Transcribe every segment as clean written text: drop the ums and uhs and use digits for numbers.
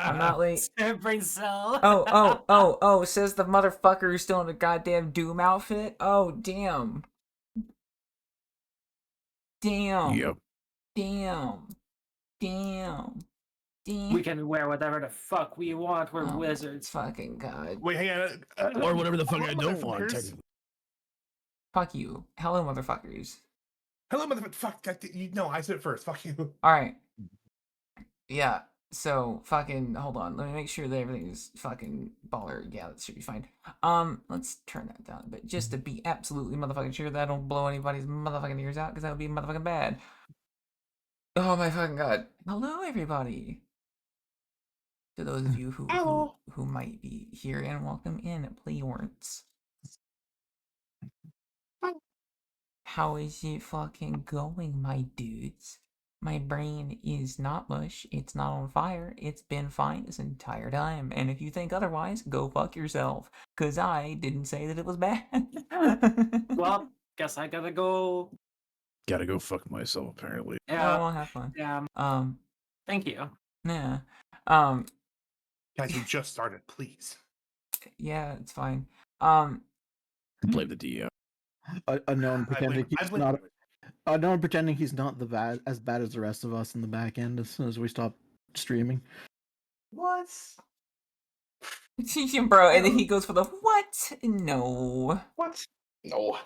I'm not late. Brain cell. Oh, says the motherfucker who's still in a goddamn Doom outfit. Oh, damn. Yep. Damn. We can wear whatever the fuck we want. We're wizards. Fucking God. Wait, hang on. Or whatever the fuck I hello, don't want, motherfuckers. technically. Fuck you. Hello, motherfuckers. Hello, motherfucker. Fuck. No, I said it first. Fuck you. Alright. Yeah. So, fucking, hold on. Let me make sure that everything's fucking baller. Yeah, that should be fine. Let's turn that down a bit, just to be absolutely motherfucking sure that I don't blow anybody's motherfucking ears out, because that would be motherfucking bad. Oh my fucking God. Hello, everybody. To those of you who might be here, and welcome in, Playorns. How is it fucking going, my dudes? My brain is not mush, it's not on fire, it's been fine this entire time, and if you think otherwise, go fuck yourself, cause I didn't say that it was bad. Well, guess I gotta go. Gotta go fuck myself, apparently. Oh, well, have fun. Yeah. Thank you. Yeah. Guys, we just started. Please. Yeah, it's fine. Blame the DM. Unknown pretending he's not as bad as the rest of us in the back end as soon as we stop streaming. What? Bro, and then he goes for the what? No. What? No.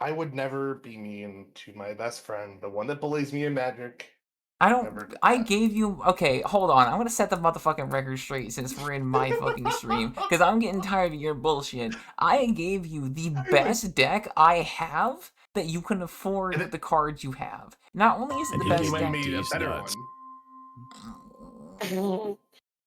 I would never be mean to my best friend, the one that bullies me in Magic. I gave you... Okay, hold on. I'm gonna set the motherfucking record straight since we're in my fucking stream. Because I'm getting tired of your bullshit. I gave you the best deck I have that you can afford the cards you have. Not only is it the best deck... Made a better one.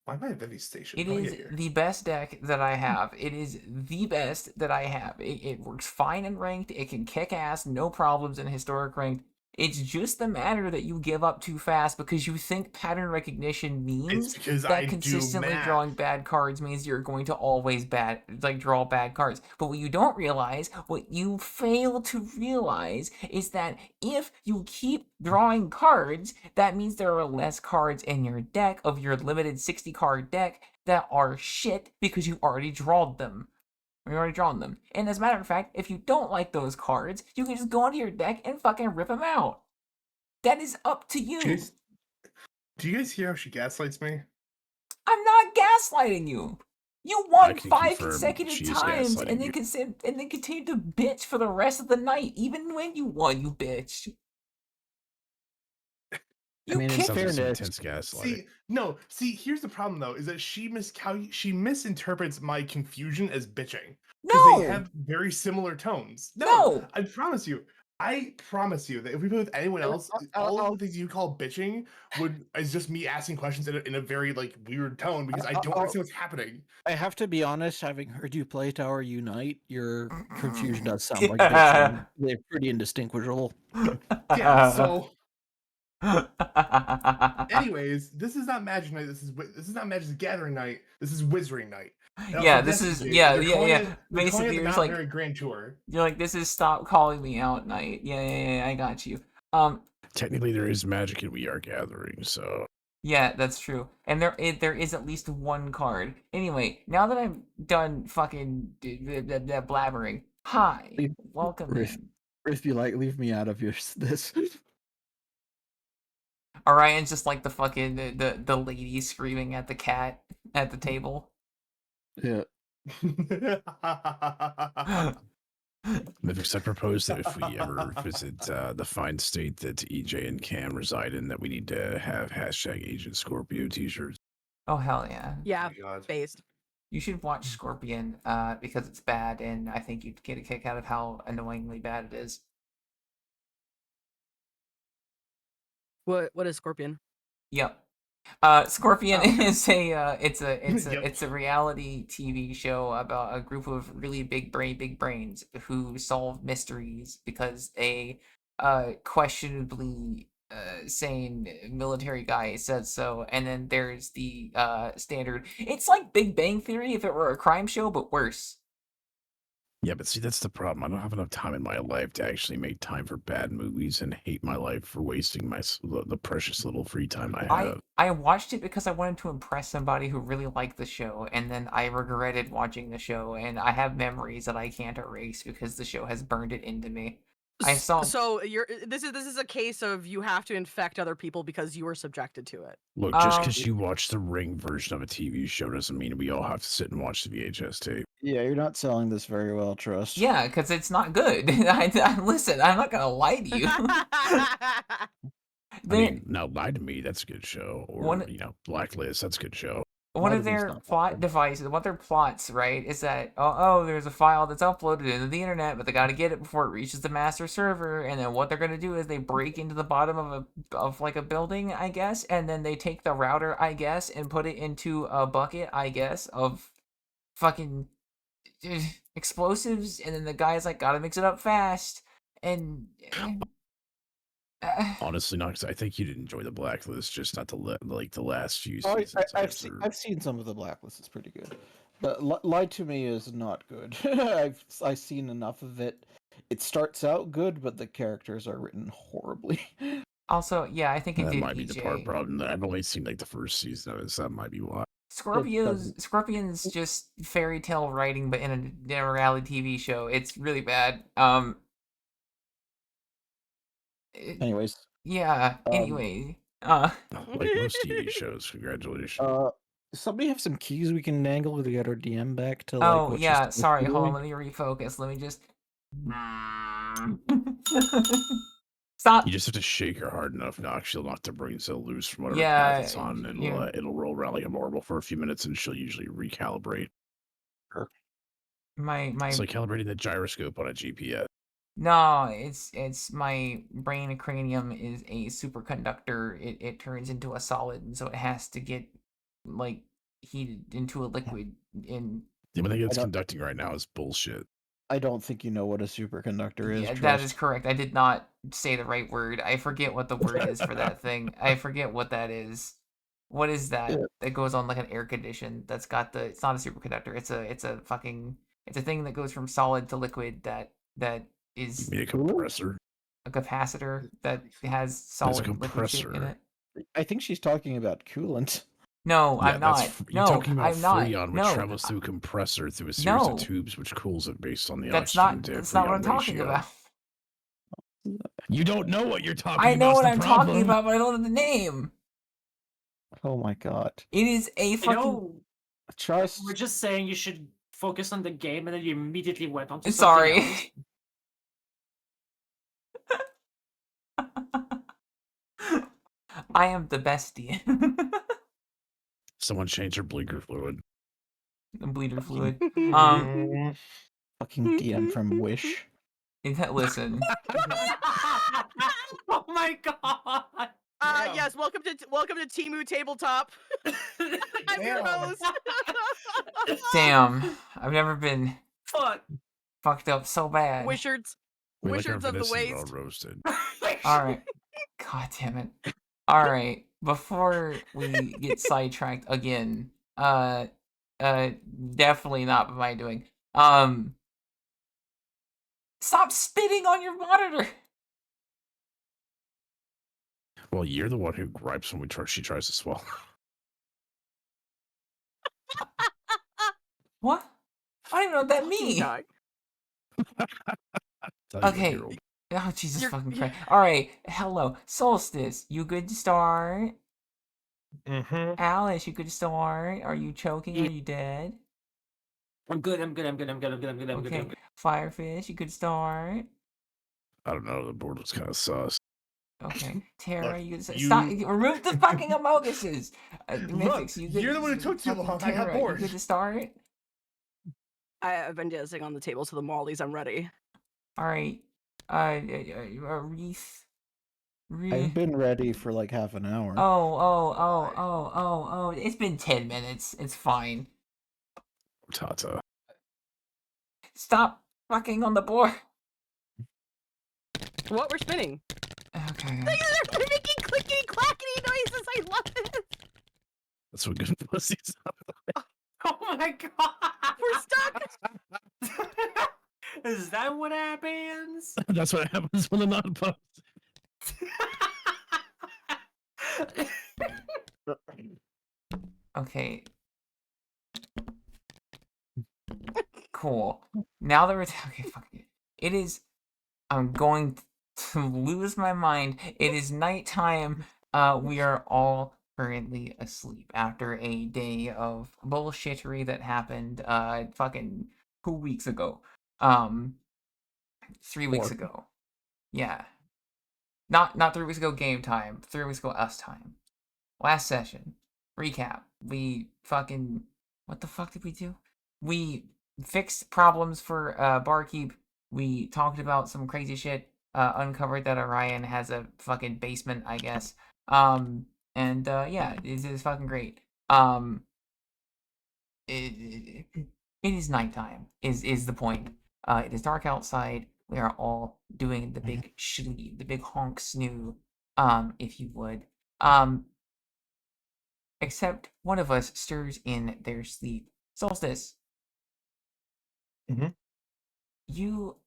Why am I at Vivi Station? It is the best deck that I have. It is the best that I have. It works fine in ranked. It can kick ass, no problems in historic ranked. It's just the matter that you give up too fast because you think pattern recognition means that consistently drawing bad cards means you're going to always draw bad cards. But what you don't realize, what you fail to realize, is that if you keep drawing cards, that means there are less cards in your deck of your limited 60 card deck that are shit because you already drawed them. We've already drawn them. And as a matter of fact, if you don't like those cards, you can just go onto your deck and fucking rip them out. That is up to you. Do you guys hear how she gaslights me? I'm not gaslighting you. You won 5 consecutive times and then continued to bitch for the rest of the night, even when you won, you bitch. It's intense gaslighting. See, here's the problem though, is that she misinterprets my confusion as bitching. No! They have very similar tones. No! I promise you that if we play with anyone else, all of the things you call bitching is just me asking questions in a very weird tone because I don't understand what's happening. I have to be honest, having heard you play Tower Unite, your confusion does sound like bitching. They're pretty indistinguishable. Yeah, so anyways, this is not Magic Night. This is not Magic the Gathering night. This is Wizarding night. Yeah, this is basically, you're like Grand Tour. You're like, this is stop calling me out night. Yeah, I got you. Technically, there is magic in We Are Gathering, so. Yeah, that's true, and there is at least one card. Anyway, now that I'm done fucking blabbering, hi, welcome. If you leave me out of this. Orion's just like the fucking the lady screaming at the cat at the table. Yeah. Mifix, I propose that if we ever visit the fine state that EJ and Cam reside in, that we need to have #Agent Scorpio t-shirts. Oh hell yeah. Yeah, based. You should watch Scorpion because it's bad, and I think you'd get a kick out of how annoyingly bad it is. What is Scorpion? Yep. Scorpion is it's a reality TV show about a group of really big brains who solve mysteries because a questionably sane military guy said so, and then there's the standard. It's like Big Bang Theory if it were a crime show, but worse. Yeah, but see, that's the problem. I don't have enough time in my life to actually make time for bad movies and hate my life for wasting the precious little free time I have. I watched it because I wanted to impress somebody who really liked the show, and then I regretted watching the show, and I have memories that I can't erase because the show has burned it into me. I saw. So this is a case of you have to infect other people because you were subjected to it. Look, just because you watch the Ring version of a TV show doesn't mean we all have to sit and watch the VHS tape. Yeah, you're not selling this very well, Trust. Yeah, because it's not good. Listen, I'm not gonna lie to you. I mean, now Lie to Me, that's a good show. Or, Blacklist, that's a good show. One of their plot devices, one of their plots, right, is that, there's a file that's uploaded into the internet, but they gotta get it before it reaches the master server, and then what they're gonna do is they break into the bottom of a building, I guess, and then they take the router, I guess, and put it into a bucket, I guess, of fucking explosives, and then the guy's like, gotta mix it up fast, and... Honestly, not because I think you'd enjoy the Blacklist, just not the last few Oh, seasons. I've seen some of the Blacklist. It's pretty good. But Lie to Me is not good. I've seen enough of it. It starts out good, but the characters are written horribly. Also, yeah, I think it that did might be the part problem. I've only seen like the first season of it, so that might be why. Scorpion's just fairy tale writing, but in a reality TV show. It's really bad. Anyways. Yeah. Anyway. Like most TV shows. Congratulations. Somebody have some keys we can dangle to get our DM back to like. Oh yeah. Sorry. Hold on. Let me refocus. Let me just. Stop. You just have to shake her hard enough. She'll knock the brain cell loose from whatever path it's on, and it'll roll around like a marble for a few minutes, and she'll usually recalibrate. It's like calibrating the gyroscope on a GPS. No, it's my brain and cranium is a superconductor. It turns into a solid, and so it has to get like heated into a liquid. The only thing it's conducting right now is bullshit. I don't think you know what a superconductor is. Yeah, that is correct. I did not say the right word. I forget what the word is for that thing. I forget what that is. What is that that goes on like an air condition? That's got the. It's not a superconductor. It's a thing that goes from solid to liquid. That is. You mean a compressor? A capacitor that has solid liquid shit in it. I think she's talking about coolant. No, I'm not. You're talking about I'm not. Freon, which travels through a compressor through a series of tubes, which cools it based on the oxygen to That's not what I'm talking about. You don't know what you're talking about. I know what I'm talking about, but I don't know the name. Oh my god. It is a fucking... Trust. We're just saying you should focus on the game, and then you immediately went on to Sorry. something else. I am the bestie. Someone change their blinker fluid. Bleeder fluid. Fucking DM from Wish. Listen. Oh my god. Yes, welcome to Temu Tabletop. I'm your host. Damn, I've never been fucked up so bad. Wizards of the waste. Roasted. All right. God damn it. All right. Before we get sidetracked again, definitely not by my doing. Stop spitting on your monitor. Well, you're the one who gripes when she tries to swallow. What? I don't even know what that means. Okay. Oh, Jesus fucking Christ. All right. Hello. Solstice, you good to start? Mm-hmm. Alice, you good to start? Are you choking? Are you dead? I'm good. Okay. Firefish, you good to start? I don't know. The board was kind of sus. Okay. Tara, you good to start? Stop. Remove the fucking emoguses. Mythics, you're the one who took too long. I got bored. You good to start? I've been dancing on the table to the mollies. I'm ready. All right. Reese. I've been ready for like half an hour. Oh. It's been 10 minutes. It's fine. Tata. Stop fucking on the board. What? We're spinning. Okay. They're making clicky clackety noises. I love it. That's what good pussies are. Oh my god. We're stuck. Is that what happens? That's what happens when the not post. Okay. Cool. Now that we're okay, fuck it. It is. I'm going to lose my mind. It is nighttime. We are all currently asleep after a day of bullshittery that happened. Fucking 2 weeks ago. 3 weeks ago. Yeah. Not 3 weeks ago game time. 3 weeks ago us time. Last session. Recap. We fucking what the fuck did we do? We fixed problems for barkeep. We talked about some crazy shit. Uncovered that Orion has a fucking basement, I guess. And yeah, it's fucking great. It, it is nighttime. Is the point? It is dark outside. We are all doing the big shlee, the big honk snoo, if you would. Except one of us stirs in their sleep. Solstice. Mhm. You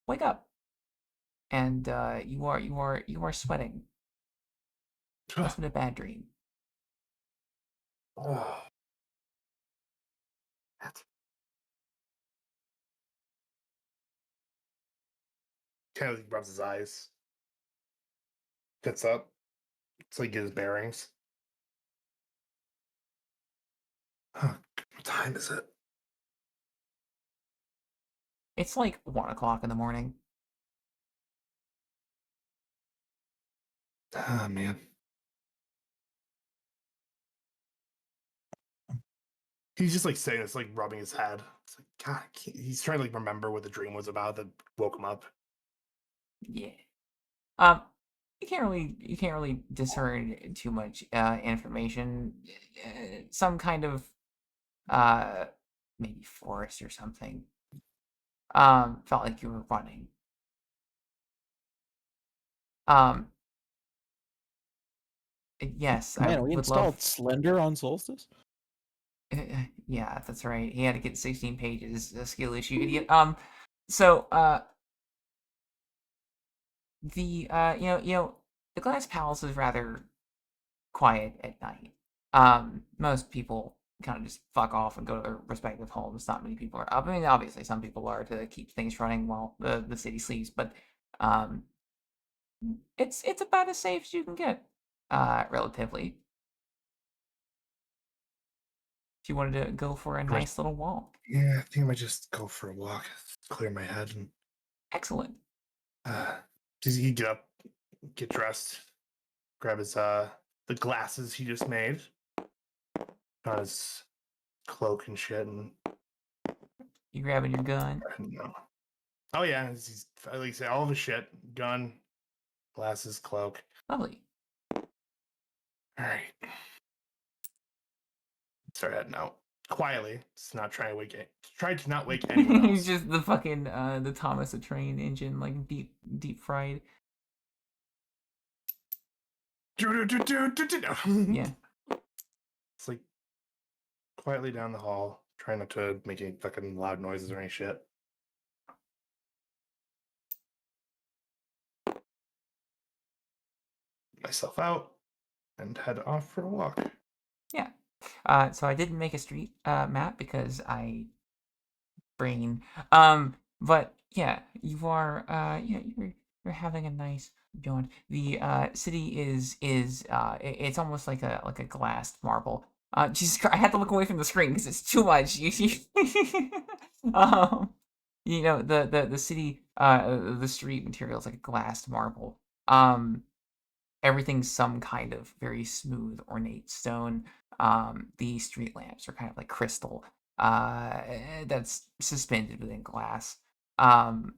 wake up, and you are sweating. Must have been a bad dream. Oh. Kind of rubs his eyes. Gets up. So he gets his bearings. Huh. What time is it? It's like 1 o'clock in the morning. Ah, man. He's just like saying it's like rubbing his head. It's like God, he's trying to like remember what the dream was about that woke him up. Yeah. You can't really discern too much information. Some kind of uh maybe forest or something. Felt like you were running. Um, yes, I Man, we would installed love. Slender on Solstice. Yeah, that's right. He had to get 16 pages. A skill issue, idiot. So the Glass Palace is rather quiet at night. Most people kind of just fuck off and go to their respective homes. Not many people are up. I mean, obviously, some people are to keep things running while the city sleeps, but um, it's about as safe as you can get, relatively. If you wanted to go for a Right. nice little walk, Yeah, I think I might just go for a walk, clear my head, and excellent. does he get up, get dressed, grab his the glasses he just made, on his cloak and shit, and You grabbing your gun? no. Oh yeah, he's like I say all of his shit, gun, glasses, cloak. Lovely. All right, start heading out quietly. Just not try to wake it. Try to not wake anyone else. Just the fucking the Thomas the Train engine, like deep fried. Yeah. It's like quietly down the hall, trying not to make any fucking loud noises or any shit. Myself out and head off for a walk. Yeah. So I didn't make a street map because I brain. But yeah, you are you're having a nice jaunt. The city is it's almost like a glassed marble. Jesus Christ, I had to look away from the screen because it's too much. Um, the city the street material is like a glassed marble. Everything's some kind of very smooth, ornate stone. The street lamps are kind of like crystal, that's suspended within glass. Um,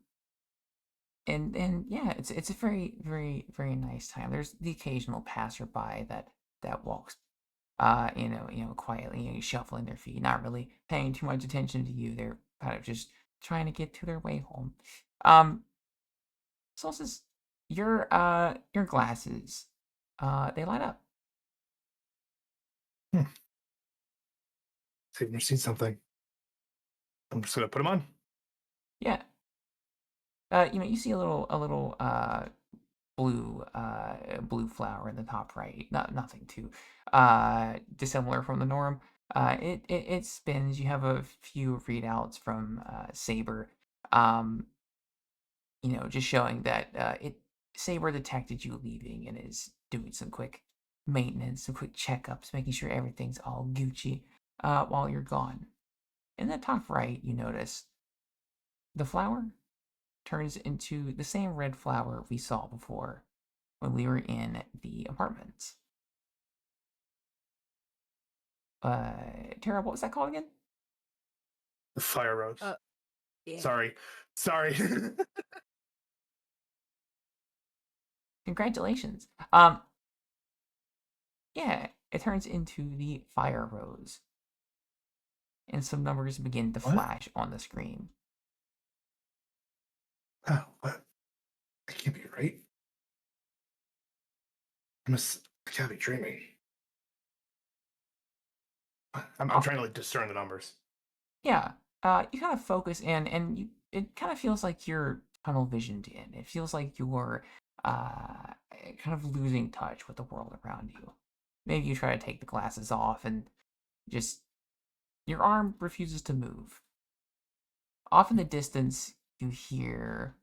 and yeah, it's a very very nice time. There's the occasional passerby that walks, quietly, shuffling their feet, not really paying too much attention to you. They're kind of just trying to get to their way home. Solstice, your glasses, they light up. See if I've seen something. I'm just gonna put them on. Yeah. You see a little blue flower in the top right. Nothing too dissimilar from the norm. It spins. You have a few readouts from Saber. Um, just showing that Saber detected you leaving and is doing some quick maintenance, some quick checkups, making sure everything's all Gucci while you're gone. In the top right, you notice the flower turns into the same red flower we saw before when we were in the apartments. Tara, what was that called again? The fire rose. Yeah. Sorry. Congratulations. Yeah, it turns into the fire rose. And some numbers begin to What? flash on the screen. Oh, what? I can't be right. I gotta be dreaming. I'm trying to like discern the numbers. Yeah, you kind of focus in, and it kind of feels like you're tunnel visioned in. It feels like you're kind of losing touch with the world around you. Maybe you try to take the glasses off, and just your arm refuses to move. Off in the distance, you hear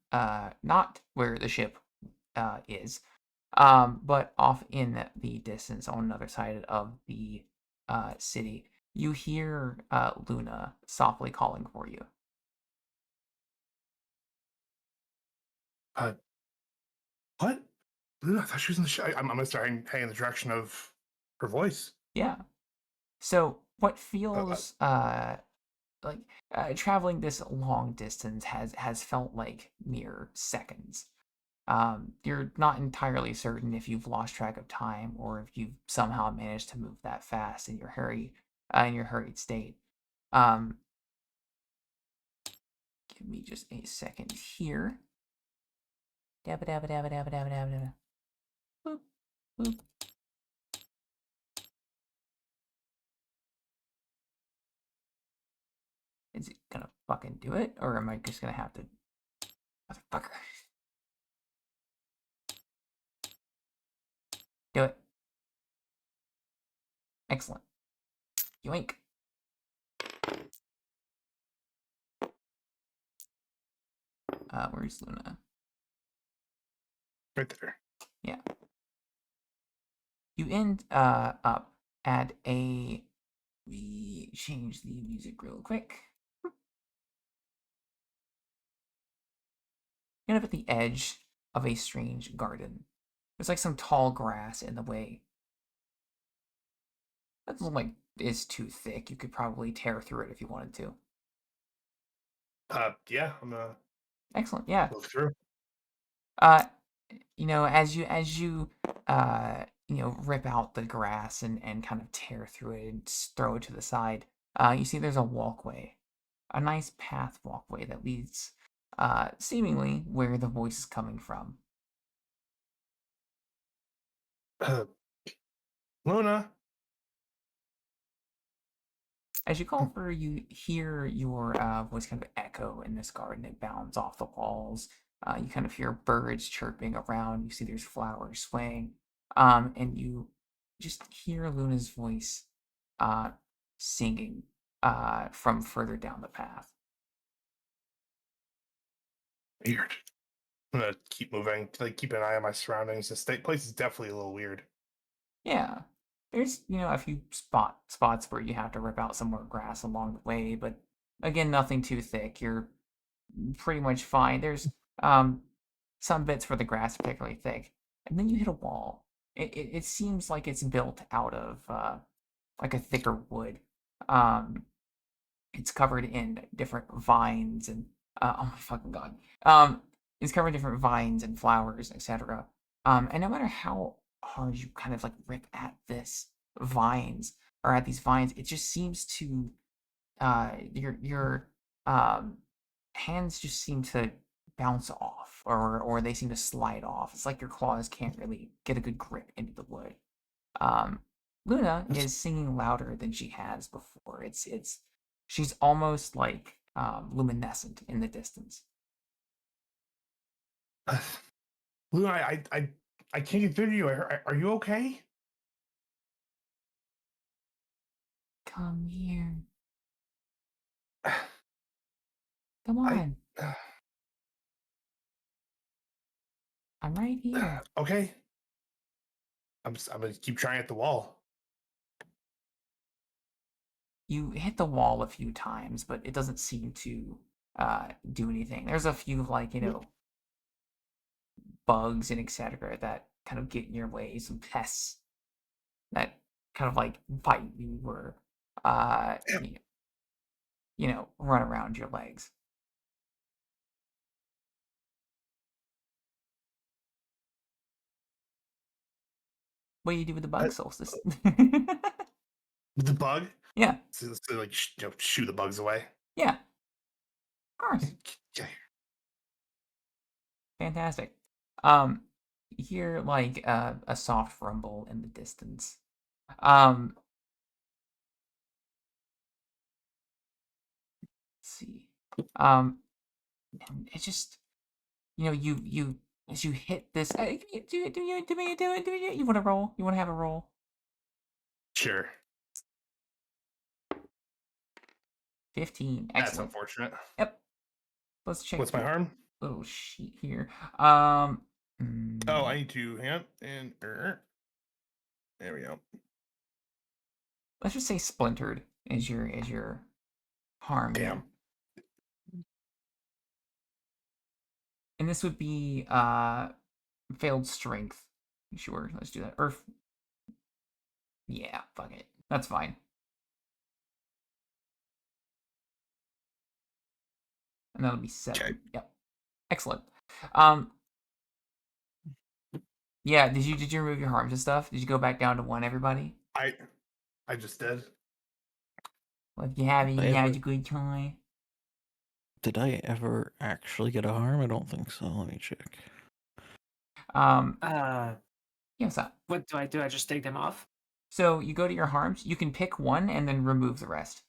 not where the ship is, but off in the distance on another side of the city, you hear Luna softly calling for you. What? Luna, I thought she was in the ship. I'm gonna start heading in the direction of her voice. Yeah. So what Uh, feels like traveling this long distance has felt like mere seconds. You're not entirely certain if you've lost track of time or if you've somehow managed to move that fast in your hurried state. Um, Give me just a second here. Dabba dabba dabba dabba dabba dabba dabba. Boop, boop. Is it gonna fucking do it, or am I just gonna have to, motherfucker? Do it. Excellent. Yoink. Where's Luna? right there. Yeah. You end up at a. We change the music real quick. You end up at the edge of a strange garden. There's like some tall grass in the way. That doesn't look like it's too thick. You could probably tear through it if you wanted to. Yeah, I'm gonna Excellent. Yeah. look through. Uh, as you rip out the grass and kind of tear through it and throw it to the side, you see there's a walkway, a nice path walkway that leads seemingly where the voice is coming from. Luna. As you call for her, you hear your voice kind of echo in this garden. It bounds off the walls. You kind of hear birds chirping around. You see there's flowers swaying. And you just hear Luna's voice singing from further down the path. Weird. I'm gonna keep moving, like keep an eye on my surroundings. This place is definitely a little weird. Yeah. There's, a few spots where you have to rip out some more grass along the way, but again, nothing too thick. You're pretty much fine. There's some bits where the grass is particularly thick, and then you hit a wall. It seems like it's built out of like a thicker wood. Um, it's covered in different vines and oh my fucking god. It's covered in different vines and flowers, etc. And no matter how hard you kind of like rip at this vines or at these vines, it just seems to your hands just seem to bounce off or they seem to slide off. It's like your claws can't really get a good grip into the wood. Um, Luna is singing louder than she has before. It's she's almost like luminescent in the distance. Luna, I can't get through to you. Are you okay? Come here. Come I on. I'm right here. okay. I'm gonna keep trying at the wall. You hit the wall a few times, but it doesn't seem to do anything. There's a few, like, bugs and etc. that kind of get in your way, some pests that kind of like bite you or y- run around your legs. What do you do with the Uh, bug solstice? With the bug, Yeah, so like shoo the bugs away. yeah, of course. Yeah. Fantastic. You hear like a soft rumble in the distance. Let's see. And it just you as you hit this. You want to roll? You want to have a roll? Sure. 15. That's Excellent. unfortunate. Yep. Let's check What's my your harm? little sheet here. Oh, mm, I need to hang on and there we go. let's just say splintered is your harm here. Damn. And this would be failed strength. Sure, let's do that. Yeah, fuck it. That's fine. And that'll be 7. Okay. Yep. Excellent. Um yeah, did you remove your harms and stuff? Did you go back down to 1, everybody? I just did. Well, if you haven't, I you had ever- a good time. Did I ever actually get a harm? I don't think so. Let me check. Yeah, what's up? What do? I just take them off? So you go to your harms, you can pick one and then remove the rest.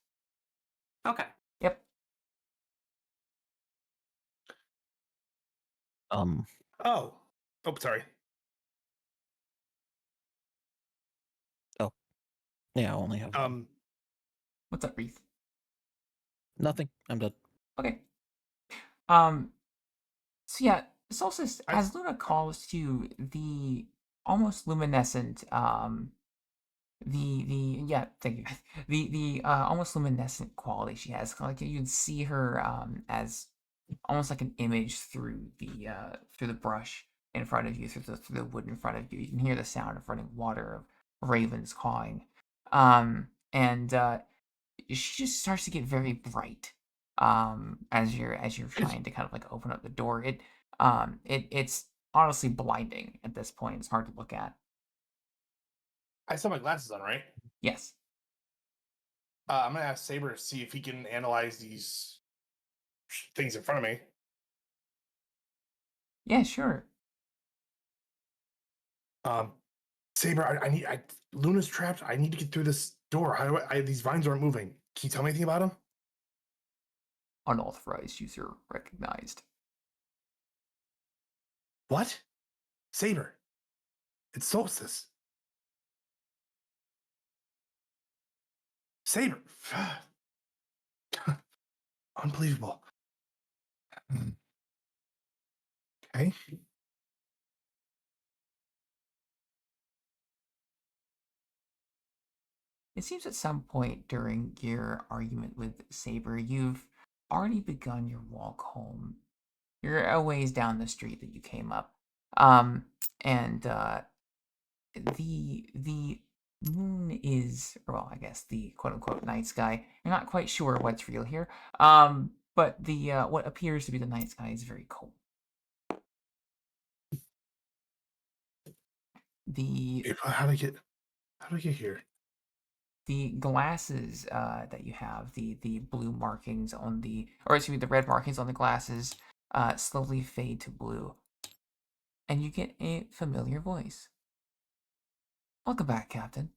Okay. Yep. Oh. Oh, sorry. Yeah, I only have one. What's up, Reese? Nothing. I'm done. Okay. So yeah, Solstice, as Luna calls to the almost luminescent, thank you, the almost luminescent quality she has. Like you'd see her as almost like an image through the brush in front of you, through the wood in front of you. You can hear the sound of running water, of ravens cawing, and she just starts to get very bright as you're trying to kind of like open up the door. It's honestly blinding at this point. It's hard to look at. I still have my glasses on, right? Yes. I'm gonna ask Saber to see if he can analyze these things in front of me. Yeah, sure. Saber, Luna's trapped. I need to get through this door. How do these vines aren't moving. Can you tell me anything about them? Unauthorized user recognized. What? Saber. It's Solstice. Saber. Unbelievable. Okay. It seems at some point during your argument with Saber, you've already begun your walk home. You're a ways down the street that you came up. And the moon is, well, I guess the quote unquote night sky. You're not quite sure what's real here. But the what appears to be the night sky is very cold. The How do I get here? the glasses that you have, the blue markings on or excuse me, the red markings on the glasses slowly fade to blue, and you get a familiar voice. Welcome back, Captain.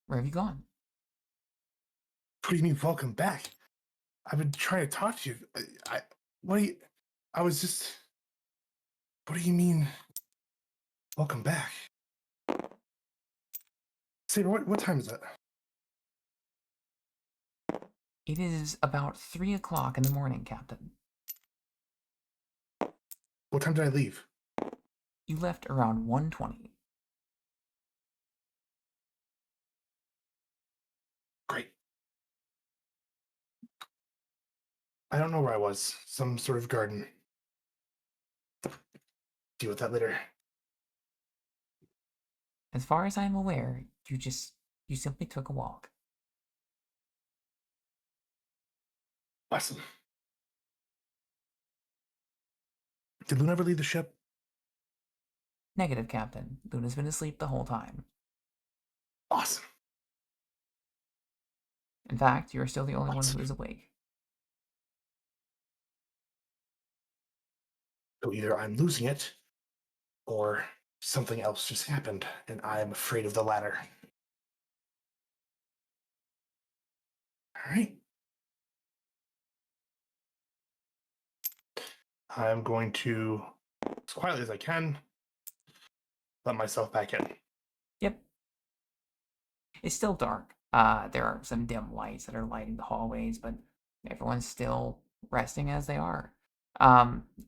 Where have you gone? What do you mean, welcome back? I've been trying to talk to you. What do you? I was just. What do you mean? Welcome back. Saber, what time is it? It is about 3 o'clock in the morning, Captain. What time did I leave? You left around 1:20. Great. I don't know where I was. Some sort of garden. Deal with that later. As far as I'm aware, you simply took a walk. Awesome. Did Luna ever leave the ship? Negative, Captain. Luna's been asleep the whole time. Awesome. In fact, you're still the only one Awesome. who is awake. So either I'm losing it, or something else just happened, and I'm afraid of the latter. All right. I'm going to, as quietly as I can, let myself back in. Yep. It's still dark. There are some dim lights that are lighting the hallways, but everyone's still resting as they are.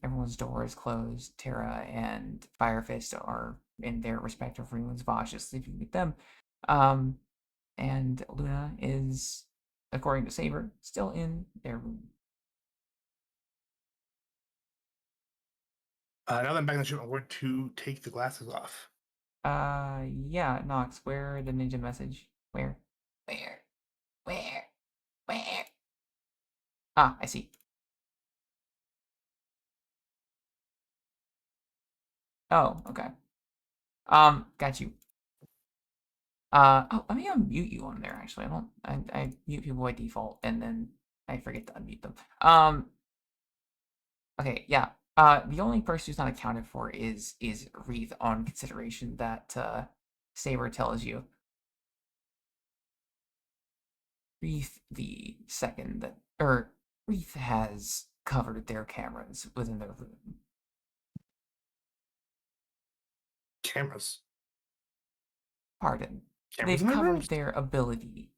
Everyone's door is closed. Terra and Firefist are in their respective rooms. Vosh is sleeping with them. And Luna is, according to Saber, still in their room. Now that I'm back in the ship, I'm going to take the glasses off. Yeah, Nox, where the ninja message? Where? Where? Where? Where? Ah, I see. Oh, okay. Got you. Oh, let me unmute you on there, actually. I mute people by default, and then I forget to unmute them. Okay, yeah. The only person who's not accounted for is Wreath, on consideration that, Saber tells you. Wreath the second that, Wreath has covered their cameras within their room. Cameras. Pardon. Cameras They've in my covered rooms? their ability.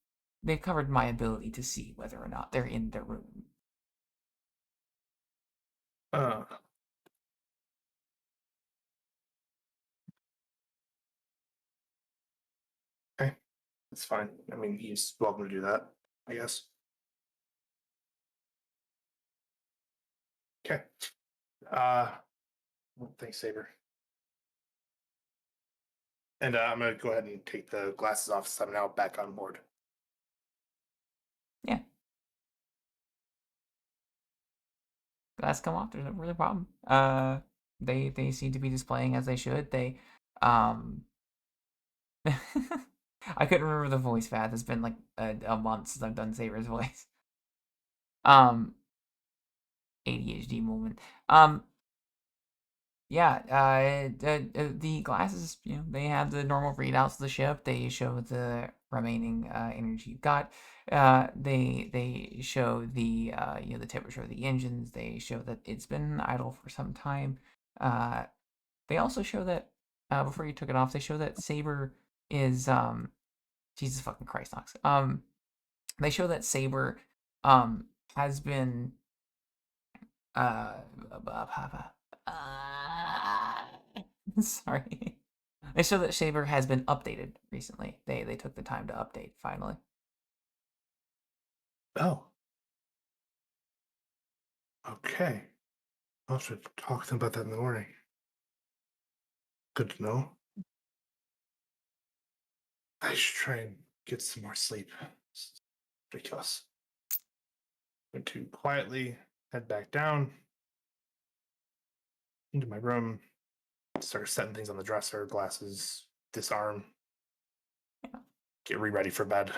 They've covered my ability to see whether or not they're in their room. Okay. That's fine. I mean, he's welcome to do that, I guess. Okay. Thanks, Saber. And I'm going to go ahead and take the glasses off so I'm now back on board. Yeah. That's come off. There's no really problem. They seem to be displaying as they should. They, I couldn't remember the voice path. It's been like a month since I've done Saber's voice. ADHD moment. Yeah, the glasses, they have the normal readouts of the ship. They show the remaining energy you've got. They show the the temperature of the engines. They show that it's been idle for some time. They also show that before you took it off, they show that Saber is Jesus fucking Christ, Knox. They show that Saber has been uh, sorry. They show that Saber has been updated recently. They took the time to update finally. Oh. Okay. I'll have to talk to them about that in the morning. Good to know. I should try and get some more sleep. It's ridiculous. I'm going to quietly head back down into my room, start setting things on the dresser, glasses, disarm, Yeah. get ready for bed.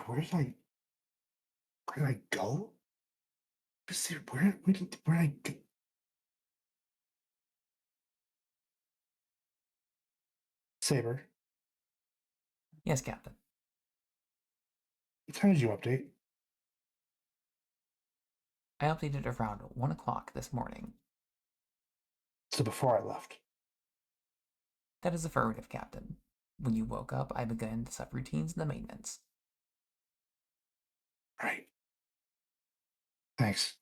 Where did I go? Just see, where did I go? Saber, Yes, Captain. what time did you update? I updated around 1 o'clock this morning. So before I left. That is affirmative, Captain. When you woke up, I began the subroutines and the maintenance. Right. Thanks.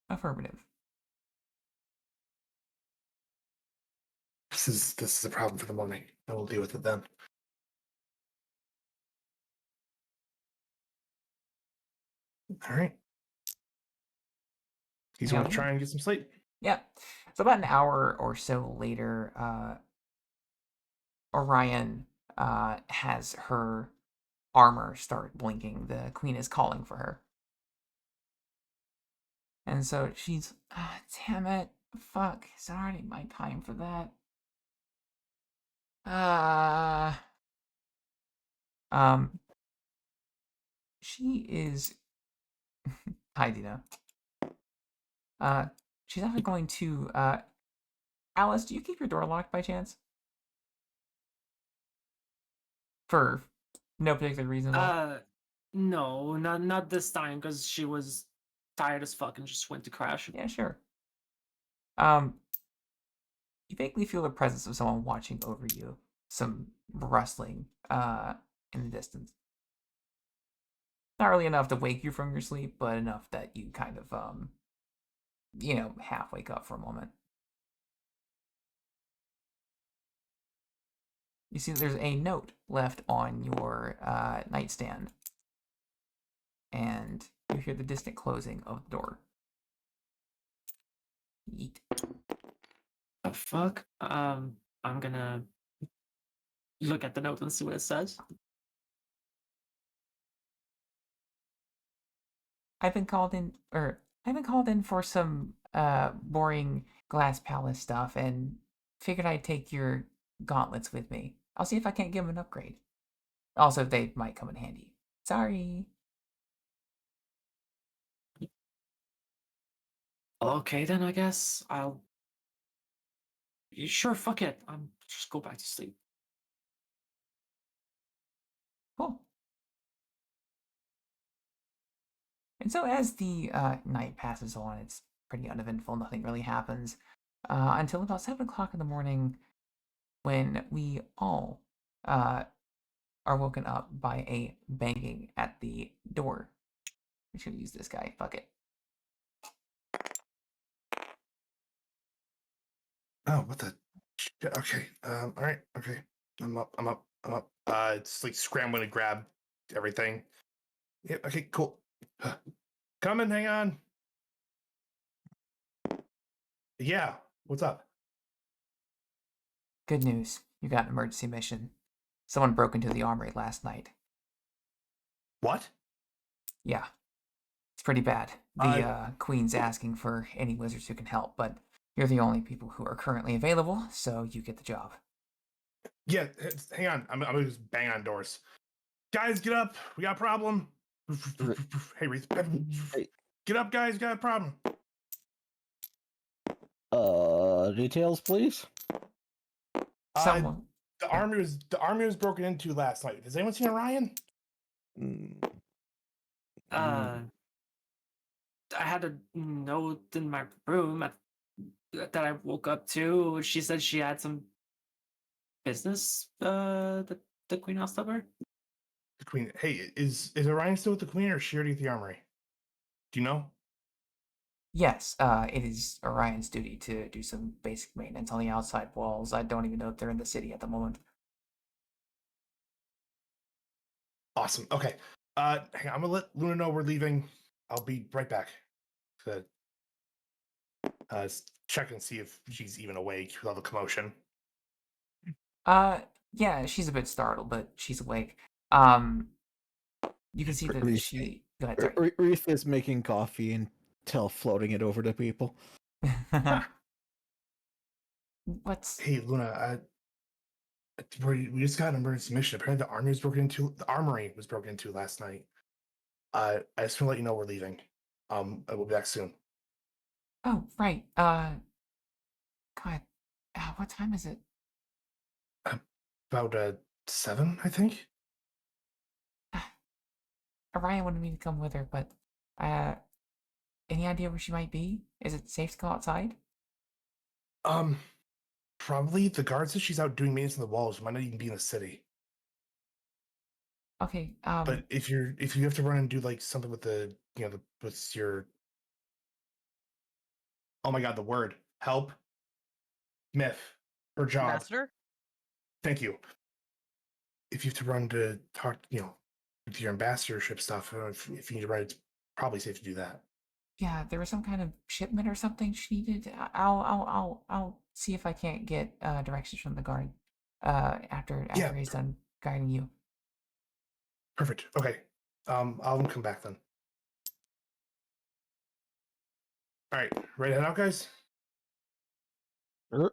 Affirmative. This is a problem for the morning. I will deal with it then. All right. He's going to Yeah. try and get some sleep. Yeah. So about an hour or so later, Orion has her armor start blinking. The queen is calling for her. And so she's, damn it, fuck, it's already my time for that. She is, hi Dina. She's actually going to, Alice, do you keep your door locked by chance? For no particular reason at all? No, not this time, because she was tired as fuck and just went to crash. Yeah, sure. You vaguely feel the presence of someone watching over you. Some rustling, in the distance. Not really enough to wake you from your sleep, but enough that you kind of, half wake up for a moment. You see that there's a note left on your nightstand. And you hear the distant closing of the door. Yeet. The fuck? I'm gonna look at the note and see what it says. I've been called in for some boring glass palace stuff and figured I'd take your gauntlets with me. I'll see if I can't give them an upgrade. Also, they might come in handy. Sorry. Okay, then I guess I'll. Sure, fuck it. I'm just go back to sleep. Cool. And so as the night passes on, it's pretty uneventful. Nothing really happens until about 7 o'clock in the morning, when we all are woken up by a banging at the door. We should use this guy. Fuck it. Oh, what the shit? Okay. All right. Okay. I'm up. It's like scrambling to grab everything. Yeah. Okay. Cool. Coming. Hang on. Yeah. What's up? Good news. You got an emergency mission. Someone broke into the armory last night. What? Yeah. It's pretty bad. The queen's asking for any wizards who can help, but you're the only people who are currently available, so you get the job. Yeah. Hang on. I'm gonna just bang on doors. Guys, get up. We got a problem. Hey, Reese. Hey. Get up, guys. Got a problem. Details, please. Someone. The army was broken into last night. Has anyone seen Orion? Mm, I had a note in my room that I woke up to. She said she had some business. The queen asked of her. The queen. Hey, is Orion still with the queen, or is she already at the armory? Do you know? Yes, it is Orion's duty to do some basic maintenance on the outside walls. I don't even know if they're in the city at the moment. Awesome. Okay. Hang on, I'm gonna let Luna know we're leaving. I'll be right back. To check and see if she's even awake with all the commotion. Yeah, she's a bit startled, but she's awake. You can see that Reese- she. Go ahead, sorry. Reef is making coffee and floating it over to people. What's Hey, Luna. We just got an emergency mission. Apparently, the armory was broken into last night. I just want to let you know we're leaving. I will be back soon. Oh, right. God, what time is it? About 7, I think. Orion wanted me to come with her, but any idea where she might be? Is it safe to go outside? Probably the guard says she's out doing maintenance on the walls. Might not even be in the city. Okay. But if you have to run and do like something with with your, oh my god, the word help, myth, her job. Ambassador? Thank you. If you have to run to talk, with your ambassadorship stuff, if you need to run, it's probably safe to do that. Yeah, there was some kind of shipment or something she needed. I'll see if I can't get directions from the guard. After Yeah. he's done guiding you. Perfect. Okay. I'll come back then. All right, ready to head out, guys? About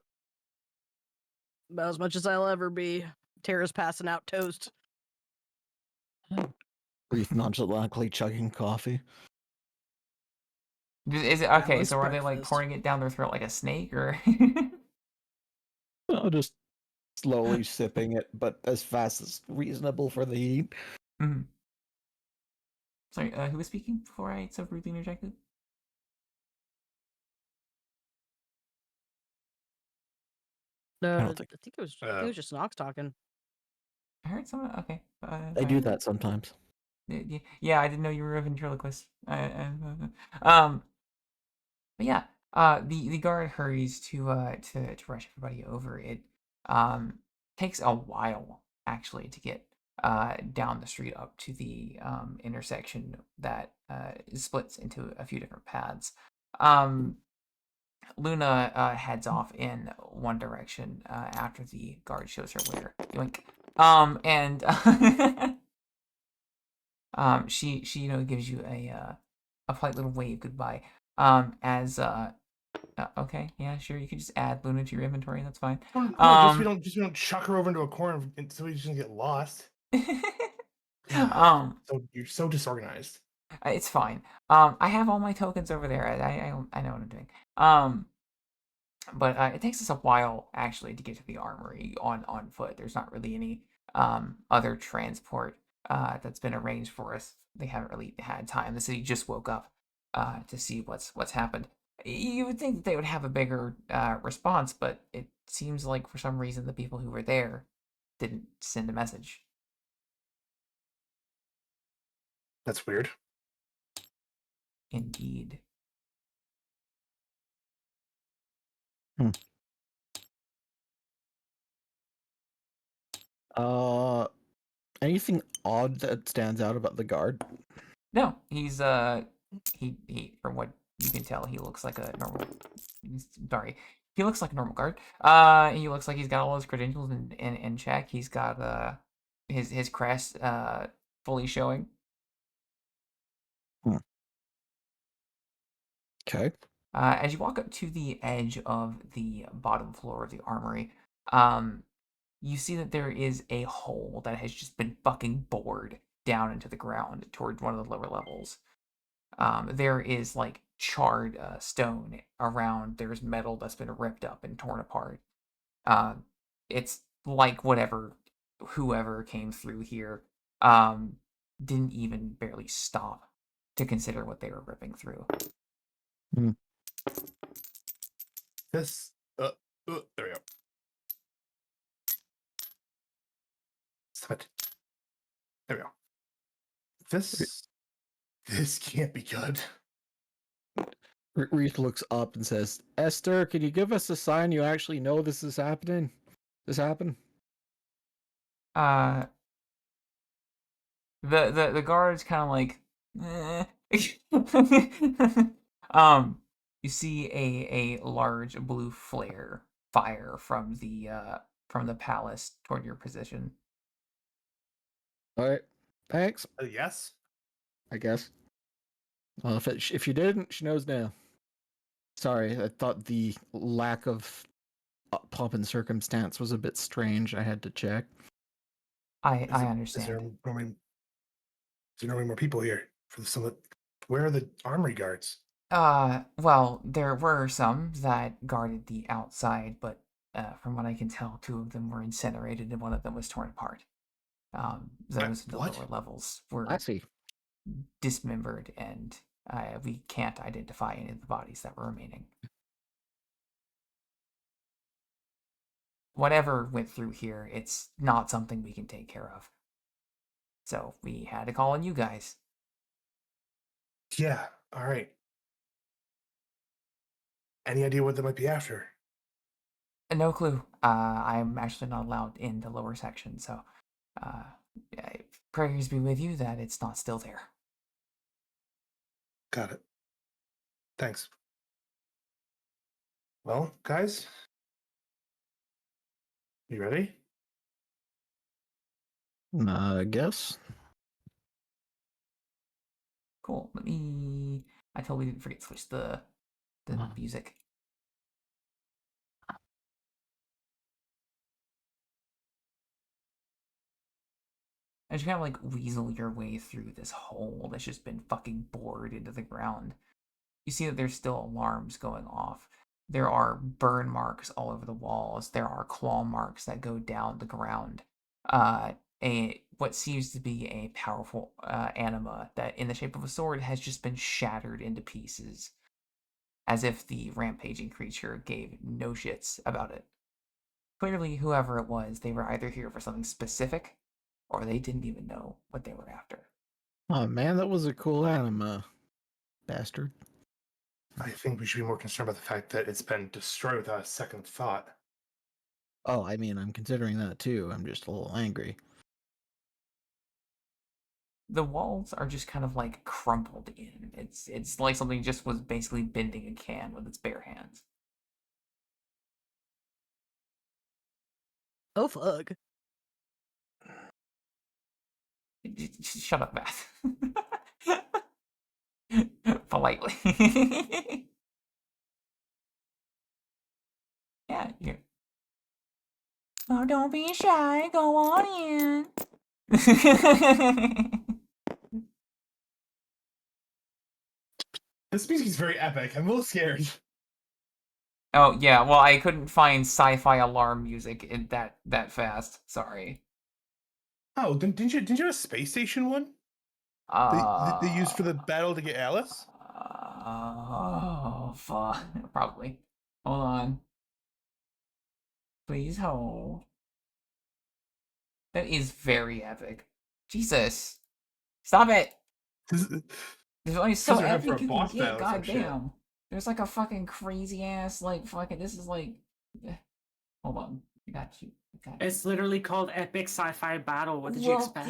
as much as I'll ever be. Tara's passing out toast. Reef nonchalantly chugging coffee. Is it okay? Balanced So are they like breakfast. pouring it down their throat like a snake, or? Oh, just slowly sipping it, but as fast as reasonable for the heat. Mhm. Sorry, who was speaking before I so rudely interjected? I don't think- think it was just Nox talking. I heard someone. Okay. I do that sometimes. Yeah, I didn't know you were a ventriloquist. But yeah, the guard hurries to rush everybody over. It takes a while actually to get down the street up to the intersection that splits into a few different paths. Luna heads off in one direction after the guard shows her where. Yoink. And she gives you a polite little wave goodbye. As okay, yeah, sure, you can just add Luna to your inventory. That's fine. No, just we don't chuck her over into a corner and so we just get lost. So you're so disorganized. It's fine. I have all my tokens over there. I know what I'm doing. But it takes us a while actually to get to the armory on foot. There's not really any other transport that's been arranged for us. They haven't really had time. The city just woke up to see what's happened. You would think that they would have a bigger response, but it seems like for some reason the people who were there didn't send a message. That's weird. Indeed. Anything odd that stands out about the guard? No, he's he from what you can tell, he looks like a normal. Sorry, he looks like a normal guard. He looks like he's got all his credentials in check. He's got his crest fully showing. Okay. As you walk up to the edge of the bottom floor of the armory, you see that there is a hole that has just been fucking bored down into the ground toward one of the lower levels. There is like charred stone around. There's metal that's been ripped up and torn apart. It's like whoever came through here didn't even barely stop to consider what they were ripping through. This there we go. Stop it. There we go. This can't be good. Reef looks up and says, "Esther, can you give us a sign you actually know this is happening? This happened?" The guard's kind of like, you see a large blue flare fire from the palace toward your position. All right. Thanks. Yes. I guess. Well, if you didn't, she knows now. Sorry, I thought the lack of pomp and circumstance was a bit strange. I had to check. I Is there understand. normally more people here for some of where are the armory guards? Well, there were some that guarded the outside, but from what I can tell, two of them were incinerated and one of them was torn apart. Those in the What? lower levels were I see. dismembered, and we can't identify any of the bodies that were remaining. whatever went through here, it's not something we can take care of. So we had to call on you guys. Yeah. All right. Any idea what they might be after? No clue. I'm actually not allowed in the lower section, so yeah, prayers be with you that it's not still there. Got it. Thanks. Well, guys, you ready? I guess. Cool. I totally didn't forget to switch the music. As you kind of like weasel your way through this hole that's just been fucking bored into the ground, you see that there's still alarms going off. There are burn marks all over the walls. There are claw marks that go down the ground. What seems to be a powerful anima that, in the shape of a sword, has just been shattered into pieces, as if the rampaging creature gave no shits about it. Clearly, whoever it was, they were either here for something specific, or they didn't even know what they were after. Oh man, that was a cool anima, bastard. I think we should be more concerned about the fact that it's been destroyed without a second thought. Oh, I mean, I'm considering that too. I'm just a little angry. The walls are just kind of like crumpled in. It's like something just was basically bending a can with its bare hands. Oh fuck. Shut up, Matt. Politely. Yeah, you. Oh, don't be shy. Go on in. This music is very epic. I'm a little scared. Oh yeah, well I couldn't find sci-fi alarm music in that fast. Sorry. Oh, didn't you have a space station one? They used for the battle to get Alice? Oh fuck. Probably. Hold on. Please hold. That is very epic. Jesus. Stop it! There's only so Those are meant for epic a you can boss get, battle or some shit. goddamn. There's like a fucking crazy ass, like fucking this is like hold on. I got you. I got you. It's literally called Epic Sci-Fi Battle. What did you Well, expect?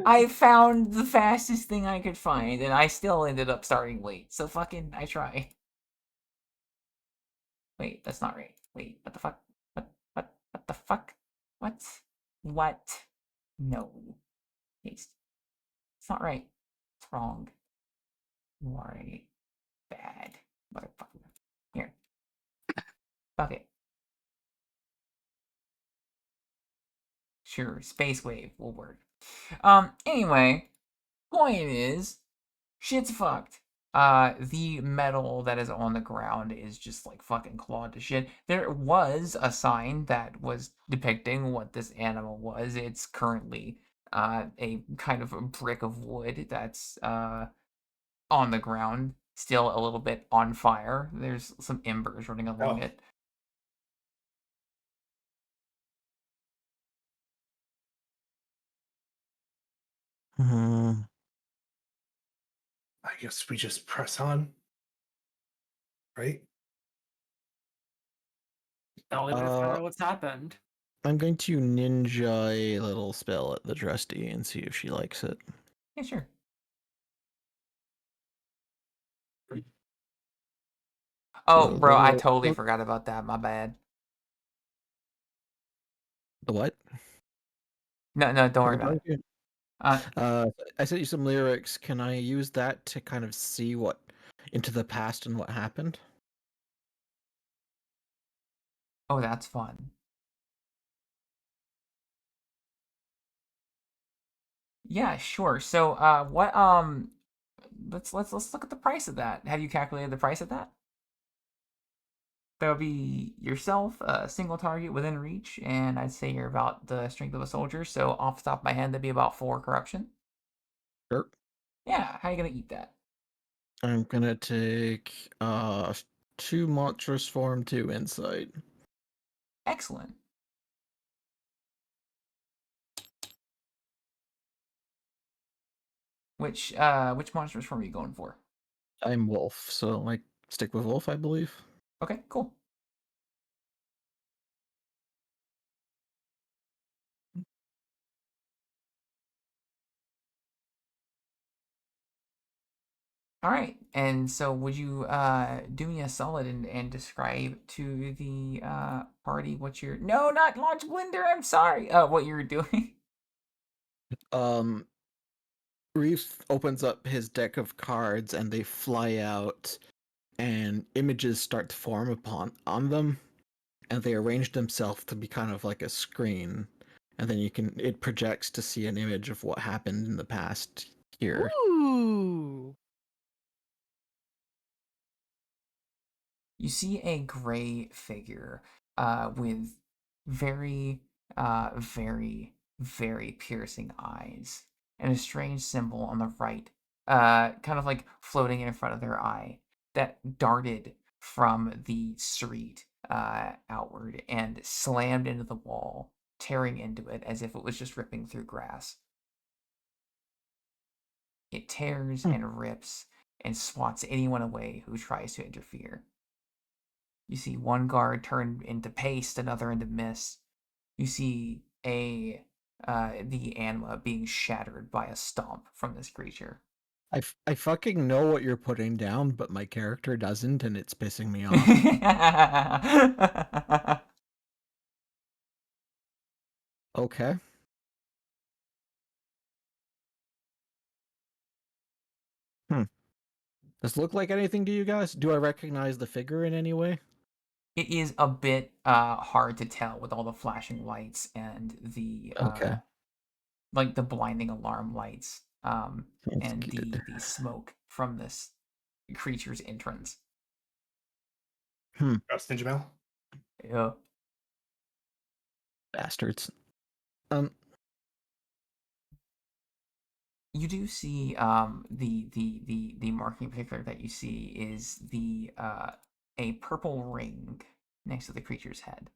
I found the fastest thing I could find, and I still ended up starting late. So fucking, I try. Wait, that's not right. Wait, what the fuck? What the fuck? What? What? No. Paste. It's not right. It's wrong. You are a bad motherfucker. Here. Fuck it. Sure, Space Wave will work. Anyway, point is, shit's fucked. The metal that is on the ground is just like fucking clawed to shit. There was a sign that was depicting what this animal was. It's currently a kind of a brick of wood that's on the ground, still a little bit on fire. There's some embers running along Oh. it. I guess we just press on. Right? The only way to find out what's happened. I'm going to ninja a little spell at the trustee and see if she likes it. Yeah, sure. Oh, So bro, I the- totally forgot about that. My bad. The what? No, don't worry about it. I sent you some lyrics. Can I use that to kind of see what into the past and what happened? Oh, that's fun. Yeah, sure. So, what let's look at the price of that. Have you calculated the price of that? That would be yourself, a single target within reach, and I'd say you're about the strength of a soldier. So, off the top of my head, that'd be about 4 corruption. Sure. Yeah, how you gonna eat that? I'm gonna take 2 monstrous form, 2 insight. Excellent. Which monstrous form are you going for? I'm wolf, so like stick with wolf, I believe. Okay, cool. All right, and so would you do me a solid and describe to the party what you're no, not launch blender. I'm sorry. What you're doing? Reef opens up his deck of cards and they fly out and images start to form on them and they arrange themselves to be kind of like a screen, and then it projects to see an image of what happened in the past here. Ooh. You see a gray figure with very, very piercing eyes and a strange symbol on the right, kind of like floating in front of their eye that darted from the street outward and slammed into the wall, tearing into it as if it was just ripping through grass. It tears Hmm. and rips and swats anyone away who tries to interfere. You see one guard turn into paste, another into mist. You see the anima being shattered by a stomp from this creature. I fucking know what you're putting down, but my character doesn't, and it's pissing me off. Okay. Does it look like anything to you guys? Do I recognize the figure in any way? It is a bit hard to tell with all the flashing lights and the Okay. like the blinding alarm lights Sounds and good. the smoke from this creature's entrance. Ninja Mail. Yeah. Bastards. You do see the marking particular that you see is the a purple ring next to the creature's head.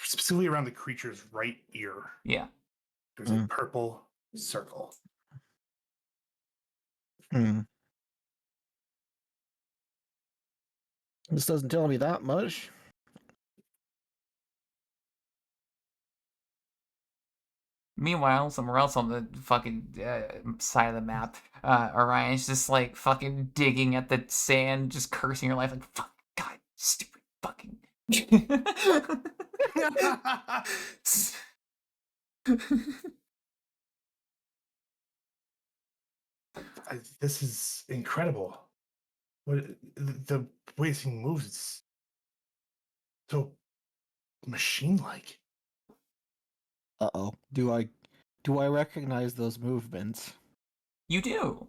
Specifically around the creature's right ear. Yeah. There's a purple circle. This doesn't tell me that much. Meanwhile, somewhere else on the fucking side of the map, Orion's just like fucking digging at the sand, just cursing her life like, fuck, God, stupid fucking. This is incredible. What the way he moves, it's so machine-like. Uh-oh. Do I recognize those movements? You do.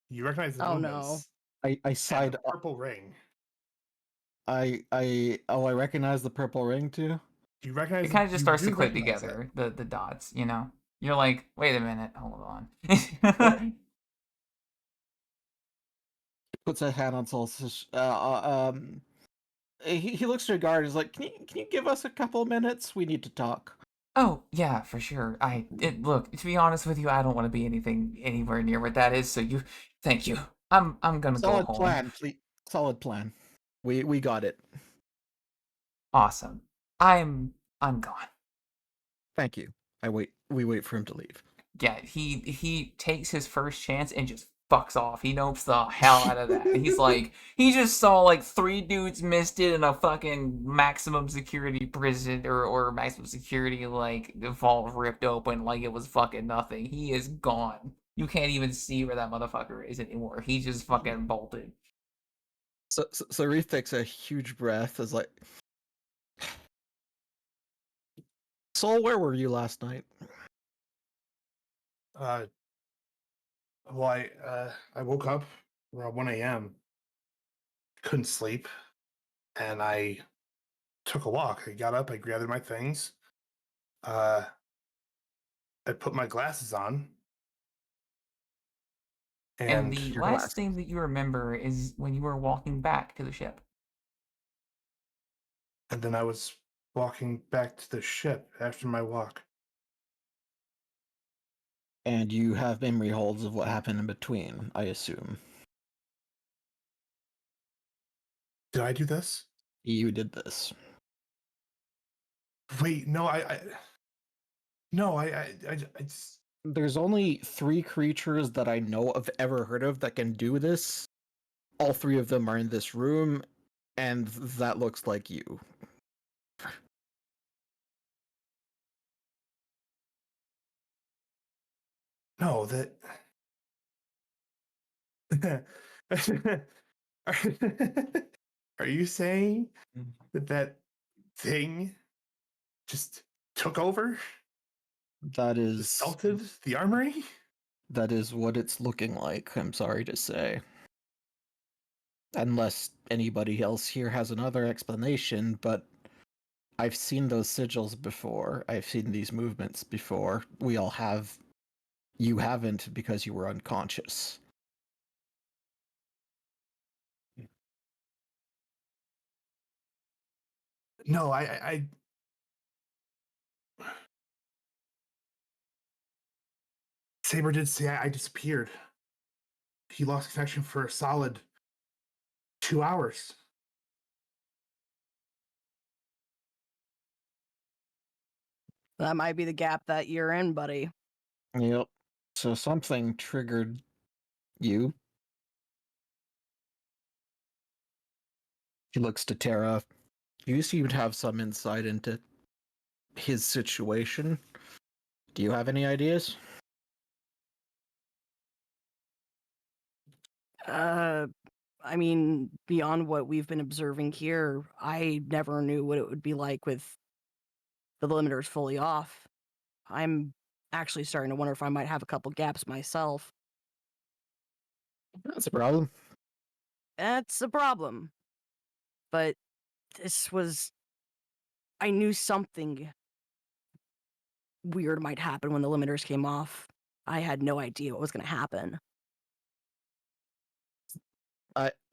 You recognize the Oh, movements. I And side the purple ring. I recognize the purple ring too. Do you recognize? It kind of just you starts to do click recognize together, the dots, you know? You're like, wait a minute, hold on. Puts a hand on Solstice. He looks to your guard. He's like, can you give us a couple minutes? We need to talk. Oh, yeah, for sure. Look, to be honest with you, I don't want to be anywhere near what that is, so thank you. I'm gonna go Solid home. plan, please. Solid plan. We got it. Awesome. I'm gone. Thank you. We wait for him to leave. Yeah, he takes his first chance and just fucks off. He nopes the hell out of that. He's like, he just saw like 3 dudes missed it in a fucking maximum security prison or maximum security like the vault ripped open like it was fucking nothing. He is gone. You can't even see where that motherfucker is anymore. He just fucking bolted. So Reef takes a huge breath. Is like, Soul, where were you last night? Well, I woke up around 1 a.m. Couldn't sleep, and I took a walk. I got up, I gathered my things. I put my glasses on, And And the your last glass. thing that you remember is when you were walking back to the ship. then I was walking back to the ship after my walk. And you have memory holds of what happened in between, I assume. Did I do this? You did this. Wait, no, no, I just, There's only 3 creatures that I know of ever heard of that can do this. All 3 of them are in this room, and that looks like you. no, that. Are you saying that thing just took over, That is assaulted the armory? that is what it's looking like, I'm sorry to say. Unless anybody else here has another explanation, but I've seen those sigils before. I've seen these movements before. We all have. You haven't because you were unconscious. No, I Saber did say I disappeared. He lost connection for a solid 2 hours. That might be the gap that you're in, buddy. Yep. So something triggered you. He looks to Tara. You seem to have some insight into his situation. Do you have any ideas? I mean, beyond what we've been observing here, I never knew what it would be like with the limiters fully off. I'm actually starting to wonder if I might have a couple gaps myself. That's a problem. That's a problem. But this was. I knew something weird might happen when the limiters came off. I had no idea what was going to happen.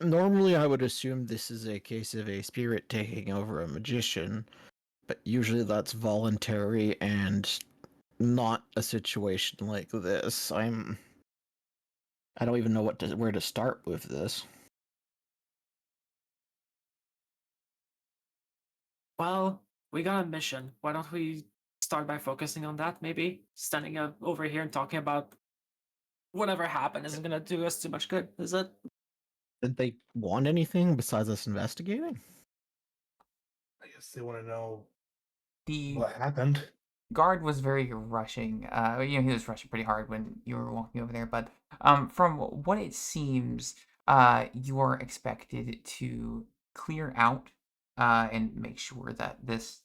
Normally I would assume this is a case of a spirit taking over a magician, but usually that's voluntary and not a situation like this. I don't even know where to start with this. Well, we got a mission. Why don't we start by focusing on that, maybe? Standing up over here and talking about whatever happened isn't gonna do us too much good, is it? Did they want anything besides us investigating? I guess they want to know The what happened. guard was very rushing. He was rushing pretty hard when you were walking over there. But from what it seems, you are expected to clear out and make sure that this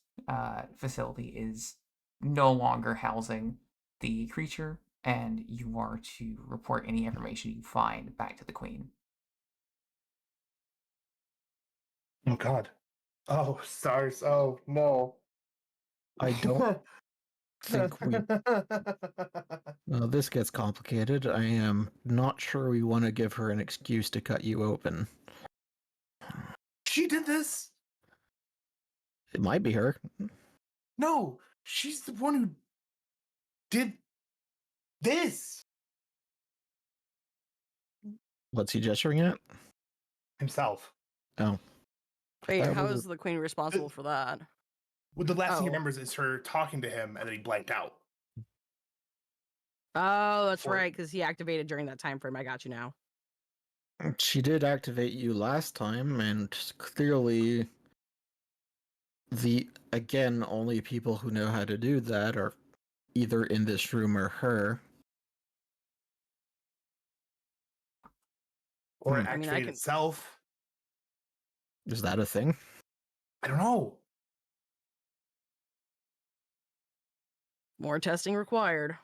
facility is no longer housing the creature, and you are to report any information you find back to the queen. Oh God. Oh stars. Oh no. I don't think we. Well, this gets complicated. I am not sure we want to give her an excuse to cut you open. She did this. It might be her. No, she's the one who did this What's he gesturing at? himself. Oh. Wait, That how was is the queen responsible for that? Well, the last thing he Oh. remembers is her talking to him, and then he blanked out. Oh, that's Before- right, because he activated during that time frame. I got you now. She did activate you last time, and clearly the only people who know how to do that are either in this room or her. Or it Hmm. I mean, I activated can- itself. Is that a thing? I don't know. More testing required.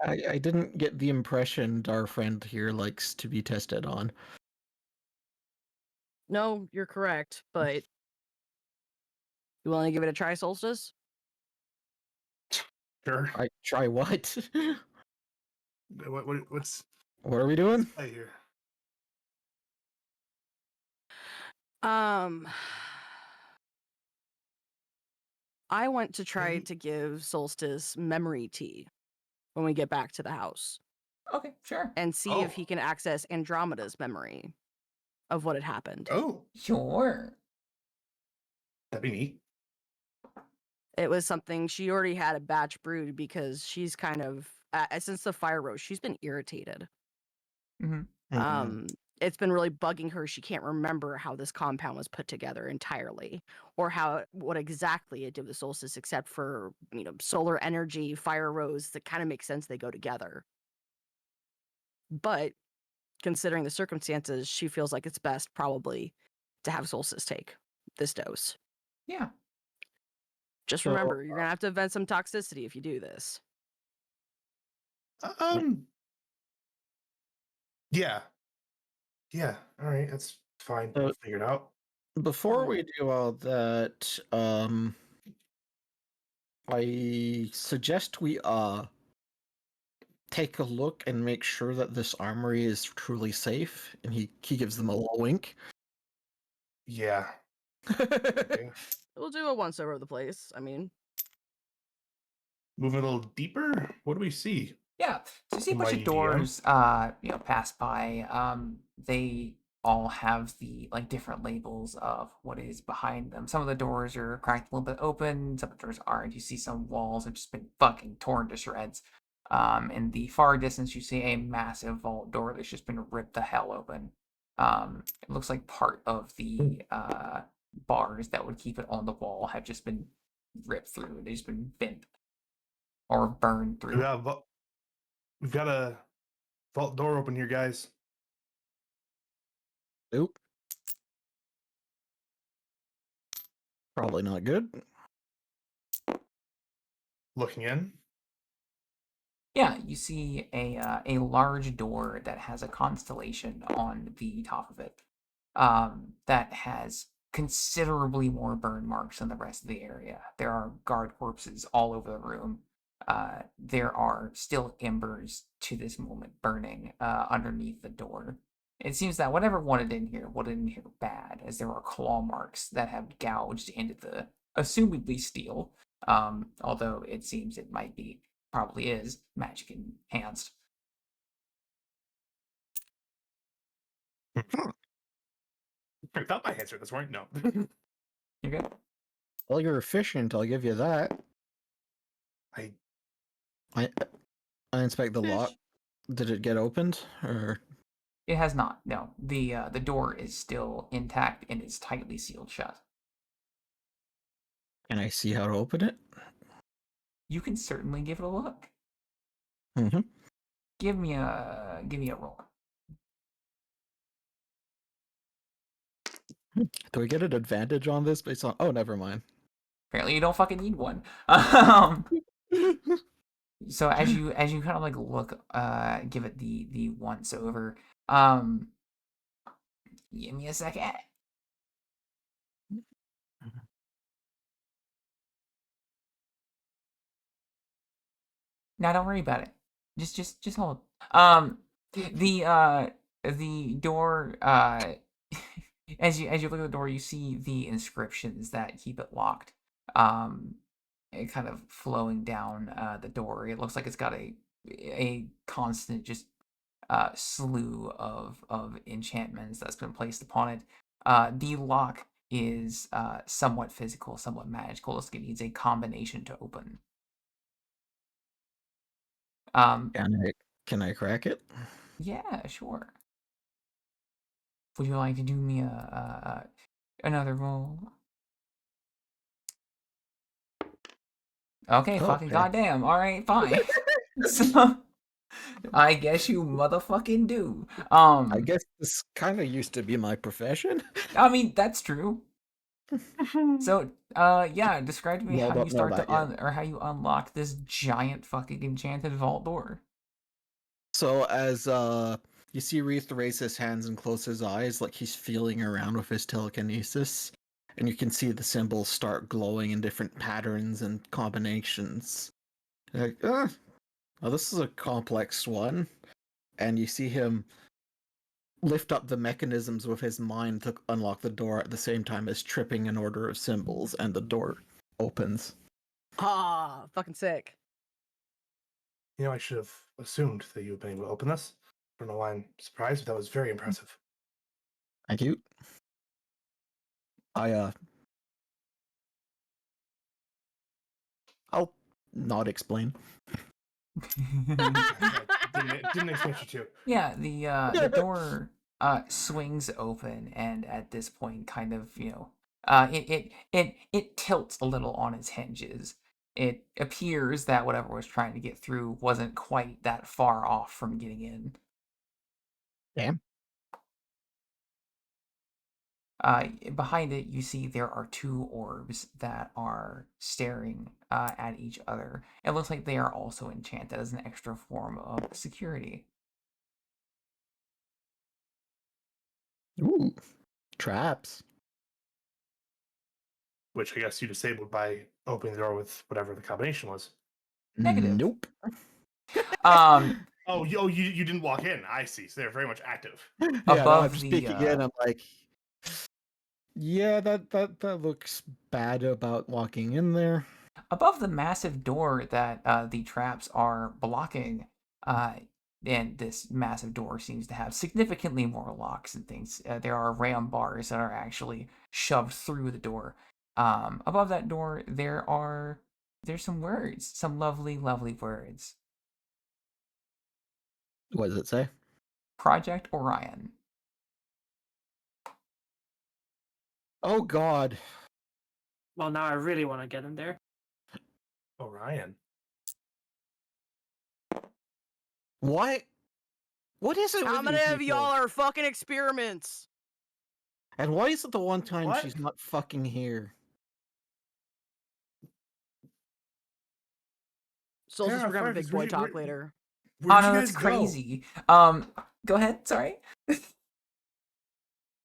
I didn't get the impression our friend here likes to be tested on. No, you're correct, but you willing to give it a try, Solstice? Sure. I try what? What's What are we doing? play here? Um, I want to try Maybe- to give Solstice memory tea when we get back to the house Okay, sure. and see if Oh. he can access Andromeda's memory of what had happened. Oh, Sure. that'd be neat. It was something she already had a batch brewed because she's kind of since the fire rose, she's been irritated. Hmm. It's been really bugging her. She can't remember how this compound was put together entirely, or what exactly it did with Solstice, except for solar energy, fire rose. That kind of makes sense; they go together. But considering the circumstances, she feels like it's best probably to have Solstice take this dose. Yeah. Just So, remember, you're gonna have to vent some toxicity if you do this. Yeah. Yeah. All right. That's fine. We'll figure it out. Before we do all that, I suggest we take a look and make sure that this armory is truly safe. And he gives them a little wink. Yeah. Okay. We'll do a once over of the place. I mean, Move a little deeper. What do we see? Yeah. So you see a bunch Mighty of DM. doors pass by. They all have the different labels of what is behind them. Some of the doors are cracked a little bit open, some of the doors aren't. You see some walls have just been fucking torn to shreds. In the far distance you see a massive vault door that's just been ripped the hell open. It looks like part of the bars that would keep it on the wall have just been ripped through. They've just been bent or burned through. We've got a vault door open here, guys. Nope. Probably not good. Looking in. Yeah, you see a large door that has a constellation on the top of it. That has considerably more burn marks than the rest of the area. There are guard corpses all over the room. There are still embers to this moment burning underneath the door. It seems that whatever wanted in here bad, as there are claw marks that have gouged into the assumedly steel. Although it seems it probably is magic enhanced. I thought my answer this morning. No. You're good. Well, you're efficient. I'll give you that. I I inspect the lock. Did it get opened, or It has not. No, the door is still intact and is tightly sealed shut. can I see how to open it? You can certainly give it a look. Mm-hmm. Give me a roll. Do we get an advantage on this based on? Oh, never mind. Apparently, you don't fucking need one. So as you kind of look, give it the once over. Give me a second. Now don't worry about it. Just hold. The door as you look at the door, you see the inscriptions that keep it locked. It kind of flowing down the door. It looks like it's got a constant just slew of enchantments that's been placed upon it. The lock is somewhat physical, somewhat magical. Looks like it needs a combination to open. Can I crack it? Yeah, sure. Would you like to do me another roll? Okay, fucking Okay. goddamn. All right, fine. So, I guess you motherfucking do. I guess this kind of used to be my profession. I mean that's true. So, yeah, describe to me Well, how don't you know start to that how you unlock this giant fucking enchanted vault door. So as you see Reith raise his hands and close his eyes like he's feeling around with his telekinesis, and you can see the symbols start glowing in different patterns and combinations. Like, oh, this is a complex one. And you see him lift up the mechanisms with his mind to unlock the door at the same time as tripping an order of symbols, and the door opens. Ah, fucking sick. You know, I should have assumed that you would been able to open this. I don't know why I'm surprised, but that was very impressive. Thank you. I'll not explain. Didn't expect you to. Yeah, the door swings open, and at this point, kind of, it tilts a little on its hinges. It appears that whatever was trying to get through wasn't quite that far off from getting in. Damn. Behind it, you see there are two orbs that are staring at each other. It looks like they are also enchanted as an extra form of security. Ooh, traps. Which I guess you disabled by opening the door with whatever the combination was. Negative. Nope. Oh, you didn't walk in. I see. So they're very much active. Yeah, no, Above I'm just peeking in. I'm like, yeah, that looks bad about walking in there. Above the massive door that the traps are blocking, and this massive door seems to have significantly more locks and things. There are ram bars that are actually shoved through the door. Above that door, there's some words, some lovely, lovely words. What does it say? Project Orion. Oh God. Well, now I really want to get in there. Orion. What? What is it How with many you of people? y'all are fucking experiments? And why is it the one time What? she's not fucking here? Solstice, Tara, we're gonna have a Fire, big boy where'd you- talk where- later. Where'd Oh you no, guys that's go? crazy. Go ahead. Sorry.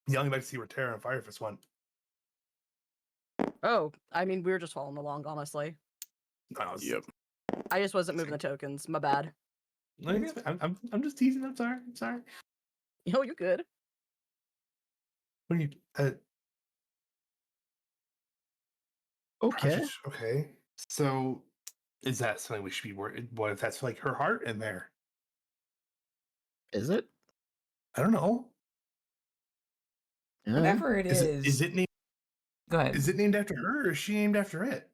Yelling back to see where Tara and Firefist went. Oh, I mean, we were just following along, honestly. Yep. I just wasn't moving the tokens. My bad. I'm just teasing. I'm sorry. I'm sorry. Yo, you're good. What do you? Okay. Okay. So, is that something we should be worried? What if that's like her heart in there? Is it? I don't know. Yeah. Whatever it Is is. it named? Go ahead. Is it named after her, or is she named after it?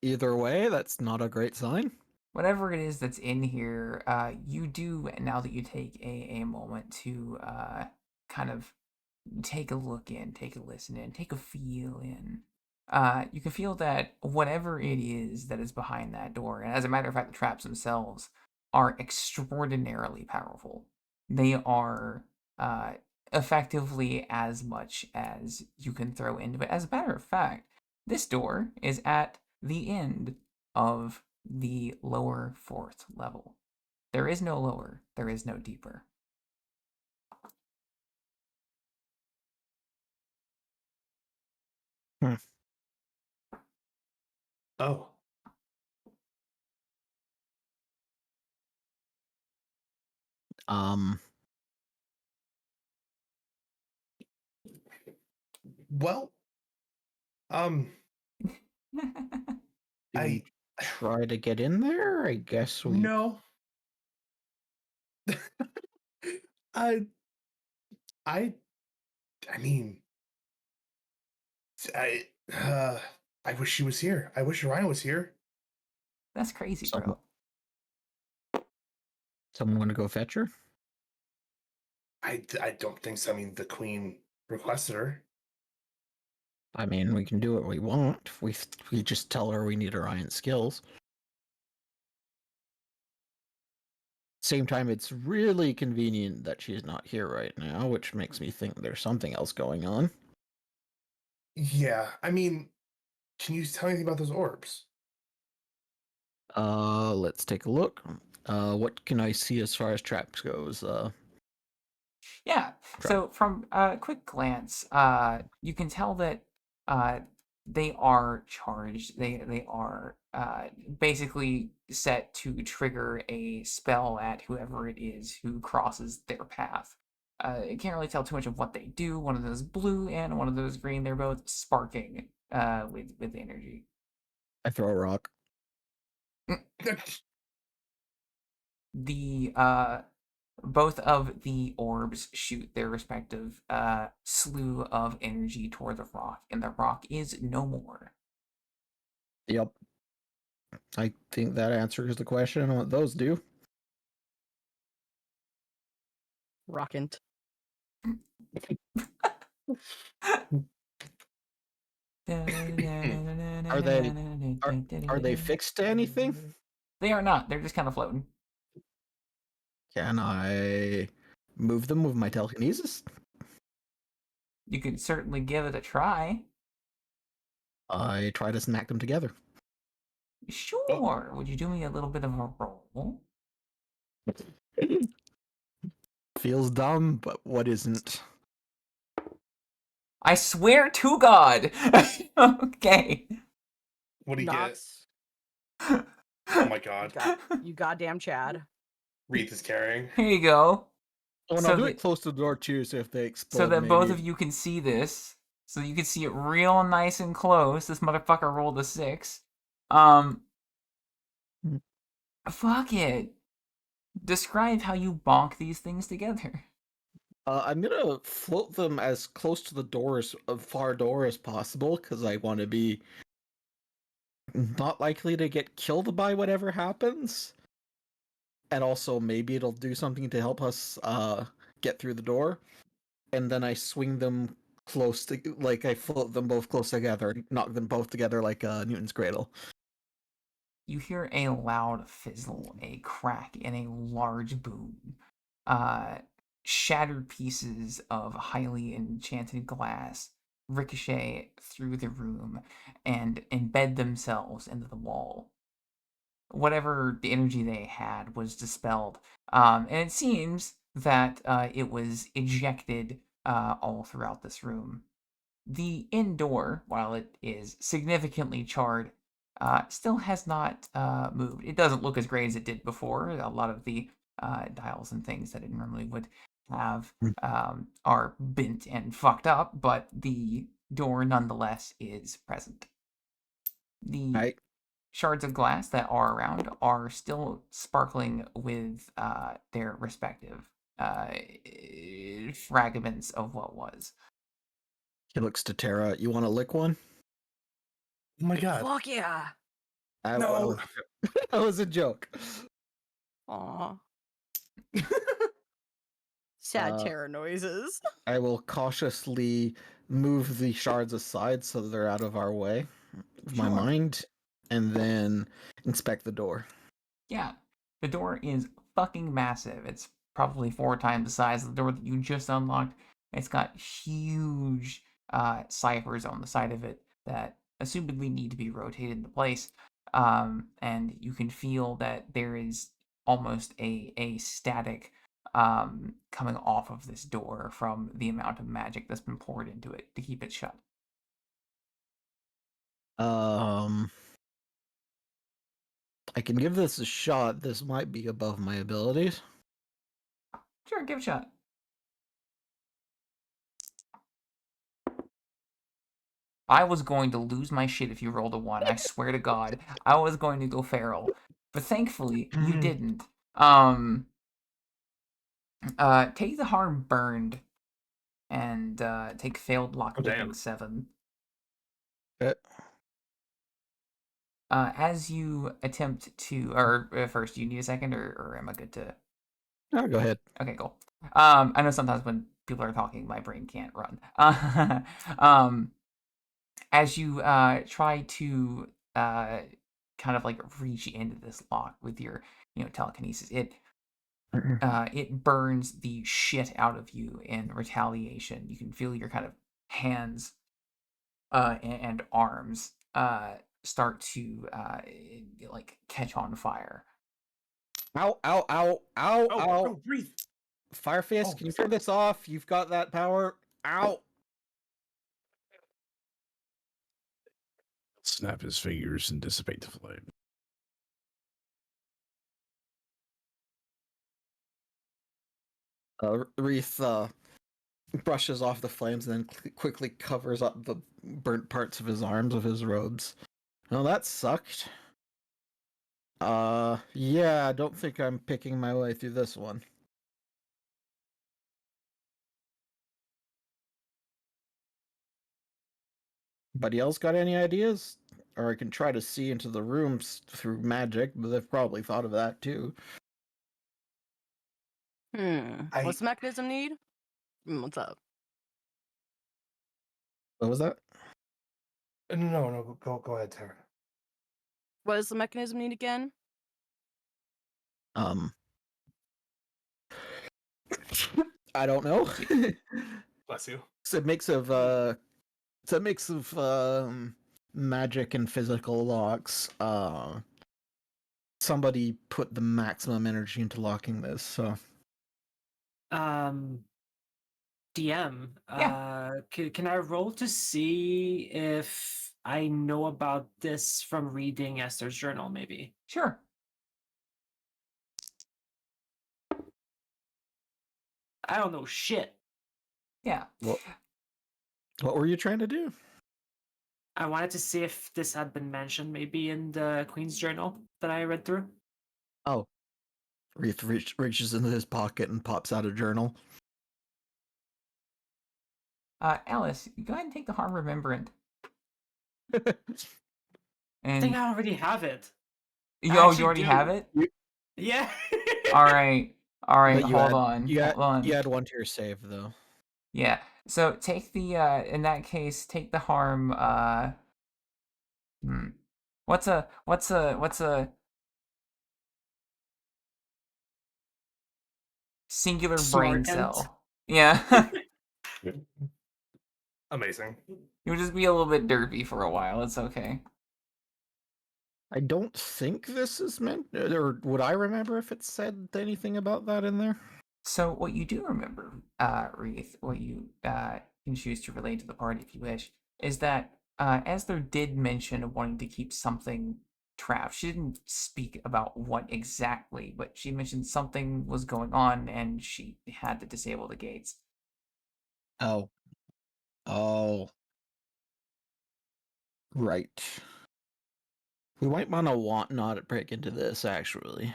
Either way, that's not a great sign. Whatever it is that's in here, you do, now that you take a moment to kind of take a look in, take a listen in, take a feel in. You can feel that whatever it is that is behind that door, and as a matter of fact, the traps themselves are extraordinarily powerful. They are effectively as much as you can throw into it. As a matter of fact, this door is at the end of the lower fourth level. There is no lower, there is no deeper. Oh. Um. Well. Do I we try to get in there? I guess we. no. I. I. I mean. I. I wish she was here. I wish Orion was here. That's crazy, bro. Someone want to go fetch her? I don't think so. I mean, the queen requested her. I mean, we can do what we want. We just tell her we need Orion's skills. Same time, it's really convenient that she's not here right now, which makes me think there's something else going on. Yeah, I mean, can you tell me anything about those orbs? Let's take a look. What can I see as far as traps goes? Yeah. So from a quick glance, you can tell that They are charged. They are basically set to trigger a spell at whoever it is who crosses their path. I can't really tell too much of what they do. One of those blue and one of those green. They're both sparking with energy. I throw a rock. The both of the orbs shoot their respective slew of energy toward the rock, and the rock is no more. Yep. I think that answers the question on what those do. Rockant. Are they fixed to anything? They are not. They're just kind of floating. Can I move them with my telekinesis? You could certainly give it a try. I try to smack them together. Sure. Would you do me a little bit of a roll? Feels dumb, but what isn't? I swear to God. Okay. What do you Knox. get? Oh my god. You goddamn Chad. Wreath is carrying. Here you go. Oh, and So I'll do the- it close to the door too, so if they explode, So that maybe. both of you can see this. So you can see it real nice and close. This motherfucker rolled a 6. Fuck it. Describe how you bonk these things together. I'm gonna float them as close to the doors, far door as possible, because I want to be not likely to get killed by whatever happens. And also, maybe it'll do something to help us get through the door. And then I swing them close to, like I float them both close together, knock them both together like Newton's cradle. You hear a loud fizzle, a crack, and a large boom. Shattered pieces of highly enchanted glass ricochet through the room and embed themselves into the wall. Whatever the energy they had was dispelled, and it seems that it was ejected all throughout this room. The inn door, while it is significantly charred, still has not moved. It doesn't look as great as it did before. A lot of the dials and things that it normally would have are bent and fucked up, but the door nonetheless is present. The shards of glass that are around are still sparkling with their respective fragments of what was. He looks to Tara. You want to lick one? Oh my god. Fuck yeah. No. That was a joke. Aw. Sad Uh, terror noises. I will cautiously move the shards aside so they're out of our way with my Sure. mind, and then inspect the door. Yeah, the door is fucking massive. It's probably 4 times the size of the door that you just unlocked. It's got huge ciphers on the side of it that assumedly need to be rotated into place. And you can feel that there is almost a static coming off of this door from the amount of magic that's been poured into it to keep it shut. I can give this a shot. This might be above my abilities. Sure, give it a shot. I was going to lose my shit if you rolled a 1. I swear to God, I was going to go feral, but thankfully you didn't. Take the harm burned, and take failed lock picking 7. Okay. As you attempt to, or first, do you need a second, or am I good to? Oh, go ahead. Okay, cool. I know sometimes when people are talking, my brain can't run. As you try to kind of like reach into this lock with your telekinesis, it burns the shit out of you in retaliation. You can feel your kind of hands and arms start to like catch on fire. Ow, ow, ow, ow, Oh, ow. no, breathe. Firefist, Oh, can you turn this off? You've got that power. Ow. snap his fingers and dissipate the flame. Wreath brushes off the flames and then quickly covers up the burnt parts of his arms with his robes. Well, that sucked. Yeah, I don't think I'm picking my way through this one. Anybody else got any ideas? Or I can try to see into the rooms through magic, but they've probably thought of that too. What's the mechanism need? What's up? What was that? No, go ahead, Tara. What does the mechanism need again? I don't know. Bless you. It's a mix of magic and physical locks. Somebody put the maximum energy into locking this, so DM, can I roll to see if I know about this from reading Esther's journal, maybe? Sure. I don't know shit. Yeah. what were you trying to do? I wanted to see if this had been mentioned maybe in the Queen's journal that I read through. Oh. Wreath reaches into his pocket and pops out a journal. Alice, go ahead and take the harm remembrant. I think And I already have it. you actually already do. have it? Yeah. All right. But Hold on. You Hold on. had one to your save though. Yeah. So take the in that case, take the harm what's a singular brain Sortent? cell? Yeah. Amazing. You'll just be a little bit derpy for a while. It's okay. I don't think this is meant, or would I remember if it said anything about that in there? So what you do remember, Wreath, what you can choose to relate to the party if you wish, is that Esther did mention wanting to keep something trapped. She didn't speak about what exactly, but she mentioned something was going on and she had to disable the gates. Oh. Right. We might want not to break into this, actually.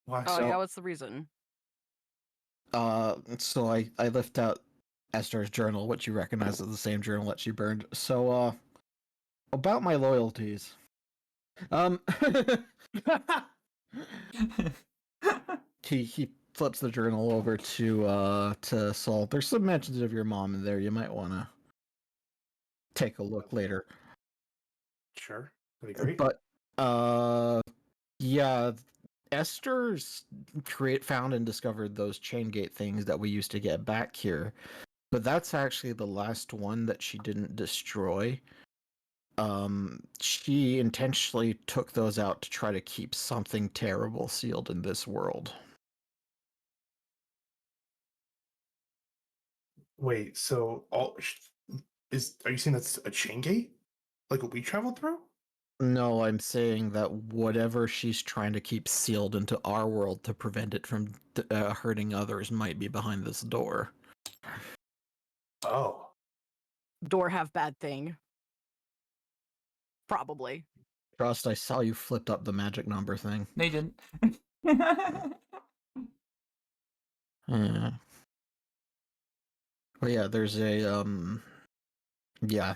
Why? Oh So- yeah, what's the reason? So I lift out Esther's journal, which you recognize as the same journal that she burned. So, about my loyalties. He flips the journal over to Saul. There's some mentions of your mom in there. You might want to take a look later. Sure. That'd be great. But yeah, Esther's found and discovered those chain gate things that we used to get back here. But that's actually the last one that she didn't destroy. She intentionally took those out to try to keep something terrible sealed in this world. Wait, so are you saying that's a chain gate? Like what we traveled through? No, I'm saying that whatever she's trying to keep sealed into our world to prevent it from hurting others might be behind this door. Oh. Door have bad thing. Probably. Trust, I saw you flipped up the magic number thing. They didn't. Yeah. Well, yeah, there's a, yeah.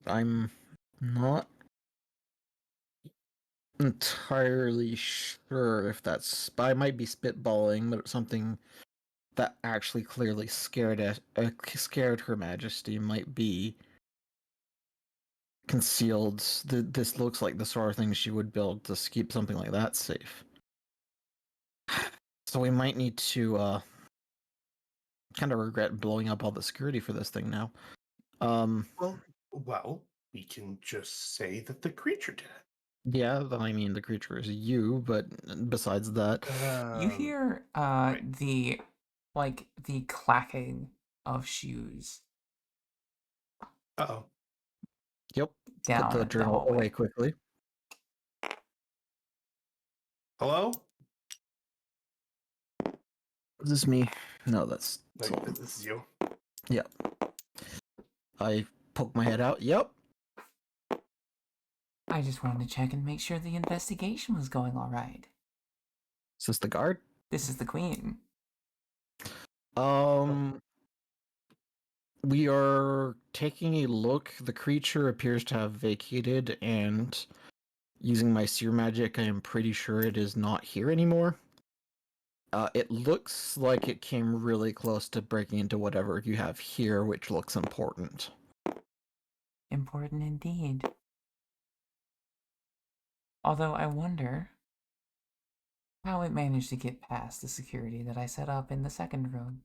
I'm not entirely sure if that's, I might be spitballing, but something that actually clearly scared Her Majesty might be concealed. This looks like the sort of thing she would build to keep something like that safe. So we might need to kind of regret blowing up all the security for this thing now. Well, we can just say that the creature did it. Yeah, I mean the creature is you, but besides that, You hear the clacking of shoes. Uh-oh. Yep. down Put the the journal hallway. away quickly. Down Put the the journal hallway. away quickly. Hello? Is this me? No, that's Like, this is you. Yep. I poke my head out. Yep. I just wanted to check and make sure the investigation was going all right. Is this the guard? This is the queen. We are taking a look. The creature appears to have vacated, and using my seer magic, I am pretty sure it is not here anymore. It looks like it came really close to breaking into whatever you have here, which looks important. Important indeed. Although I wonder how it managed to get past the security that I set up in the second room.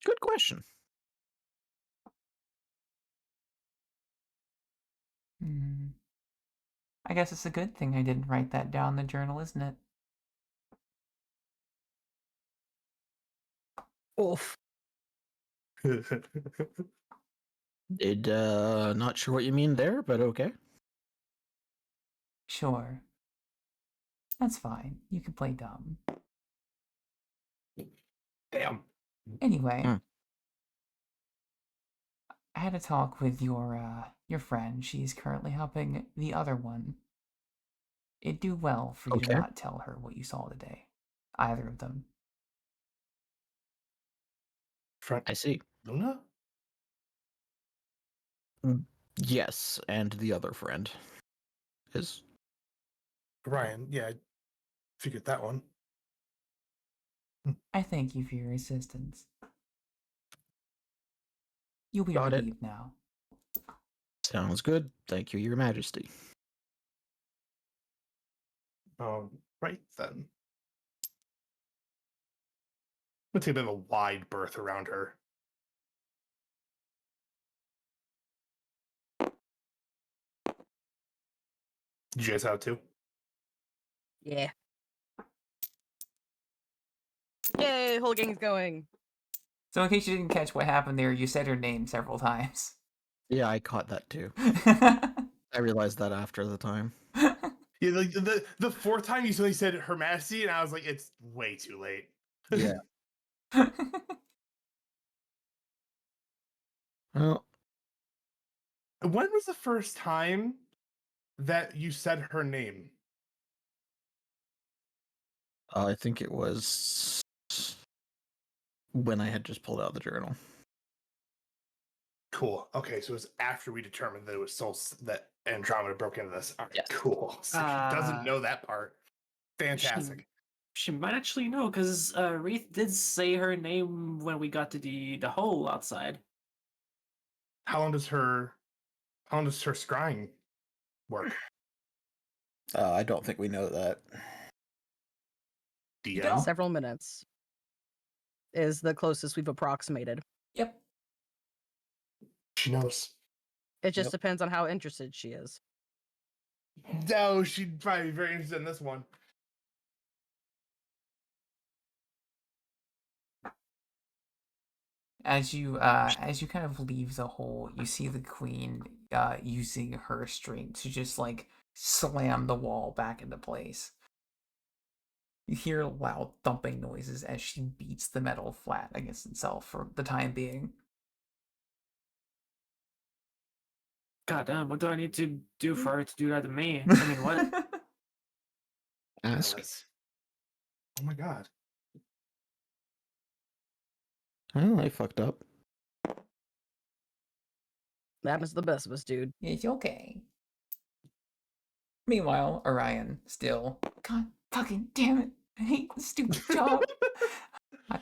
Good question. Hmm. I guess it's a good thing I didn't write that down in the journal, isn't it? Oof. Not sure what you mean there, but okay. Sure. That's fine. You can play dumb. Damn. Anyway, Hmm. I had a talk with your friend. She's currently helping the other one. It'd do well for you to Okay. not tell her what you saw today. Either of them. Front I see. Luna? Yes, and the other friend is Ryan, yeah, I figured that one. I thank you for your assistance. You'll be Got it. relieved now. Sounds good. Thank you, Your Majesty. Right then. I'm gonna take a bit of a wide berth around her. Did you guys have to? Yeah. Yay, whole gang's going. So in case you didn't catch what happened there, you said her name several times. Yeah, I caught that too. I realized that after the time. Yeah, like the fourth time you suddenly said Her Majesty, and I was like, it's way too late. Yeah. Well, When was the first time that you said her name? I think it was when I had just pulled out the journal. Cool. Okay, so it was after we determined that it was that Andromeda broke into this. All right, Yes. cool. So she doesn't know that part. Fantastic. She might actually know because Wreath did say her name when we got to the hole outside. How long does her scrying work? I don't think we know that. You DM? don't? Several minutes is the closest we've approximated. Yep. She knows. It just Yep. depends on how interested she is. No, she'd probably be very interested in this one. As you kind of leave the hole, you see the queen using her strength to just like slam the wall back into place. You hear loud thumping noises as she beats the metal flat against itself for the time being. God damn, what do I need to do for her to do that to me? I mean, what? Ask. Alice. Oh my god. Oh, I fucked up. That happens to the best of us, dude. It's okay. Meanwhile, Orion still. God fucking damn it! I hate this stupid job.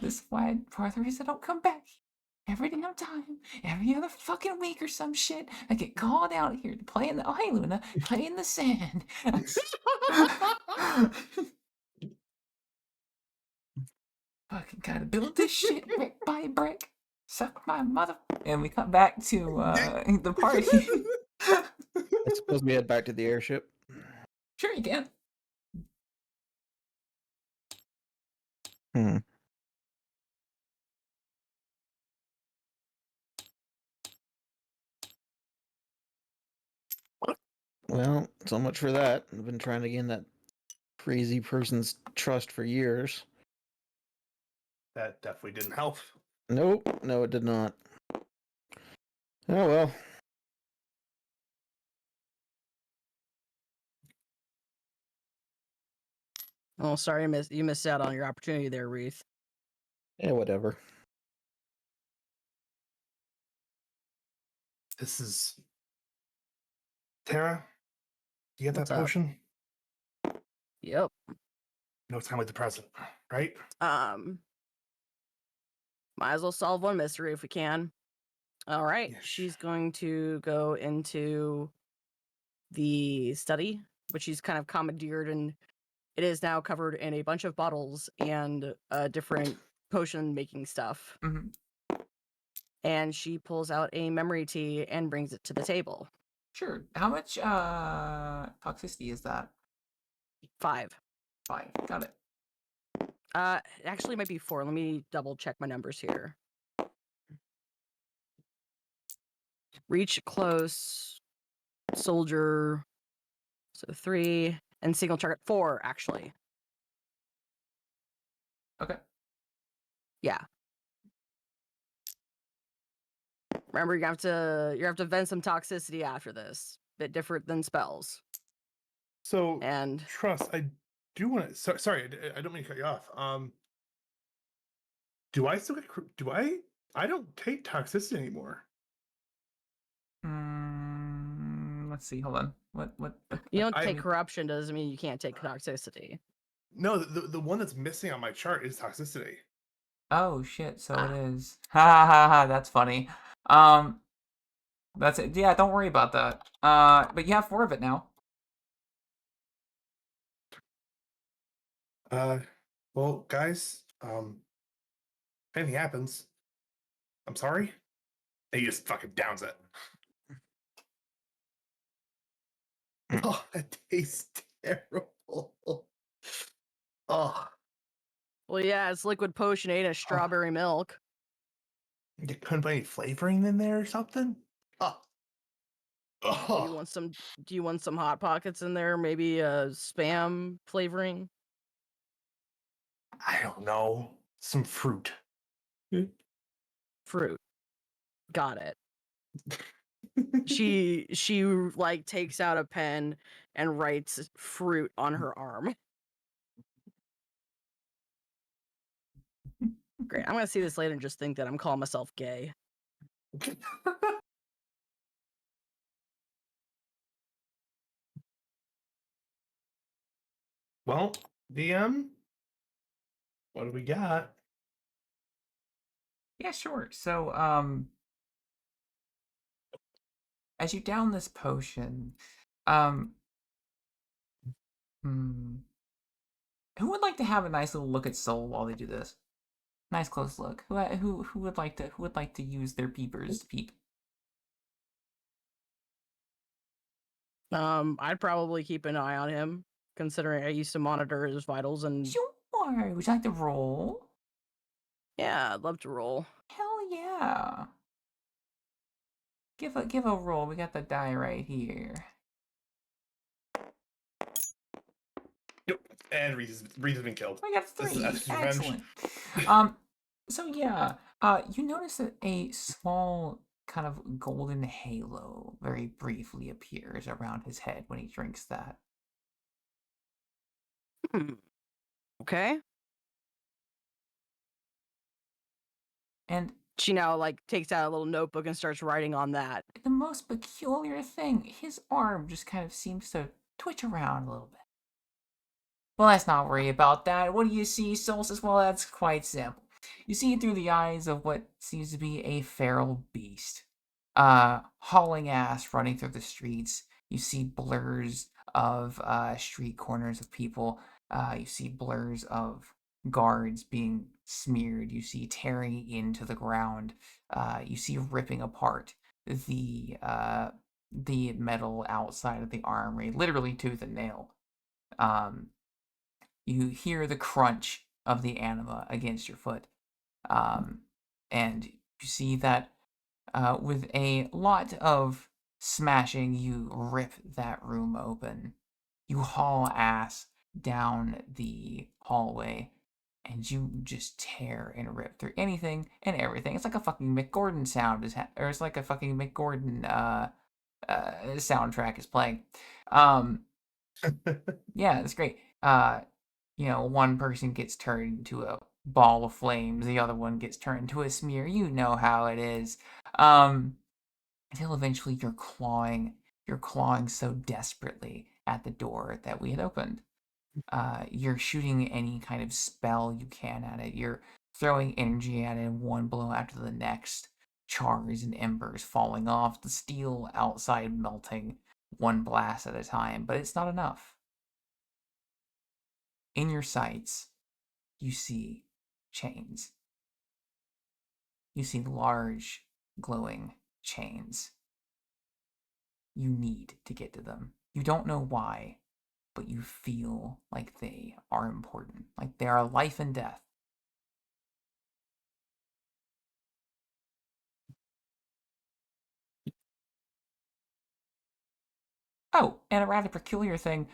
This is why part of the reason I don't come back every damn time, every other fucking week or some shit. I get called out here to play in the hey Luna, play in the sand. Fucking gotta build this shit brick by brick. Suck my mother. And we come back to the party. I suppose we head back to the airship. Sure you can. Hmm. Well, so much for that. I've been trying to gain that crazy person's trust for years. That definitely didn't help. Nope, no, it did not. Oh well. Oh, sorry, you missed out on your opportunity there, Wreath. Yeah, whatever. This is Tara. You get What's that up? potion? Yep. No time with the present, right? Might as well solve one mystery if we can. All right. Yes. She's going to go into the study, which she's kind of commandeered, and it is now covered in a bunch of bottles and different potion making stuff. Mhm. And she pulls out a memory tea and brings it to the table. Sure. How much toxicity is that? 5. 5. Got it. It actually might be 4. Let me double check my numbers here. Reach, close, soldier, so 3, and single target 4 actually. Okay. Yeah. Remember, you have to vent some toxicity after this. Bit different than spells. So, And trust. I do want to. Sorry, I don't mean to cut you off. Do I still get? Do I? I don't take toxicity anymore. Let's see. Hold on. What you don't I- take corruption doesn't mean you can't take toxicity. No, the one that's missing on my chart is toxicity. Oh shit, so it is. Ha ha ha ha, that's funny. That's it. Yeah, don't worry about that. But you have 4 of it now. Well, guys, if anything happens, I'm sorry. And he just fucking downs it. Oh, that tastes terrible. Oh, Well, yeah, it's liquid potion ain't a strawberry milk. you couldn't put any flavoring in there or something? Oh. Do you Oh. want some? Do you want some hot pockets in there? Maybe spam flavoring. I don't know. Some fruit. Fruit. Got it. She like takes out a pen and writes fruit on her arm. Great. I'm gonna see this later and just think that I'm calling myself gay. Well, DM, what do we got? Yeah, sure. So, as you down this potion, um, hmm, who would like to have a nice little look at Soul while they do this? Nice close look. Who would like to use their peepers to peep? I'd probably keep an eye on him, considering I used to monitor his vitals and Sure. Would you like to roll? yeah, I'd love to roll. Hell yeah. Give a roll. We got the die right here. Yep. And Reese has been killed. We got This is 3. Esther's revenge. Excellent. So yeah, you notice that a small kind of golden halo very briefly appears around his head when he drinks that. Okay. And She now like takes out a little notebook and starts writing on that. the most peculiar thing, his arm just kind of seems to twitch around a little bit. Well, let's not worry about that. What do you see, Solstice? Well, that's quite simple. You see it through the eyes of what seems to be a feral beast. Hauling ass running through the streets. You see blurs of street corners of people. You see blurs of guards being smeared. You see tearing into the ground. You see ripping apart the metal outside of the armory, literally tooth and nail. You hear the crunch of the anima against your foot. And you see that with a lot of smashing, you rip that room open. You haul ass down the hallway, and you just tear and rip through anything and everything. It's like a fucking Mick Gordon sound or it's like a fucking Mick Gordon soundtrack is playing. Yeah, it's great. One person gets turned into a ball of flames, the other one gets turned into a smear. You know how it is. Until eventually you're clawing so desperately at the door that we had opened. You're shooting any kind of spell you can at it. You're throwing energy at it, one blow after the next. Chars and embers falling off, the steel outside melting, one blast at a time, but it's not enough. In your sights, you see chains. You see large, glowing chains. You need to get to them. You don't know why, but you feel like they are important, like they are life and death. Oh, and a rather peculiar thing.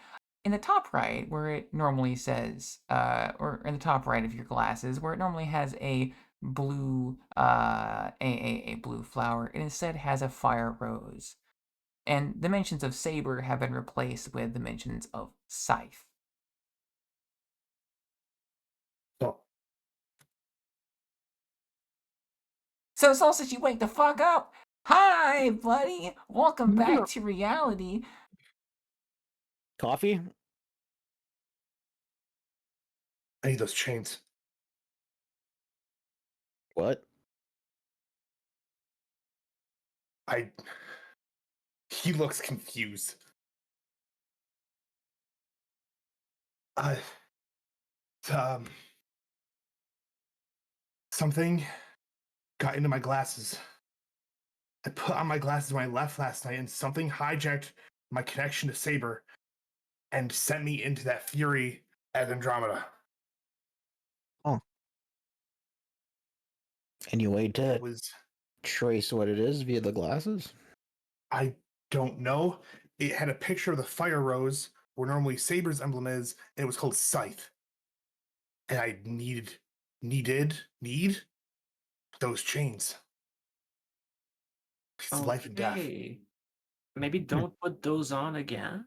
In the top right, where it normally says, or in the top right of your glasses, where it normally has a blue, a blue flower, it instead has a fire rose. And the mentions of saber have been replaced with the mentions of scythe. Oh, So Sausage, you wake the fuck up. Hi, buddy. Welcome back to reality. Coffee? I need those chains. What? He looks confused. Uh, um, something got into my glasses. I put on my glasses when I left last night, and something hijacked my connection to Saber and sent me into that fury at Andromeda. Any way It to was, trace what it is via the glasses? I don't know. It had a picture of the fire rose where normally Saber's emblem is, and it was called Scythe. And I need those chains. It's life and death. Okay. Maybe don't put those on again.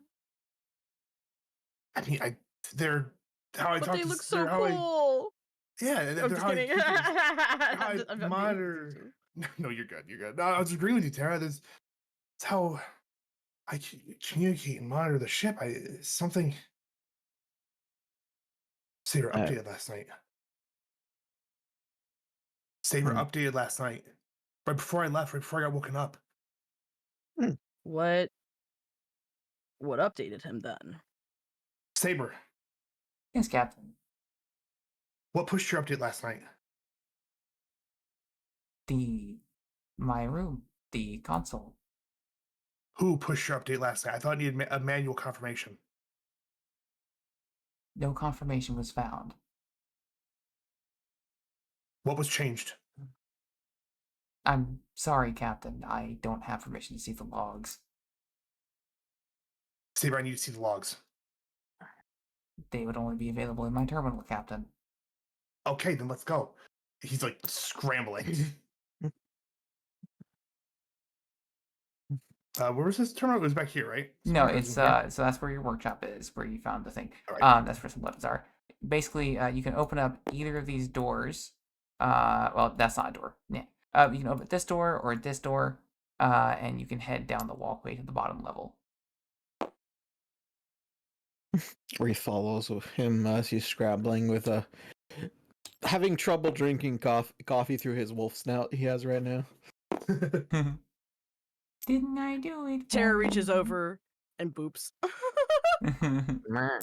I mean, they're how I But talk they to look they're so how I cool. yeah, I'm they're just how I kidding. keep things- how I'm I just- I'm being monitor. too. No, you're good. You're good. No, I was agreeing with you, Tara. That's how I communicate and monitor the ship. Something Saber Uh, updated last night. Saber Hmm. updated last night, right before I left, right before I got woken up. What updated him then? Saber, Yes, Captain. what pushed your update last night? My room, the console. Who pushed your update last night? I thought I needed a manual confirmation. No confirmation was found. What was changed? I'm sorry, Captain. I don't have permission to see the logs. Saber, I need to see the logs. They would only be available in my terminal, Captain. Okay, then let's go. He's like scrambling. Where was this terminal? It was back here, right? No, Somewhere it's in here? so that's where your workshop is, where you found the thing. All right. That's where some weapons are. Basically, you can open up either of these doors. Well, that's not a door. Yeah. You can open this door or this door, and you can head down the walkway to the bottom level. Reese follows with him as he's scrabbling with having trouble drinking coffee through his wolf snout he has right now. Didn't I do it? Tara for reaches you? over and boops. Meh.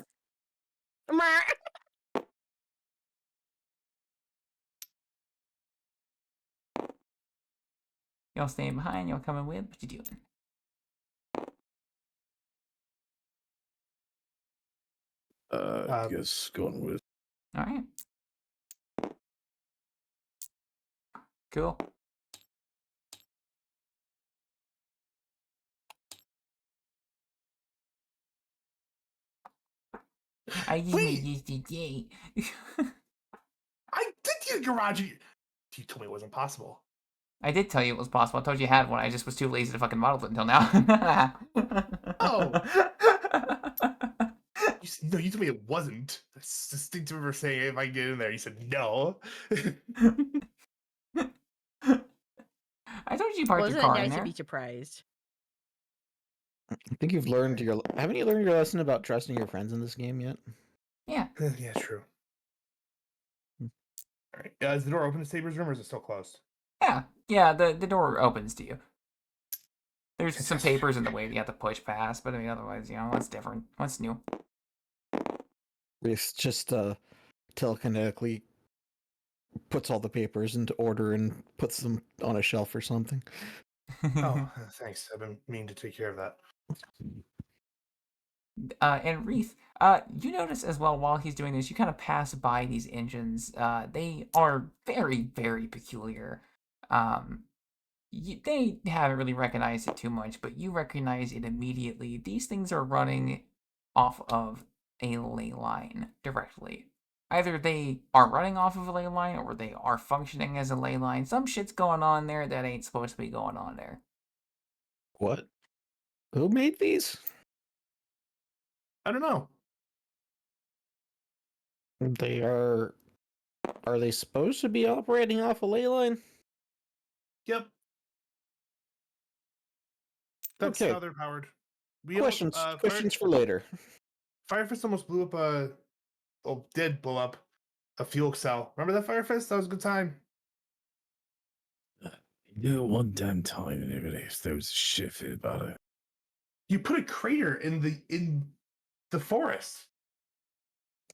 Y'all staying behind? Y'all coming with? What you doing? I guess going with All right. Cool. I just Wait. made this today. I did get a garage. You told me it wasn't possible. I did tell you it was possible. I told you you had one. I just was too lazy to fucking model it until now. Oh. No, you told me it wasn't. That's distinct to remember saying if I get in there. You said no. I told you parked your Wasn't it car in nice to there. be surprised? I think you've learned your. Haven't you learned your lesson about trusting your friends in this game yet? Yeah. Yeah, true. All right. Is the door open to Saber's room or is it still closed? Yeah, the door opens to you. There's some Fantastic. papers in the way that you have to push past, but I mean, otherwise, that's different. What's new? Reese just telekinetically puts all the papers into order and puts them on a shelf or something. Oh, thanks. I've been meaning to take care of that. And Reef, you notice as well while he's doing this, you kind of pass by these engines. They are very, very peculiar. They haven't really recognized it too much, but you recognize it immediately. These things are running off of a ley line directly. Either they are running off of a ley line or they are functioning as a ley line. Some shit's going on there that ain't supposed to be going on there. What? Who made these? I don't know. They are. Are they supposed to be operating off a ley line? Yep. That's Okay. how they're powered. We Questions. Questions for later. Firefist almost blew up did blow up a fuel cell. Remember that Firefist? That was a good time. Do it one damn time and everybody throws shit fit about it. You put a crater in the forest.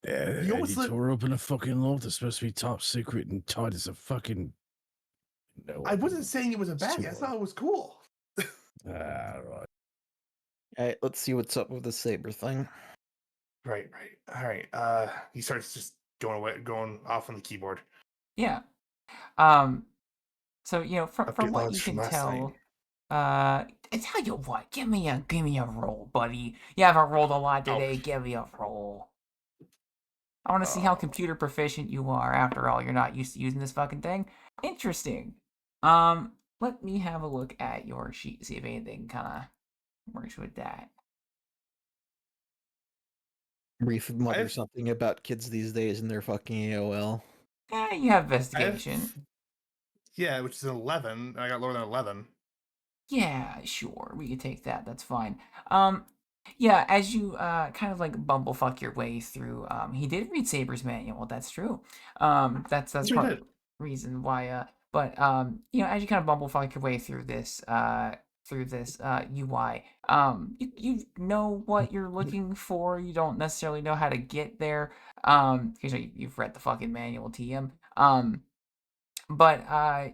Yeah, You almost you lit- tore open a fucking loft that's supposed to be top secret and tied as a fucking. No, I wasn't saying it was a bad guy. I Sure. thought it was cool. Right. Alright, let's see what's up with the saber thing. Right. All right. He starts just going off on the keyboard. Yeah. So from Update what logs you from can last tell, night. I tell you what, give me a roll, buddy. You haven't rolled a lot today. Ouch. Give me a roll. I want to see how computer proficient you are. After all, you're not used to using this fucking thing. Interesting. Let me have a look at your sheet, see if anything kind of works with that. Reef I mutters have, something about kids these days and their fucking AOL. Yeah, you have I have, investigation. yeah, which is an 11. I got lower than 11. Yeah, sure. We can take that. That's fine. Yeah, as you kind of like bumblefuck your way through, he did read Saber's manual. That's true. That's That's what part he of did. the reason why. But as you kind of bumblefuck your way through this, UI, you know what you're looking for. You don't necessarily know how to get there. Because you've read the fucking manual, TM. But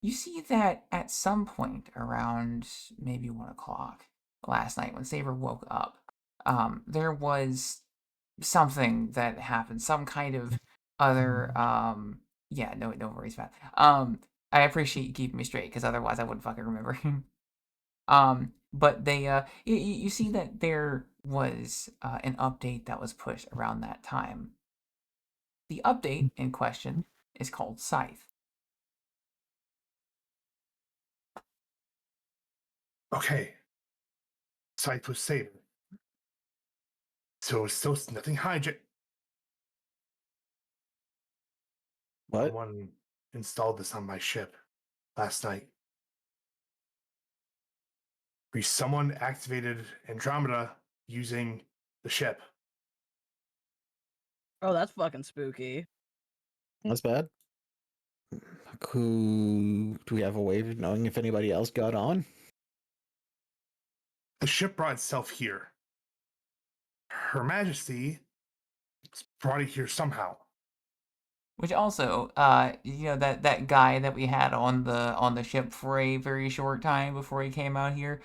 you see that at some point around maybe 1 o'clock last night when Saber woke up, there was something that happened, some kind of other yeah, no worries, Matt. I appreciate you keeping me straight because otherwise I wouldn't fucking remember. But they you see that there was an update that was pushed around that time. The update in question is called Scythe. Okay. Scythe was Saber. So it's still nothing hijack. What? Someone installed this on my ship last night. Someone activated Andromeda using the ship. Oh, that's fucking spooky. That's bad. Who do we have a way of knowing if anybody else got on? The ship brought itself here. Her Majesty brought it here somehow. Which also, that guy that we had on the ship for a very short time before he came out here,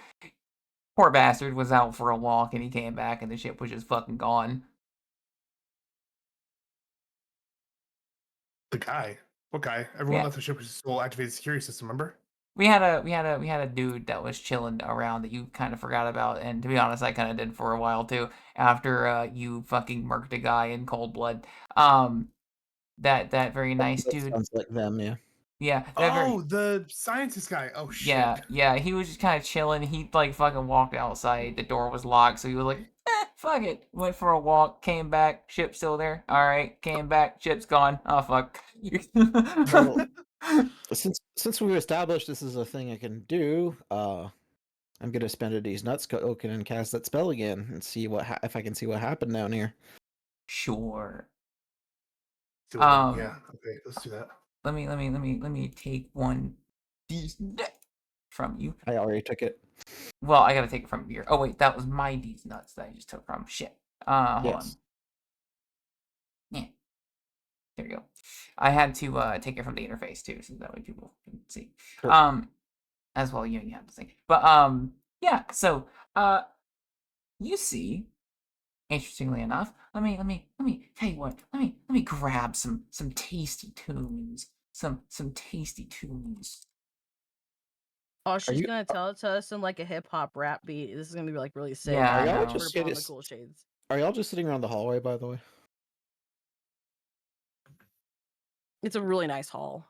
poor bastard was out for a walk and he came back and the ship was just fucking gone. The guy? What guy? Everyone Yeah, left the ship with a full activated security system, remember? we had a dude that was chilling around that you kind of forgot about, and to be honest, I kind of did for a while too. After you fucking murked a guy in cold blood. That very nice That dude. sounds like them, yeah. Yeah, that very Oh, the scientist guy. Oh shit. yeah. He was just kind of chilling. He like fucking walked outside. The door was locked, so he was like, fuck it. Went for a walk. Came back. Ship's still there. All right. Came back. Ship's gone. Oh fuck. Well, since we've established this is a thing I can do, I'm gonna spend a D's nuts token and cast that spell again and see if I can see what happened down here. Sure. Do it then. Yeah. Okay. Let's do that. Let me take one D from you. I already took it. Well, I gotta take it from your. Oh wait, that was my D's nuts that I just took from. Shit. Hold on. Yes. Yeah. There you go. I had to take it from the interface too, so that way people can see. Sure. As well, you have to think. But yeah. So you see. Interestingly enough, let me tell you what. Let me grab some tasty tunes. Some tasty tunes. Oh, she's you- gonna tell it to us in like a hip hop rap beat. This is gonna be like really sick. Yeah, Are I y'all know. just We're pulling the sitting? cool shades. Are y'all just sitting around the hallway, by the way? It's a really nice hall.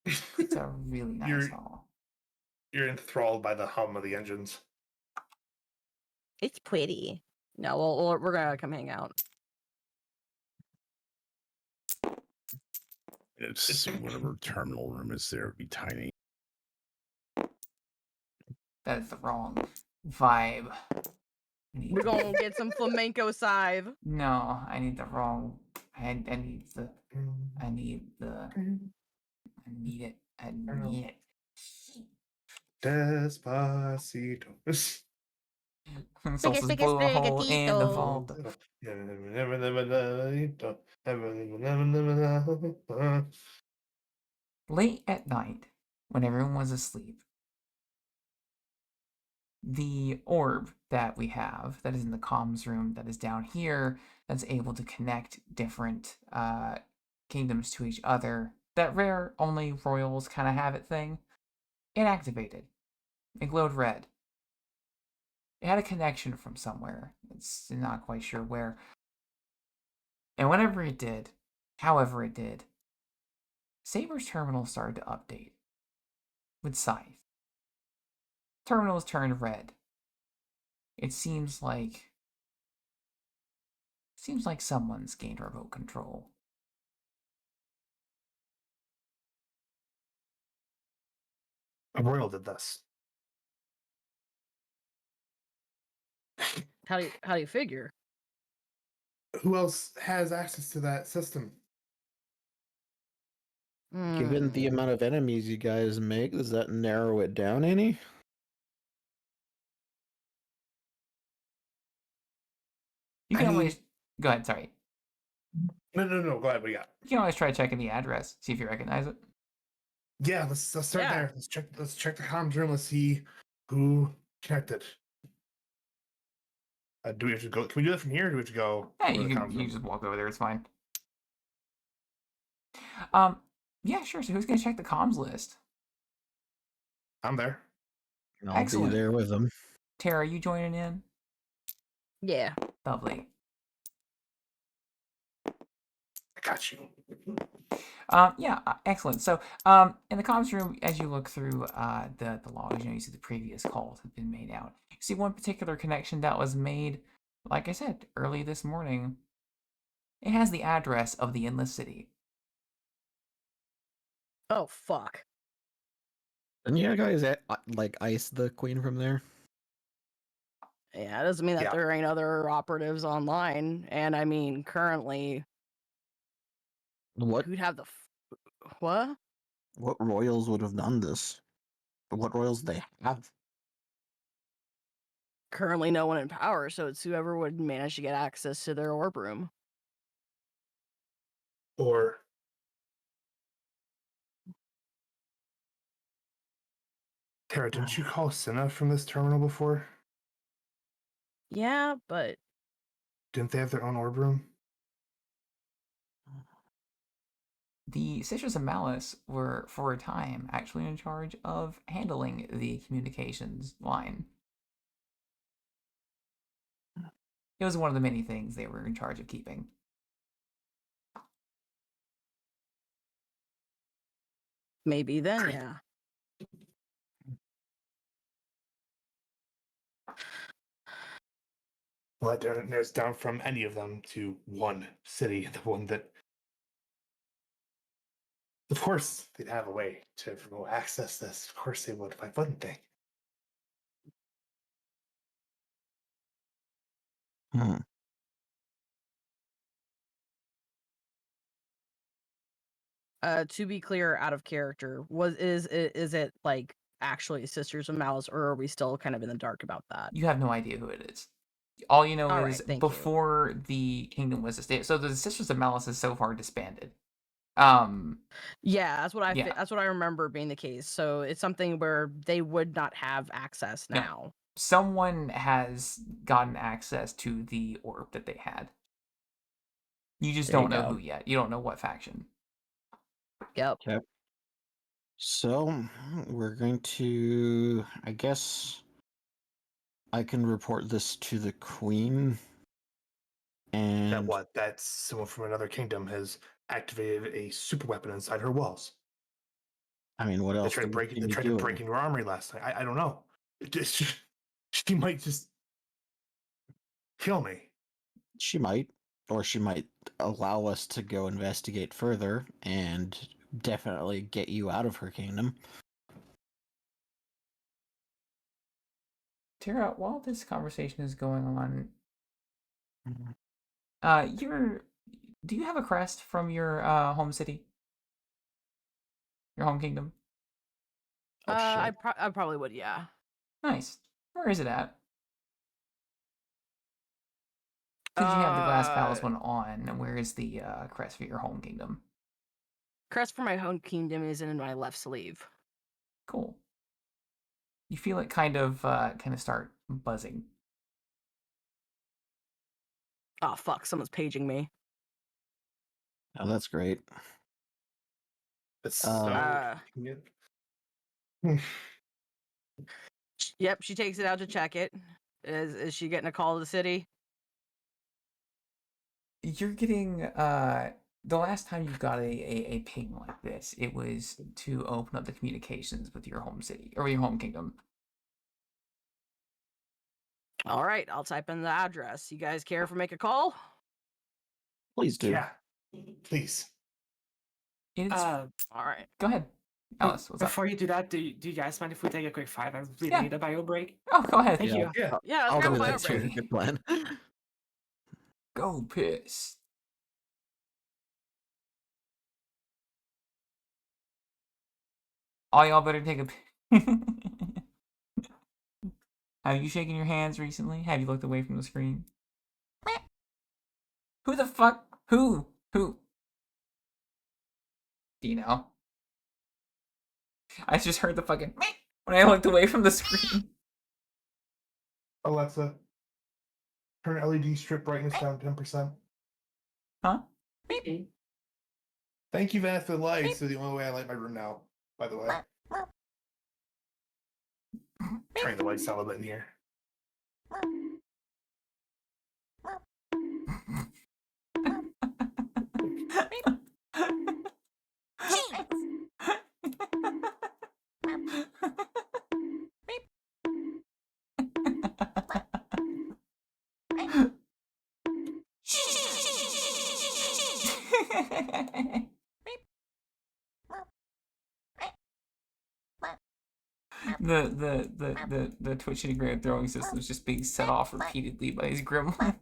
It's a really nice You're- hall. You're enthralled by the hum of the engines. It's pretty. No, we're gonna come hang out. It's whatever terminal room is there would be tiny. That is the wrong vibe. We're gonna get some flamenco scythe. No, I need the wrong. I need the. I need the. I need it. I need it. Despacito. Salsa's blew a hole in the vault. Late at night, when everyone was asleep, the orb that we have, that is in the comms room, that is down here, that's able to connect different kingdoms to each other, that rare only royals kind of have it thing, it activated. It glowed red. It had a connection from somewhere. It's not quite sure where. And whenever it did, however it did, Saber's terminal started to update with Scythe. Terminals turned red. It seems like someone's gained remote control. A royal did this. How do you figure? Who else has access to that system? Given the Hmm. amount of enemies you guys make, does that narrow it down any? You I can mean- always go ahead. Sorry, No. Go ahead. What do you got? you can always try checking the address, see if you recognize it. Yeah, let's start Yeah. there. Let's check the comms room. Let's see who connected. Do we have to go? Can we do that from here? Or do we have to go? Yeah, over you the can comms room? just walk over there. It's fine. Yeah, sure. So who's gonna check the comms list? I'm there. I'll Excellent. be there with them. Tara, you joining in? Yeah. Lovely. I got you. Yeah, excellent. So, in the comms room, as you look through the logs, you see the previous calls have been made out. You see one particular connection that was made, like I said, early this morning. It has the address of the Endless City. Oh fuck. And you guys like ice the queen from there? Yeah, it doesn't mean that Yeah. there ain't other operatives online. And I mean, currently, What who'd have the what? what royals would have done this? What royals they have? Currently, no one in power, so it's whoever would manage to get access to their orb room. Or Tara, didn't you call Cinna from this terminal before? Yeah, but Didn't they have their own orb room? the Sisters of Malice were, for a time, actually in charge of handling the communications line. It was one of the many things they were in charge of keeping. Maybe then, Great. yeah. Well, that narrows down from any of them to one city, the one that. Of course, they'd have a way to remote access this. Of course, they would. Why wouldn't they? Hmm. To be clear, out of character, is it like actually Sisters of Malice, or are we still kind of in the dark about that? You have no idea who it is. All you know All is right, thank you. before the kingdom was established. So the Sisters of Malice is so far disbanded. Yeah, that's what Yeah. that's what I remember being the case. So it's something where they would not have access No. now. Someone has gotten access to the orb that they had. You just There you don't know go. who yet. You don't know what faction. Yep. So we're going to, I guess, I can report this to the queen. And That what? That someone from another kingdom has activated a super weapon inside her walls. I mean, what They else tried to do we break. see They me tried to doing? break into your armory last night. I don't know. She might just kill me. She might, or she might allow us to go investigate further and definitely get you out of her kingdom. Tara, while this conversation is going on, do you have a crest from your home city? Your home kingdom? Oh, I shit. I probably would, yeah. Nice. Where is it at? Because you have the Glass Palace one on, and where is the crest for your home kingdom? Crest for my home kingdom is in my left sleeve. Cool. You feel it kind of start buzzing. Oh fuck, someone's paging me. Oh, that's great. That's so. Uh, Hmm. Yep, she takes it out to check it. Is she getting a call to the city? You're getting the last time you got a ping like this, it was to open up the communications with your home city or your home kingdom. All right, I'll type in the address. You guys care if I make a call? Please do. Yeah, please. It's Uh, All right. go ahead, Alice. What's up? before you do that, do you guys mind if we take a quick 5 hours? We Yeah. need a bio break. Oh, go ahead. Thank Yeah. you. Yeah. Yeah, let's I'll grab do a bio that too. break. Good plan. Go piss. All y'all better take a. Have you shaken your hands recently? Have you looked away from the screen? Who the fuck? Who? Do you know? I just heard the fucking when I looked away from the screen. Alexa, turn LED strip brightness down 10%. Huh? Thank you, Vanessa, for the lights. They're the only way I light my room now, by the way. Turning the lights down a little bit in here. the Twitch integrated throwing system is just being set off repeatedly by his gremlin.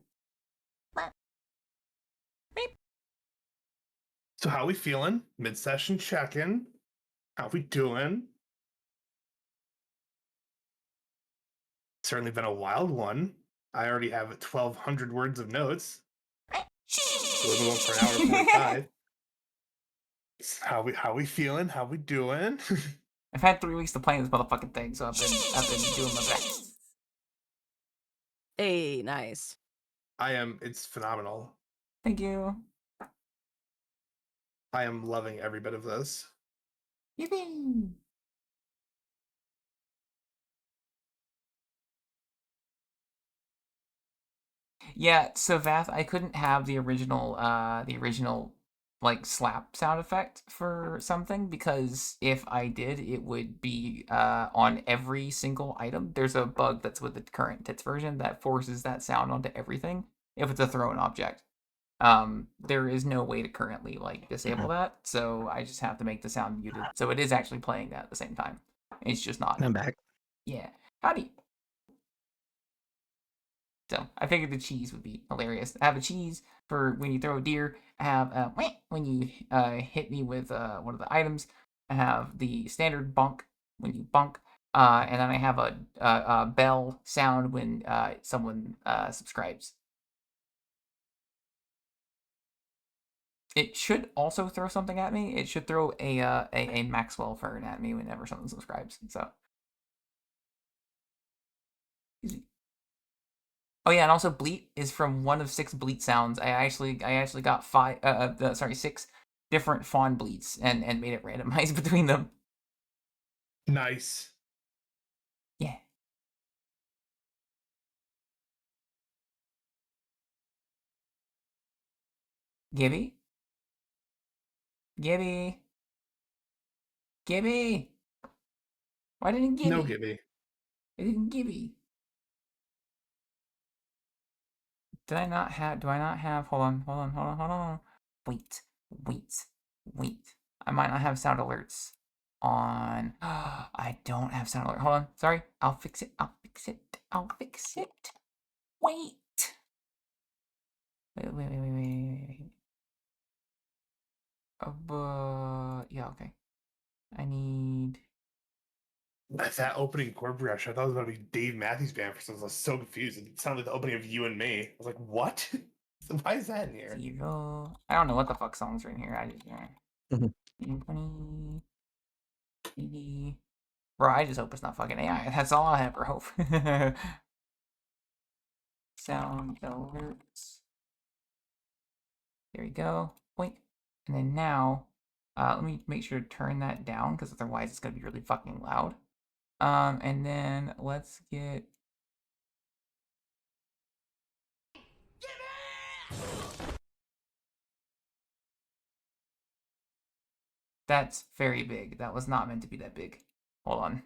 So how we feeling? Mid-session check-in. How we doing? Certainly been a wild one. I already have 1,200 words of notes. We've been going for an hour 45. How we feeling? How we doing? I've had 3 weeks to play this motherfucking thing, so I've been doing my best. Hey, nice. I am. It's phenomenal. Thank you. I am loving every bit of this. Yippee! Yeah, so Vath, I couldn't have the original like slap sound effect for something because if I did, it would be on every single item. There's a bug that's with the current tits version that forces that sound onto everything if it's a thrown object. There is no way to currently like disable that, so I just have to make the sound muted. So it is actually playing that at the same time. It's just not. I'm back. Yeah. Howdy. So I figured the cheese would be hilarious. I have a cheese for when you throw a deer. I have when you hit me with one of the items. I have the standard bonk when you bonk. And then I have a bell sound when someone subscribes. It should also throw something at me. It should throw a Maxwell fern at me whenever someone subscribes. So. Oh yeah, and also bleat is from one of 6 bleat sounds. I actually got 6 different fawn bleats and made it randomized between them. Nice. Yeah. Gibby? Gibby? Gibby? Why didn't Gibby? No Gibby. It didn't Gibby. Do I not have, hold on. Wait. I might not have sound alerts on. I don't have sound alert. Hold on. Sorry. I'll fix it. Wait. Wait. Yeah, okay. I need. That opening chord progression, I thought it was going to be Dave Matthews Band for some reason. I was so confused. It sounded like the opening of You and Me. I was like, what? Why is that in here? Zero. I don't know what the fuck songs are in here. I just. Mhm. 20, 80. Bro, I just hope it's not fucking AI. That's all I ever hope. Sound alerts. There we go. Boink. And then now, let me make sure to turn that down because otherwise it's gonna be really fucking loud. And then let's get. That's very big. That was not meant to be that big. Hold on.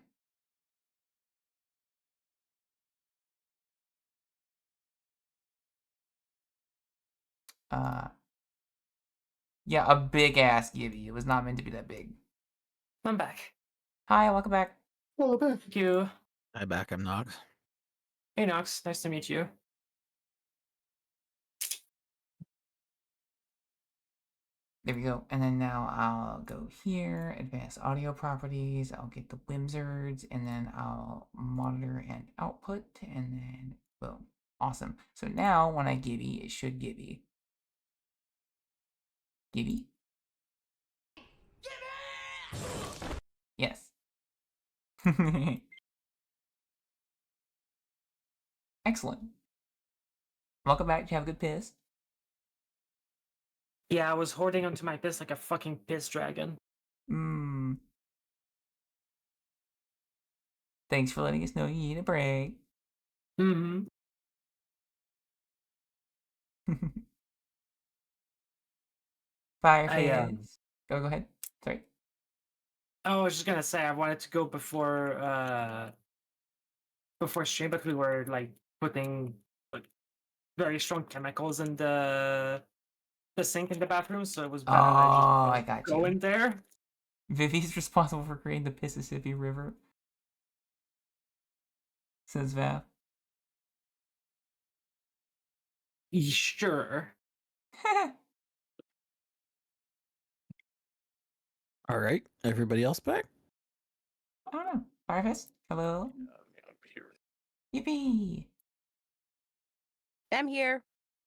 Yeah, a big ass Gibby. It was not meant to be that big. I'm back. Hi, welcome back. Oh, back. Thank you. Hi, back. I'm Nox. Hey, Nox. Nice to meet you. There we go. And then now I'll go here, advanced audio properties. I'll get the Wimzards, and then I'll monitor and output, and then boom. Awesome. So now when I Gibby, it should Gibby. Gibby? Yes. Excellent. Welcome back. Did you have a good piss? Yeah, I was hoarding onto my piss like a fucking piss dragon. Mmm. Thanks for letting us know you need a break. Mm-hmm. Fireface. Go ahead. Sorry. I was just gonna say I wanted to go before stream, but we were like putting like very strong chemicals in the sink in the bathroom, so it was better that I just Oh, I got go you. in there. Vivi's responsible for creating the Mississippi River, says Vav. Sure. All right. Everybody else back? I don't know. Fireface? Hello? Yippee! I'm here.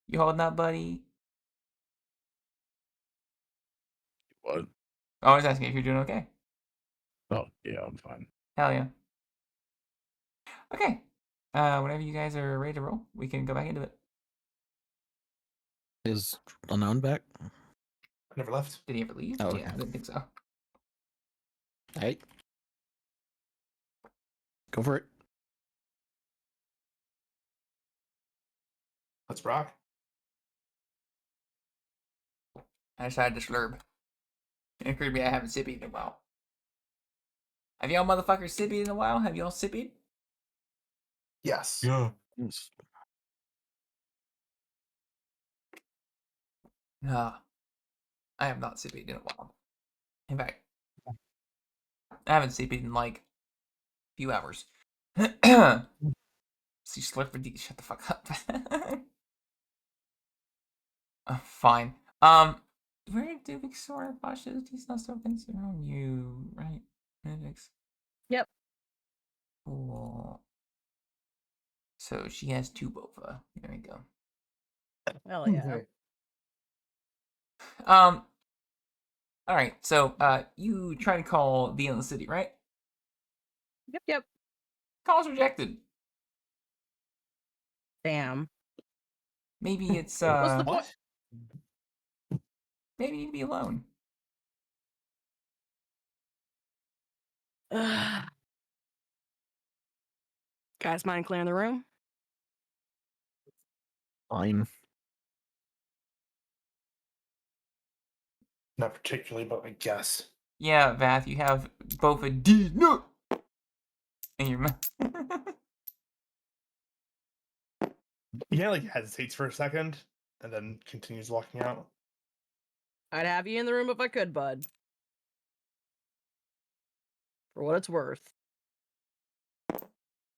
You holding up, buddy? What? I was asking if you're doing okay. Oh, yeah, I'm fine. Hell yeah. Okay. Whenever you guys are ready to roll, we can go back into it. Is Unknown back? never left. Did he ever leave? Oh, Yeah, okay. I didn't think so. Alright. Go for it. Let's rock. I decided to slurb. It occurred to me I haven't sippied in a while. Have y'all motherfuckers sippied in a while? Have y'all sippied? Yes. Yeah. No. I have not sippied in a while. In fact, I haven't sippied in like a few hours. See, slurp for D. Shut the fuck up. Fine. Where did Victoria Pasha's he's not so concerned on you, right? Vix? Yep. Cool. So she has two bofa. There we go. Hell yeah. Okay. All right. So you try to call the Inland City, right? Yep. Call's rejected. Damn. Maybe it's What's the point? What? maybe you'd be alone. Guys, mind clearing the room? Fine. Not particularly, but I guess. Yeah, Vath, you have bofa D no in your mouth. Yeah, like hesitates for a second and then continues walking out. I'd have you in the room if I could, bud. For what it's worth.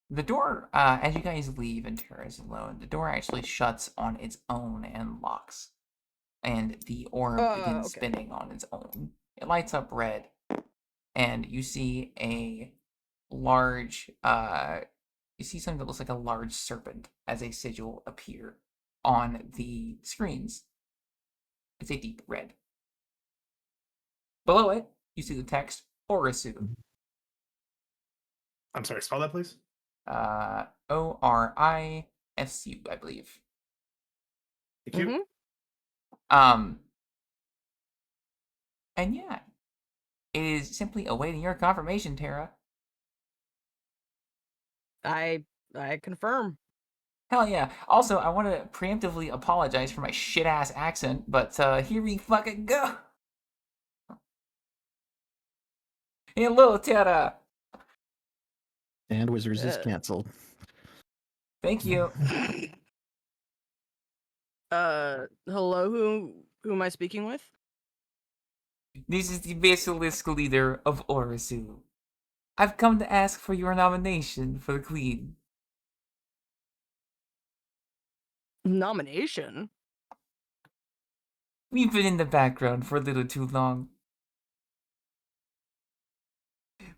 The door, as you guys leave and Tara is alone, the door actually shuts on its own and locks. And the orb begins Okay. spinning on its own. It lights up red. And you see a large, you see something that looks like a large serpent as a sigil appear on the screens. It's a deep red. Below it, you see the text Orisu. I'm sorry, spell that, please. Orisu, I believe. Thank you. And yeah, it is simply awaiting your confirmation, Tara. I confirm. Hell yeah. Also, I want to preemptively apologize for my shit ass accent, but here we fucking go. Hello, Tara. And Wizards is canceled. Thank you. Hello, who am I speaking with? This is the basilisk leader of Orisu. I've come to ask for your nomination for the queen. Nomination? We've been in the background for a little too long.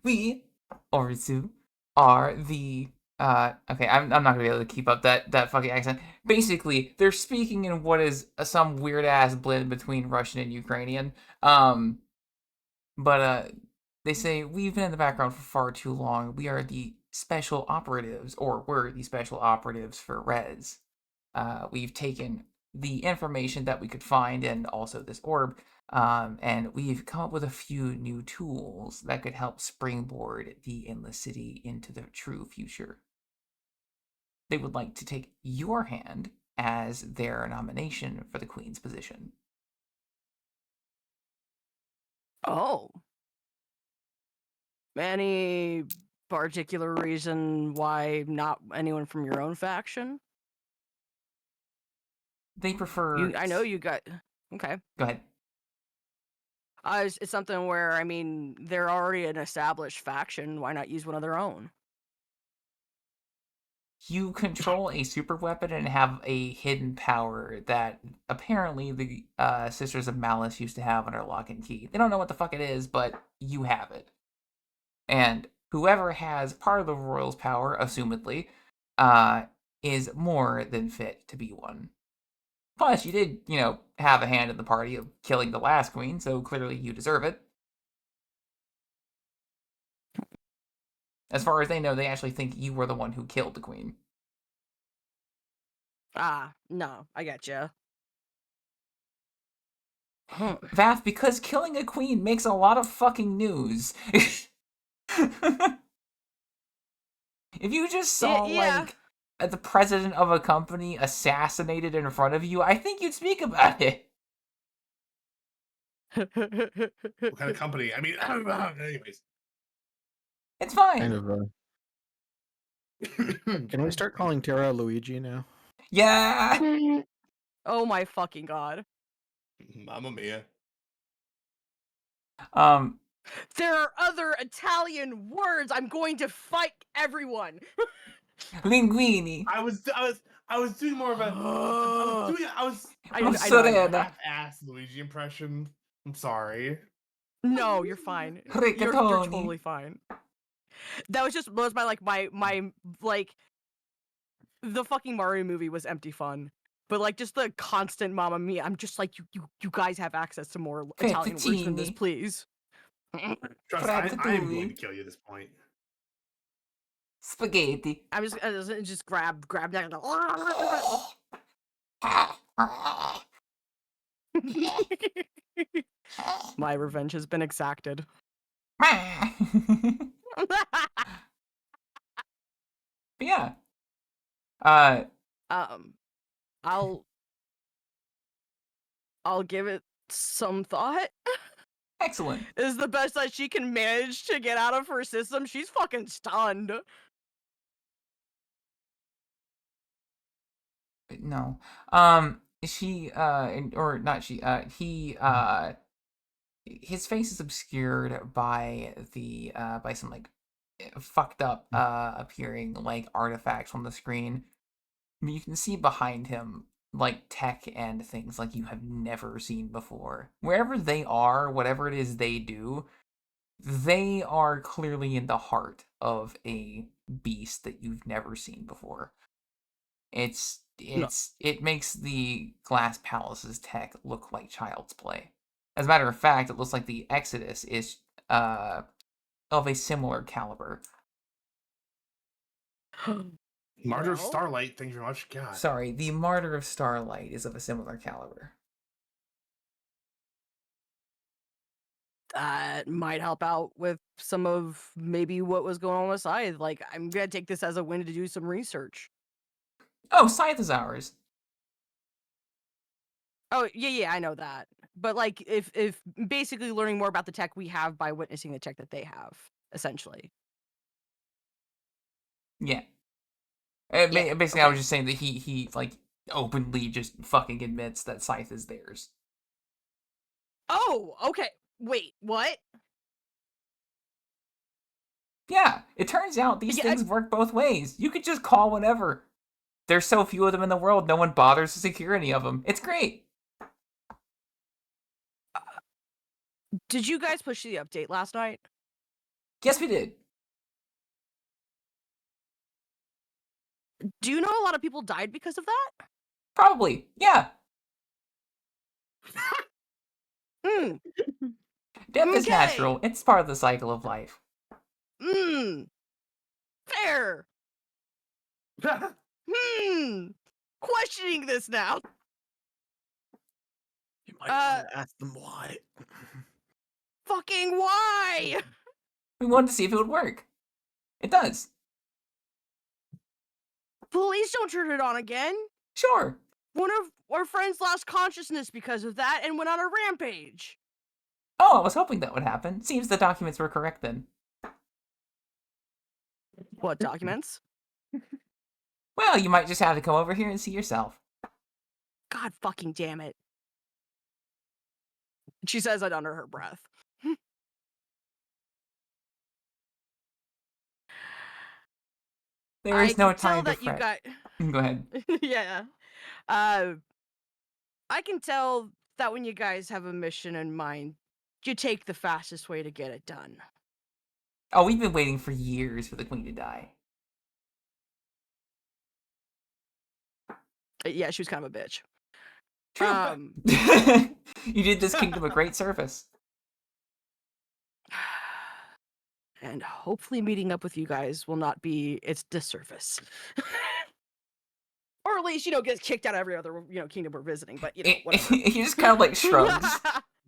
We, Orisu, are the okay, I'm not gonna be able to keep up that fucking accent. Basically, they're speaking in what is some weird ass blend between Russian and Ukrainian. But they say we've been in the background for far too long. We are the special operatives, or we're the special operatives for Rez. We've taken the information that we could find and also this orb, and we've come up with a few new tools that could help springboard the Endless City into the true future. They would like to take your hand as their nomination for the Queen's position. Oh. Any particular reason why not anyone from your own faction? They prefer. I know you got. Okay. Go ahead. It's something where, I mean, they're already an established faction. Why not use one of their own? You control a super weapon and have a hidden power that apparently the Sisters of Malice used to have under lock and key. They don't know what the fuck it is, but you have it. And whoever has part of the royal's power, assumedly, is more than fit to be one. Plus, you did, have a hand in the party of killing the last queen, so clearly you deserve it. As far as they know, they actually think you were the one who killed the queen. Ah, no, I getcha. Vath, because killing a queen makes a lot of fucking news. If you just saw, Yeah. like, the president of a company assassinated in front of you, I think you'd speak about it. What kind of company? I mean, anyways. It's fine. Kind of. Can we start calling Terra Luigi now? Yeah. Oh my fucking god. Mamma mia. There are other Italian words. I'm going to fight everyone. Linguini. I was doing more of a I I'm know. half-assed Luigi impression. I'm sorry. No, you're fine. You're Rigatoni. totally fine. That was my like the fucking Mario movie was empty fun. But like just the constant Mamma Mia, I'm just like you guys have access to more Italian words than this, Fettuccine. please. Trust, I'm going Ratatouille. to kill you at this point. Spaghetti. I was just grab that. My revenge has been exacted. But yeah. I'll give it some thought. Excellent. Is the best that she can manage to get out of her system. She's fucking stunned. No. She, or not she, he, his face is obscured by by some, like, fucked up, appearing, like, artifacts on the screen. You can see behind him, like, tech and things like you have never seen before. Wherever they are, whatever it is they do, they are clearly in the heart of a beast that you've never seen before. It makes the Glass Palace's tech look like child's play. As a matter of fact, it looks like the Exodus is of a similar caliber. Martyr of Well? Starlight, thank you very much. God. Sorry, the Martyr of Starlight is of a similar caliber. That might help out with some of maybe what was going on the side. Like, I'm gonna take this as a win to do some research. Oh, Scythe is ours. Oh, yeah, I know that. But like, if basically learning more about the tech we have by witnessing the tech that they have, essentially. Yeah. Yeah, Basically, I was okay. just saying that he like openly just fucking admits that Scythe is theirs. Oh, okay. Wait, what? Yeah, it turns out these Yeah, things work both ways. You could just call whenever. There's so few of them in the world, no one bothers to secure any of them. It's great. Did you guys push the update last night? Yes, we did. Do you know a lot of people died because of that? Probably. Yeah. Hmm. Death is Okay. natural. It's part of the cycle of life. Fair. Questioning this now. You might want to ask them why. Fucking why? We wanted to see if it would work. It does. Please don't turn it on again. Sure. One of our friends lost consciousness because of that and went on a rampage. Oh, I was hoping that would happen. Seems the documents were correct then. What documents? Well, you might just have to come over here and see yourself. God fucking damn it. She says it under her breath. There is no can tell time to that you fret. got Go ahead. yeah. I can tell that when you guys have a mission in mind, you take the fastest way to get it done. Oh, we've been waiting for years for the queen to die. Yeah, she was kind of a bitch. True. You did this kingdom a great service. And hopefully meeting up with you guys will not be its disservice. or at least gets kicked out of every other kingdom we're visiting. But whatever. He just kind of like shrugs.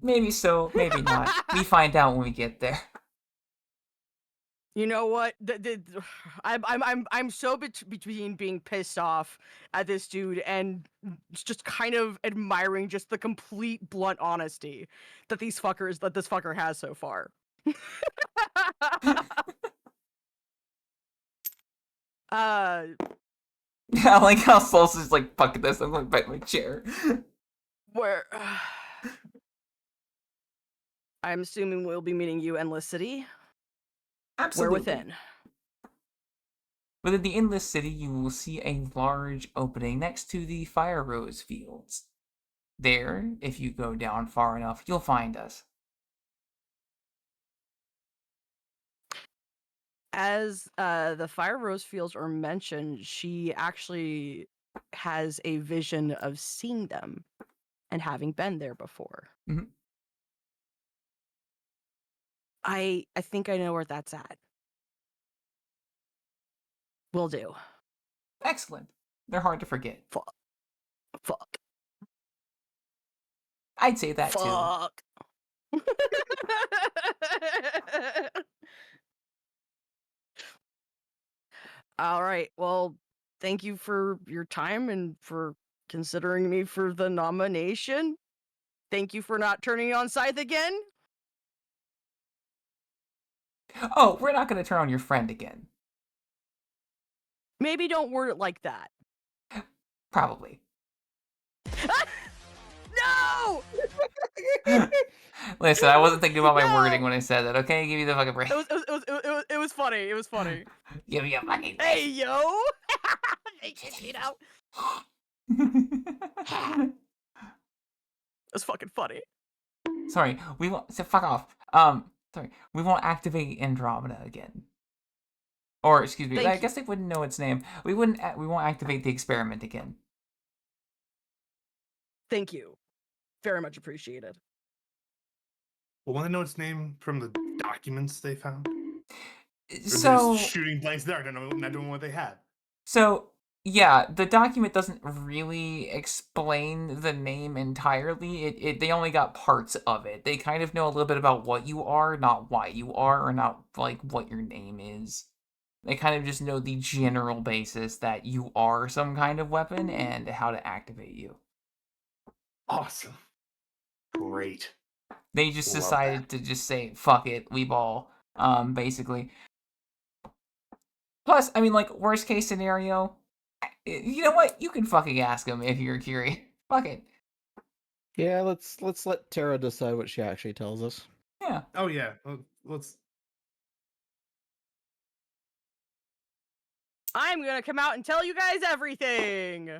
Maybe so, maybe not. We find out when we get there. You know what? I'm so between being pissed off at this dude and just kind of admiring just the complete blunt honesty that this fucker has so far. I like how Sol's is like, fuck this, I'm going back my chair. Where I'm assuming we'll be meeting you, Endless City. Absolutely. Where within? Within the Endless City, you will see a large opening next to the Fire Rose Fields. There, if you go down far enough, you'll find us. As the Fire Rose Fields are mentioned, she actually has a vision of seeing them and having been there before. Mhm. I think I know where that's at. Will do. Excellent. They're hard to forget. Fuck. I'd say that too. Fuck. All right. Well, thank you for your time and for considering me for the nomination. Thank you for not turning on Scythe again. Oh, we're not going to turn on your friend again. Maybe don't word it like that. Probably. No! Listen, I wasn't thinking about my No! wording when I said that, okay? Give me the fucking break. It was funny. It was funny. Give me a fucking break. Hey, yo! It's fucking funny. Sorry, we won't. So fuck off. Sorry, we won't activate Andromeda again. Or excuse me, I guess they wouldn't know its name. We won't activate the experiment again. Thank you. Very much appreciated. Well, want to know its name from the documents they found? Or So just shooting blanks there. I don't know, not doing what they had. So yeah, the document doesn't really explain the name entirely. They only got parts of it. They kind of know a little bit about what you are, not why you are, or not like what your name is. They kind of just know the general basis that you are some kind of weapon and how to activate you. Awesome. Great. They just Love decided to just say, fuck it, we ball, basically. Plus, I mean, like, worst case scenario, you know what? You can fucking ask him if you're curious. Fuck it. Yeah, let's let Tara decide what she actually tells us. Yeah. Oh yeah. Let's. I'm gonna come out and tell you guys everything.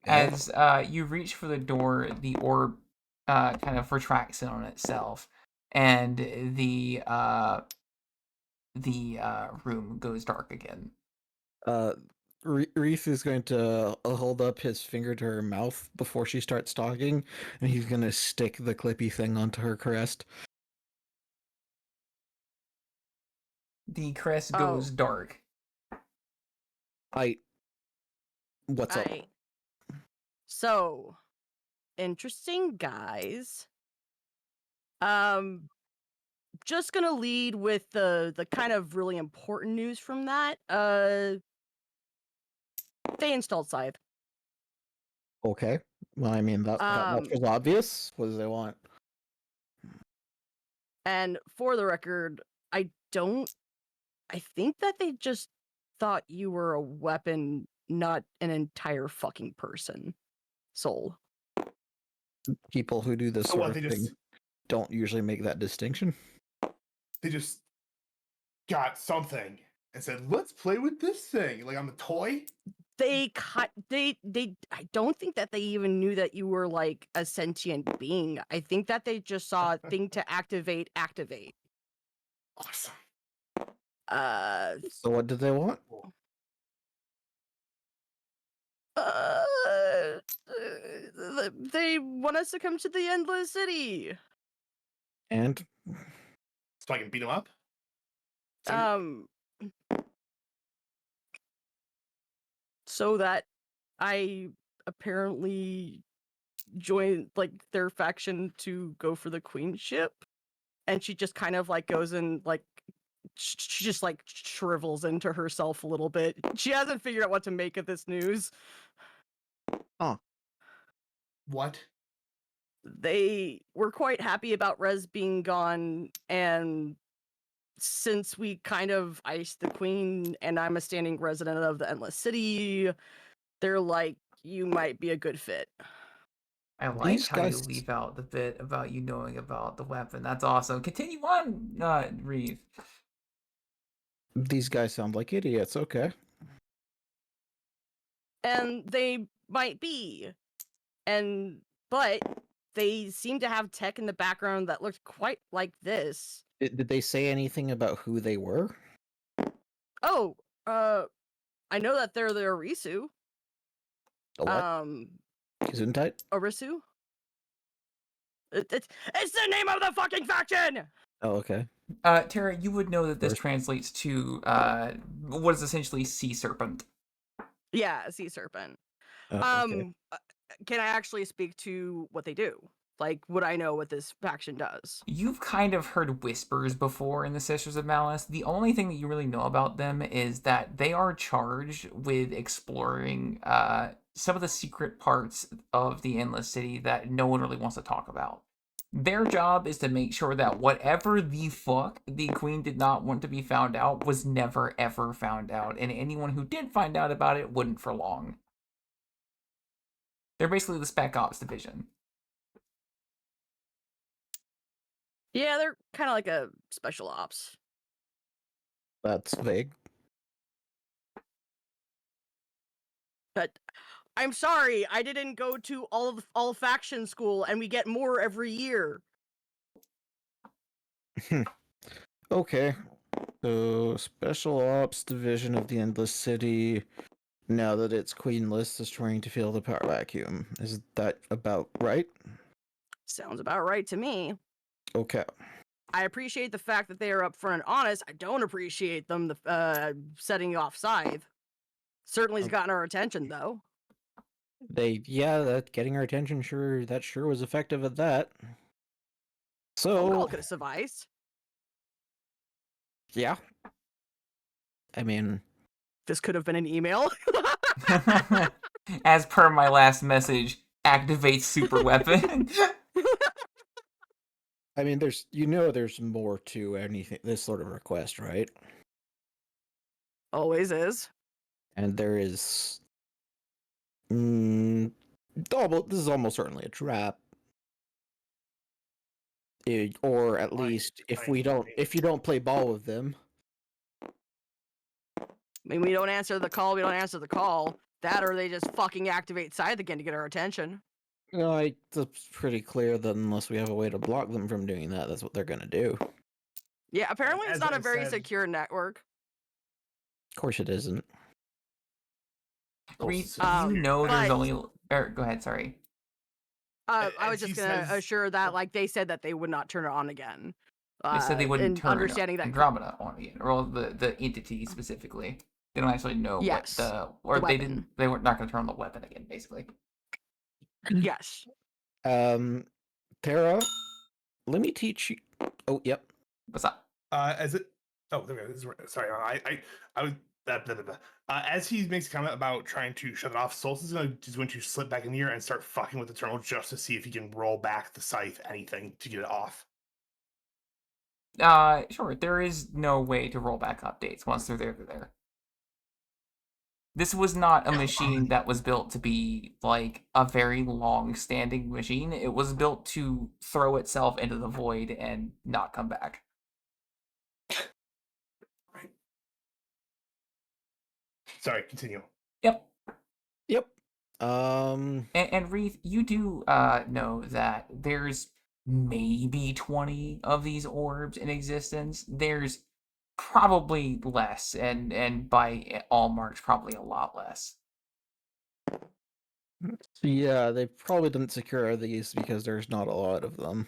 As you reach for the door, the orb kind of retracts in on itself, and the room goes dark again. Reese is going to hold up his finger to her mouth before she starts talking, and he's going to stick the clippy thing onto her crest. The crest goes dark. What's up? So, interesting, guys. Just gonna lead with the kind of really important news from that. They installed Scythe. Okay. Well, I mean, that was obvious. What do they want? And for the record, I think that they just thought you were a weapon, not an entire fucking person. Soul. People who do this sort of thing don't usually make that distinction. They just got something and said, "Let's play with this thing." Like I'm a toy. I don't think that they even knew that you were like a sentient being. I think that they just saw a thing to activate. Awesome. So what did they want? They want us to come to the Endless City. And so I can beat them up. so that I apparently joined like their faction to go for the queenship, and she just kind of like goes and like she just like shrivels into herself a little bit. She hasn't figured out what to make of this news. What? They were quite happy about Rez being gone, and since we kind of iced the queen and I'm a standing resident of the Endless City, they're like, you might be a good fit. I like These how you guys- leave out the bit about you knowing about the weapon. That's awesome. Continue on, Reeve. These guys sound like idiots. Okay. And they might be. But they seem to have tech in the background that looked quite like this. Did they say anything about who they were? Oh, I know that they're the Arisu. The what? Gesundheit? Arisu? It's the name of the fucking faction! Oh, okay. Tara, you would know that this First- translates to what is essentially sea serpent. Yeah, a sea serpent. Okay. Can I actually speak to what they do? Like, would I know what this faction does? You've kind of heard whispers before in the Sisters of Malice. The only thing that you really know about them is that they are charged with exploring some of the secret parts of the Endless City that no one really wants to talk about. Their job is to make sure that whatever the fuck the Queen did not want to be found out was never ever found out, and anyone who did find out about it wouldn't for long. They're basically the Spec Ops division. Yeah, they're kind of like a special ops. That's vague. But I'm sorry, I didn't go to all faction school, and we get more every year. Okay. So, Special Ops Division of the Endless City, now that it's queenless, is trying to fill the power vacuum. Is that about right? Sounds about right to me. Okay. I appreciate the fact that they are upfront and honest. I don't appreciate them setting off Scythe. Certainly has gotten our attention, though. That getting our attention sure was effective at that. Phone call So, could have sufficed. yeah. I mean, This could have been an email. As per my last message, activate super weapon. there's more to anything this sort of request, right? Always is. And there is this is almost certainly a trap. Or at least if you don't play ball with them. I mean, we don't answer the call, we don't answer the call. That or they just fucking activate Scythe again to get our attention. It's pretty clear that unless we have a way to block them from doing that, that's what they're gonna do. Of Yeah, apparently it's As not I a very said- secure network. course it isn't. Reese, Um, you know there's but- only. Go ahead, sorry. I as was just he gonna says- assure that, like, they said that they would not turn it on again. They said they wouldn't and turn understanding that Andromeda on again, or the entity specifically. They don't actually know Yes, what the they weapon. didn't. They were not going to turn on the weapon again, basically. Yes. Tara, let me teach you. Oh, yep. What's up? As it. Oh, there we go. This is right. Sorry, I was. As he makes a comment about trying to shut it off, Solstice is going to slip back in here and start fucking with the terminal just to see if he can roll back the scythe, anything to get it off. Sure. There is no way to roll back updates. Once they're there, they're there. This was not a machine that was built to be like a very long-standing machine. It was built to throw itself into the void and not come back. Right. Sorry, continue. Yep. Yep. And Reef, you do know that there's maybe 20 of these orbs in existence. There's probably less, and by all marks, probably a lot less. Yeah, they probably didn't secure these because there's not a lot of them.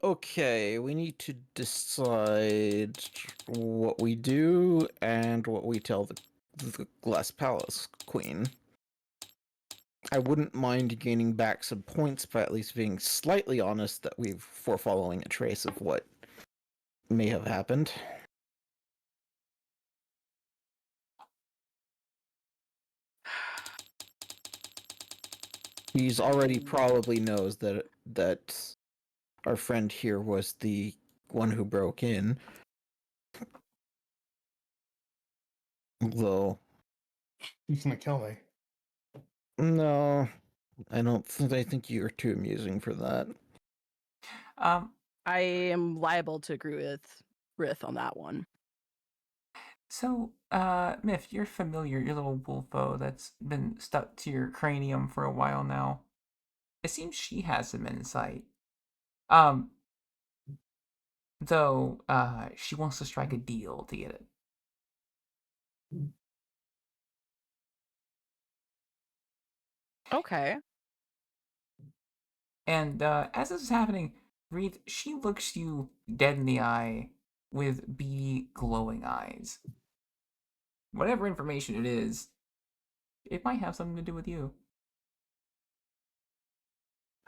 Okay, we need to decide what we do and what we tell the the Glass Palace Queen. I wouldn't mind gaining back some points by at least being slightly honest that we're following a trace of what may have happened. He's already probably knows that our friend here was the one who broke in. Though, He's gonna kill me. no, I think you're too amusing for that. I am liable to agree with Rith on that one. So, Myth, you're familiar, your little wolfo that's been stuck to your cranium for a while now. It seems she has some insight. Though, she wants to strike a deal to get it. Okay. And, as this is happening, Reed, she looks you dead in the eye with beady, glowing eyes. Whatever information it is, it might have something to do with you.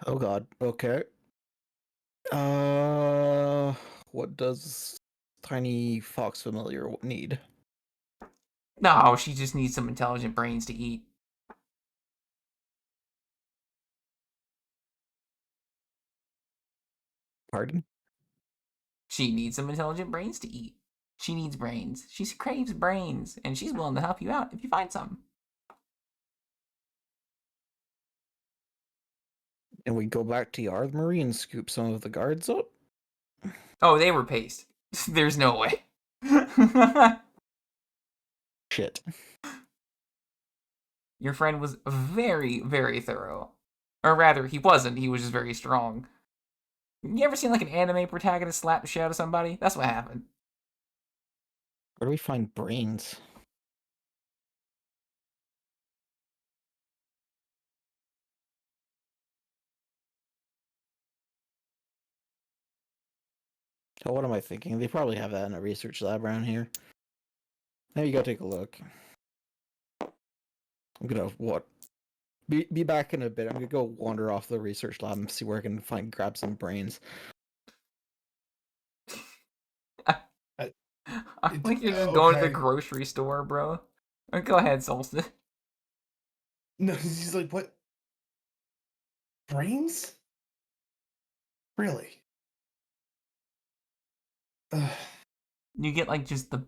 Oh god. Okay. What does Tiny Fox Familiar need? No, she just needs some intelligent brains to eat. Pardon? She needs some intelligent brains to eat. She needs brains. She craves brains, and she's willing to help you out if you find some. And we go back to Yard Marine, scoop some of the guards up? Oh, they were paced. There's no way. Shit. Your friend was very, very thorough. Or rather, he wasn't. He was just very strong. You ever seen like an anime protagonist slap the shit out of somebody? That's what happened. Where do we find brains? Oh, what am I thinking? They probably have that in a research lab around here. There you go, take a look. I'm gonna be back in a bit. I'm gonna go wander off the research lab and see where I can grab some brains. I think you're just going to the Okay. grocery store, bro. Go ahead, Solstice. No, he's like, what? Brains? Really? Ugh. You get like just the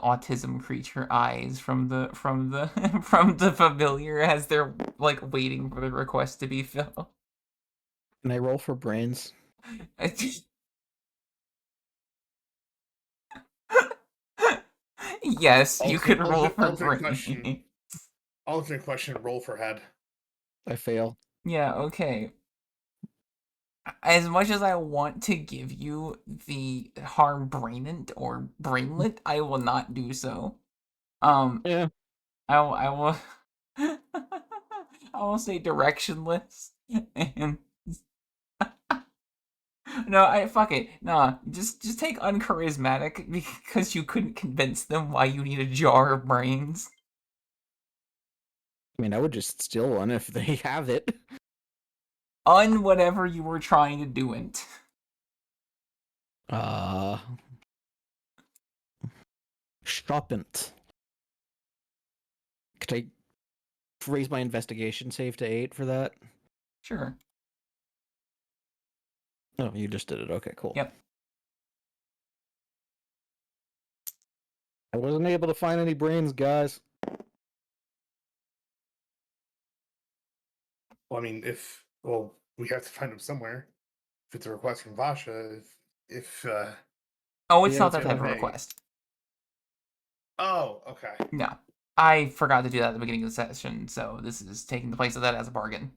autism creature eyes from the from the familiar as they're like waiting for the request to be filled. Can I roll for brains? Yes, you could roll for Alternate brain. question. Alternate question, roll for head. I fail. Yeah, okay. As much as I want to give you the harm brainant or brainlet, I will not do so. Yeah. I will I will say directionless and no, I fuck it. Nah, just take uncharismatic because you couldn't convince them why you need a jar of brains. I mean, I would just steal one if they have it. Whatever you were trying to do it. Shoppent. Could I raise my investigation save to 8 for that? Sure. Oh, you just did it. Okay, cool. Yep. I wasn't able to find any brains, guys. Well, I mean, we have to find him somewhere. If it's a request from Vasha, if Oh, it's Yeah, not it's that type of vague. request. Oh, okay. No. I forgot to do that at the beginning of the session, so this is taking the place of that as a bargain.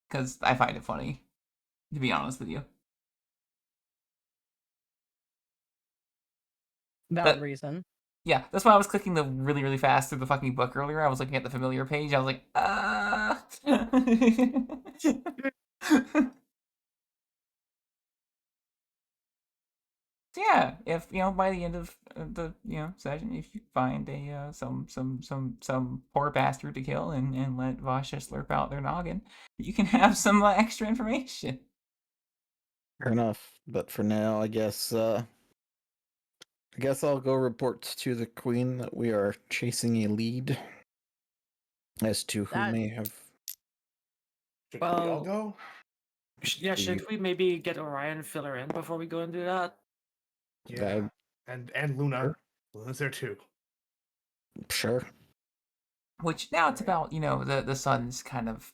Because I find it funny, to be honest with you. Valid That- reason. Yeah, that's why I was clicking the really, really fast through the fucking book earlier. I was looking at the familiar page. I was like, So yeah, if by the end of the session, if you find a some poor bastard to kill and let Vasha slurp out their noggin, you can have some extra information. Fair enough. But for now, I guess I'll go report to the queen that we are chasing a lead as to who That- may have. Should we all Well, go? Yeah, should we maybe get Orion and fill her in before we go and do that? Yeah. And Luna. Sure. Luna's there too. Sure. Which now it's Right. about the sun's kind of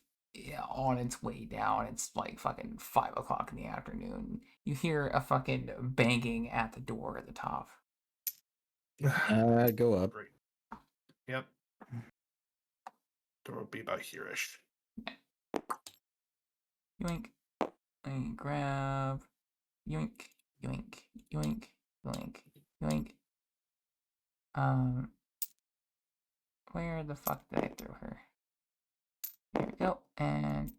on its way down. It's like fucking 5 o'clock in the afternoon. You hear a fucking banging at the door at the top. Go up. Great. Yep. Door will be about here-ish. Yoink. And grab. Yoink. Yoink. Yoink. Yoink. Yoink. Where the fuck did I throw her? There we go. And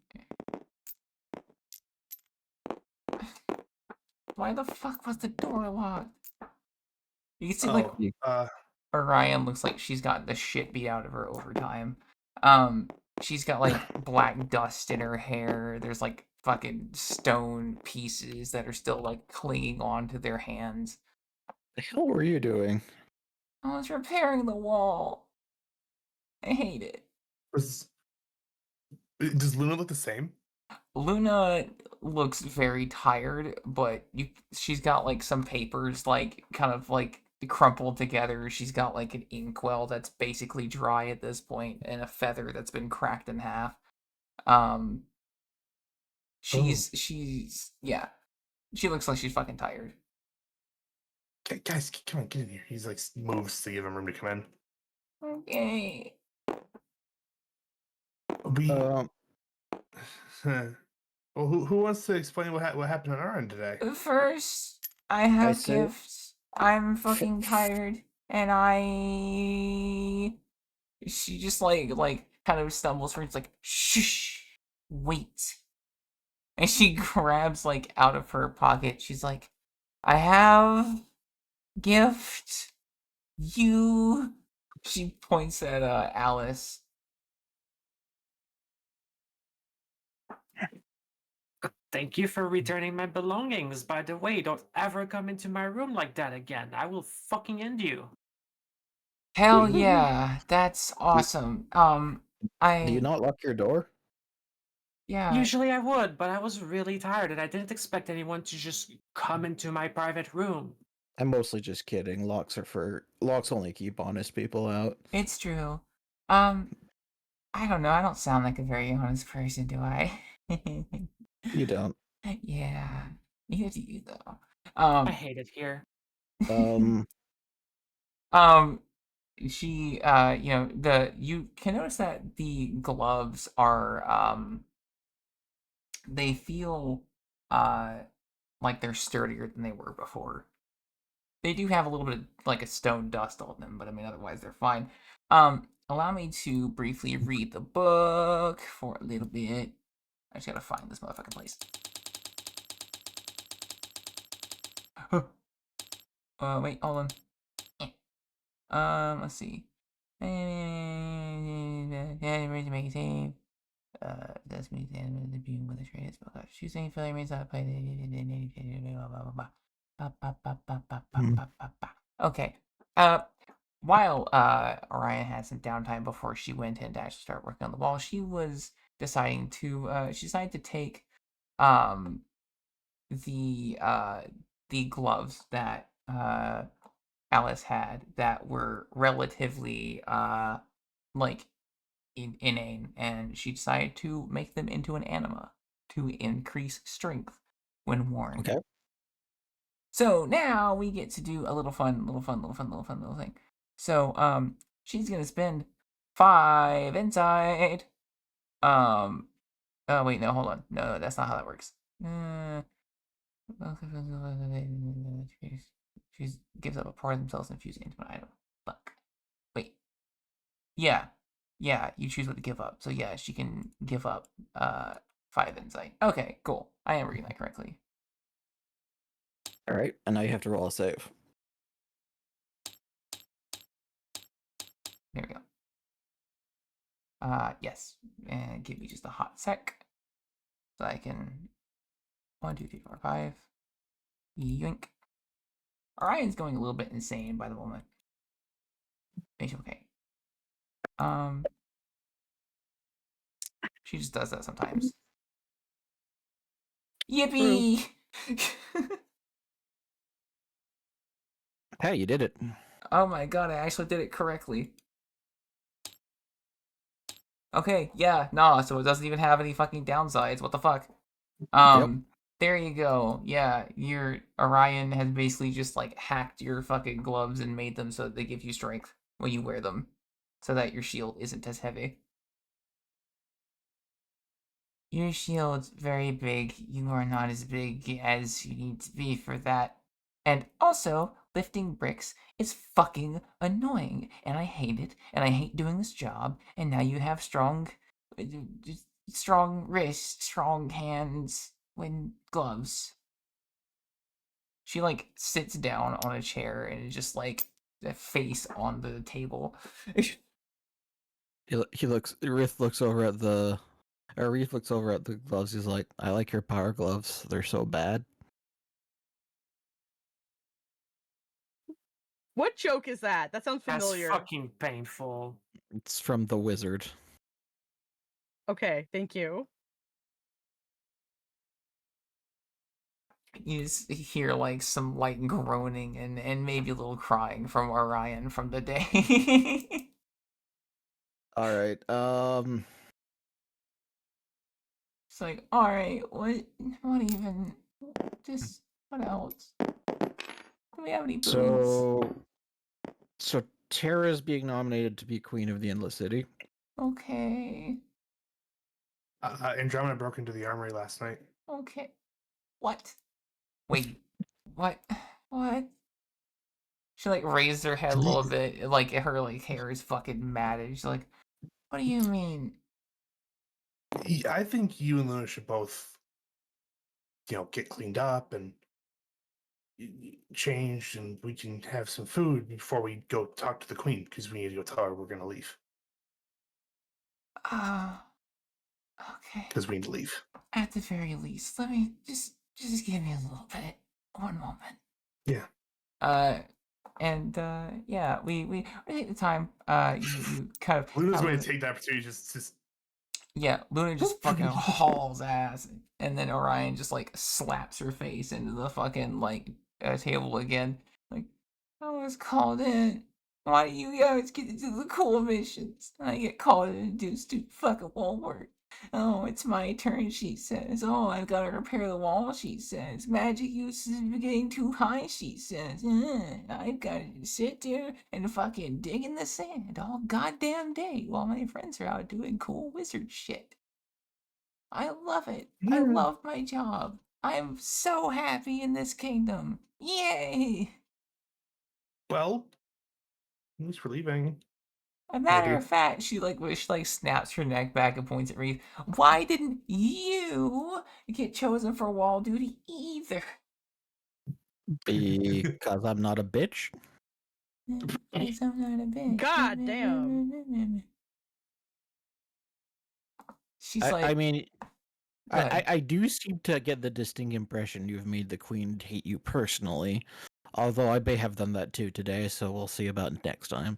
why the fuck was the door locked? You can see like Orion looks like she's got the shit beat out of her over time. She's got like black dust in her hair. There's like fucking stone pieces that are still like clinging onto their hands. The hell were you doing? I was repairing the wall. I hate it. Does Luna look the same? Luna looks very tired, but she's got like some papers like kind of like crumpled together. She's got like an inkwell that's basically dry at this point and a feather that's been cracked in half. She's yeah. She looks like she's fucking tired. Okay, guys, come on, get in here. He's like moves to give him room to come in. Okay. We Um, well, who wants to explain what happened on our end today? First, I have say- gifts. I'm fucking tired, and she just like kind of stumbles forward. It's like, shh, wait. And she grabs like out of her pocket. She's like, I have gift. You. She points at Alice. Thank you for returning my belongings. By the way, don't ever come into my room like that again. I will fucking end you. Hell yeah, that's awesome. do you I not lock your door? yeah. Usually I would, but I was really tired and I didn't expect anyone to just come into my private room. I'm mostly just kidding. Locks only keep honest people out. It's true. I don't know. I don't sound like a very honest person, do I? You don't. Yeah, neither do you, though. I hate it here. She, you can notice that the gloves are, they feel, like they're sturdier than they were before. They do have a little bit of, like, a stone dust on them, but I mean, otherwise they're fine. Allow me to briefly read the book for a little bit. I just gotta find this motherfucking place. Wait, hold on. Let's see. Ready to make a save. That's me. The being with the trade spell. Choosing failure means I play. Okay. While Orion had some downtime before she went in to actually start working on the wall, she decided to take the gloves that Alice had that were relatively like inane, and she decided to make them into an anima to increase strength when worn. Okay. So now we get to do a little thing. So she's gonna spend 5 inside. Oh wait, no, hold on. No, that's not how that works. She gives up a part of themselves infusing into an item. Fuck. Wait. Yeah. Yeah, you choose what to give up. So yeah, she can give up 5 insight. Okay, cool. I am reading that correctly. All right, and now you have to roll a save. There we go. Yes. And give me just a hot sec. So I can 1, 2, 3, 4, 5. Yoink. Orion's going a little bit insane by the moment. It's okay. She just does that sometimes. Yippee! Hey, you did it. Oh my god, I actually did it correctly. Okay, yeah, nah, so it doesn't even have any fucking downsides. What the fuck? There you go. Yeah, your Orion has basically just like hacked your fucking gloves and made them so that they give you strength when you wear them, so that your shield isn't as heavy. Your shield's very big. You are not as big as you need to be for that. And also, lifting bricks is fucking annoying, and I hate it, and I hate doing this job, and now you have strong wrists, strong hands, when gloves. She like sits down on a chair and is just like a face on the table. He looks. Rith looks over at the. Or Reef looks over at the gloves. He's like, "I like your power gloves. They're so bad." What joke is that? That sounds That's familiar. fucking painful. It's from the wizard. Okay, thank you. You just hear like some light groaning and maybe a little crying from Orion from the day. All right. It's like, all right, what even? Just what else? Do we have any booze? So Tara's being nominated to be Queen of the Endless City. Okay, Andromeda broke into the armory last night. okay. What? Wait, what? What? She like raised her head a little bit, like her like hair is fucking matted. She's like, what do you mean? I think you and Luna should both, get cleaned up and changed, and we can have some food before we go talk to the queen, because we need to go tell her we're going to leave. Okay. Because we need to leave. At the very least, let me just give me a little bit. One moment. Yeah. Yeah, we take the time. You kind of Luna's have going a- to take the opportunity just yeah, Luna just fucking hauls ass, and then Orion just like slaps her face into the fucking like table again. Like, I was called in. Why do you guys get to do the cool missions? I get called in and do stupid fucking wall work. Oh, it's my turn, she says. Oh, I've got to repair the wall, she says. Magic use is getting too high, she says. I've got to sit there and fucking dig in the sand all goddamn day while my friends are out doing cool wizard shit. I love it. I love my job. I'm so happy in this kingdom. Yay! well, at least we're leaving. A matter Maybe. of fact, she snaps her neck back and points at Reeve. Why didn't you get chosen for wall duty either? Because I'm not a bitch. Because I'm not a bitch. God damn. She's I mean, go ahead. I do seem to get the distinct impression you've made the queen hate you personally. Although I may have done that too today, so we'll see about next time.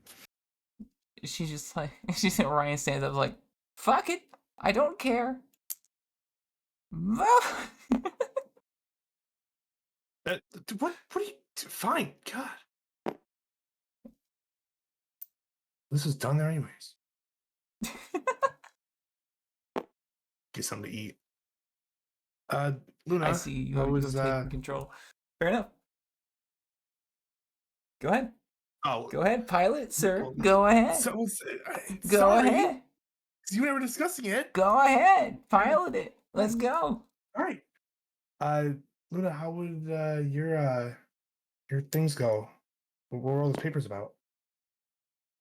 She's just like, Ryan stands up like, fuck it, I don't care. What are you... Fine, God. This is done there anyways. Get something to eat. Luna, I see you how have was, taking control. Fair enough. Go ahead. Oh, Go ahead, pilot, sir. well, Go ahead. So, Go sorry. ahead. You and I were discussing it. Go ahead. Pilot it. Let's go. All right. Luna, how would your things go? What were all the papers about?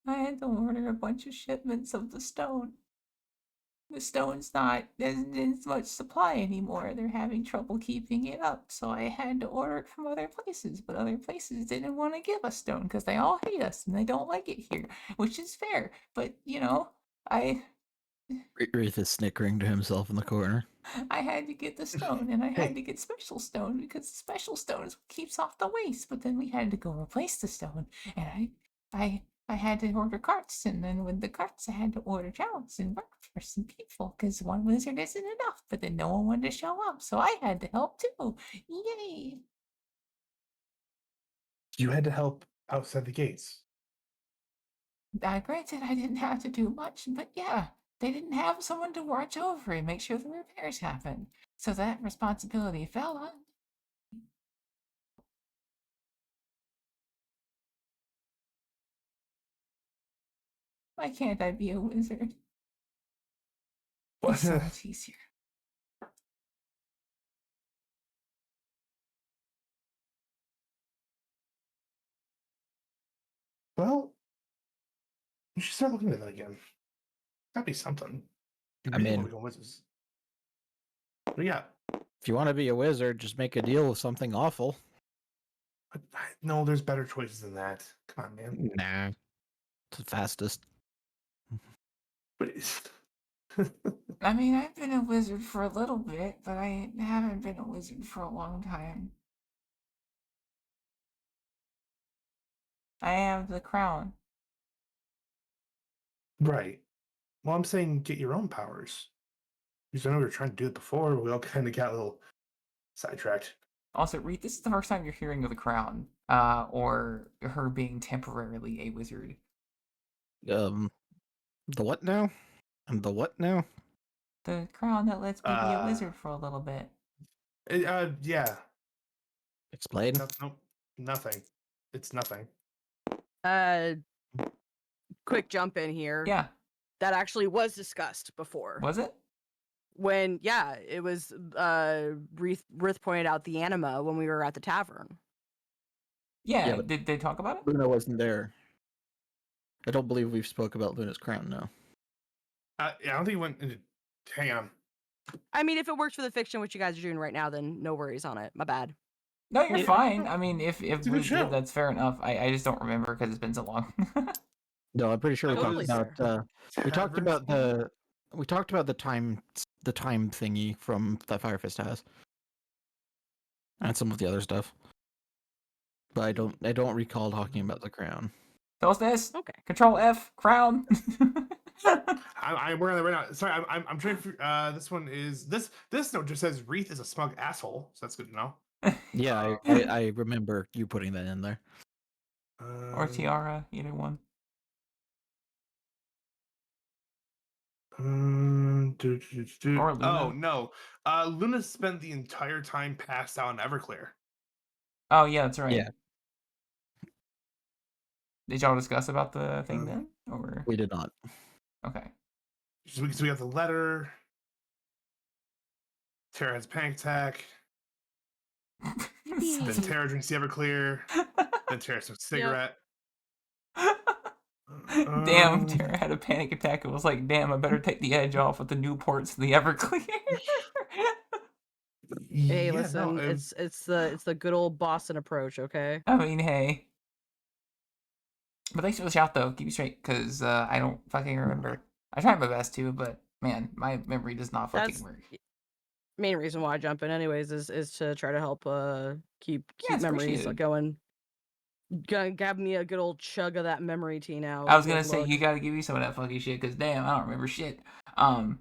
I had to order a bunch of shipments of the stone. the stone's not isn't in as much supply anymore. They're having trouble keeping it up, so I had to order it from other places. But other places didn't want to give us stone because they all hate us and they don't like it here, which is fair. But I Wreath is snickering to himself in the corner. I had to get the stone, and I had to get special stone because the special stone is what keeps off the waste. But then we had to go replace the stone, and I had to order carts, and then with the carts, I had to order talents and work for some people because one wizard isn't enough. But then no one wanted to show up, so I had to help too. Yay! You had to help outside the gates. Granted, I didn't have to do much, but yeah, they didn't have someone to watch over and make sure the repairs happened. So that responsibility fell on. Why can't I be a wizard? It's so much easier. Well, you should start looking at that again. That'd be something. You I really mean- want to become wizards. But yeah, If you want to be a wizard, just make a deal with something awful. no, there's better choices than that. Come on, man. Nah. It's the fastest. But it's... I mean, I've been a wizard for a little bit, but I haven't been a wizard for a long time. I have the crown. right. Well, I'm saying get your own powers. Because I know we were trying to do it before, but we all kind of got a little sidetracked. Also, Reed, this is the first time you're hearing of the crown, or her being temporarily a wizard. The what now? And the what now? The crown that lets me be a Uh, wizard for a little bit. Yeah. Explain. Nope. Nothing. It's nothing. Quick jump in here. Yeah, That actually was discussed before. was it? When it was Ruth pointed out the anima when we were at the tavern. Yeah, but- did they talk about it? Luna wasn't there. I don't believe we've spoke about Luna's crown now. Yeah, I don't think it went into... Hang on. I mean, if it works for the fiction, what you guys are doing right now, then no worries on it. My bad. No, you're Yeah. fine. I mean, if It's a good Reed show. did, that's fair enough. I just don't remember because it's been so long. No, I'm pretty sure we Totally talked about we talked about the time thingy from that Firefist has. And some of the other stuff. But I don't recall talking about the crown. Toast this. Okay. Control F. Crown. I'm working on it right now. Sorry, I'm trying to. This one is this note just says Wreath is a smug asshole, so that's good to know. Yeah, I remember you putting that in there. Or Tiara, either one. Or Luna. Oh no, Luna spent the entire time passed out in Everclear. Oh yeah, that's right. Yeah. Did y'all discuss about the thing then? Or We did not. okay. So we got the letter. Tara has a panic attack. Then Tara drinks the Everclear. Then Tara smokes a cigarette. Damn, Tara had a panic attack and was like, damn, I better take the edge off with the Newports and the Everclear. Hey, Yeah, listen, no, it's the good old Boston approach, okay? I mean, hey. But thanks for the shout, though. Keep me straight, because I don't fucking remember. I tried my best to, but man, my memory does not fucking That's work. main reason why I jump in, anyways, is to try to help keep Yeah, it's memories appreciated. going. Grab me a good old chug of that memory tea now. I was gonna good say luck. you gotta give me some of that fucking shit, because damn, I don't remember shit. Well,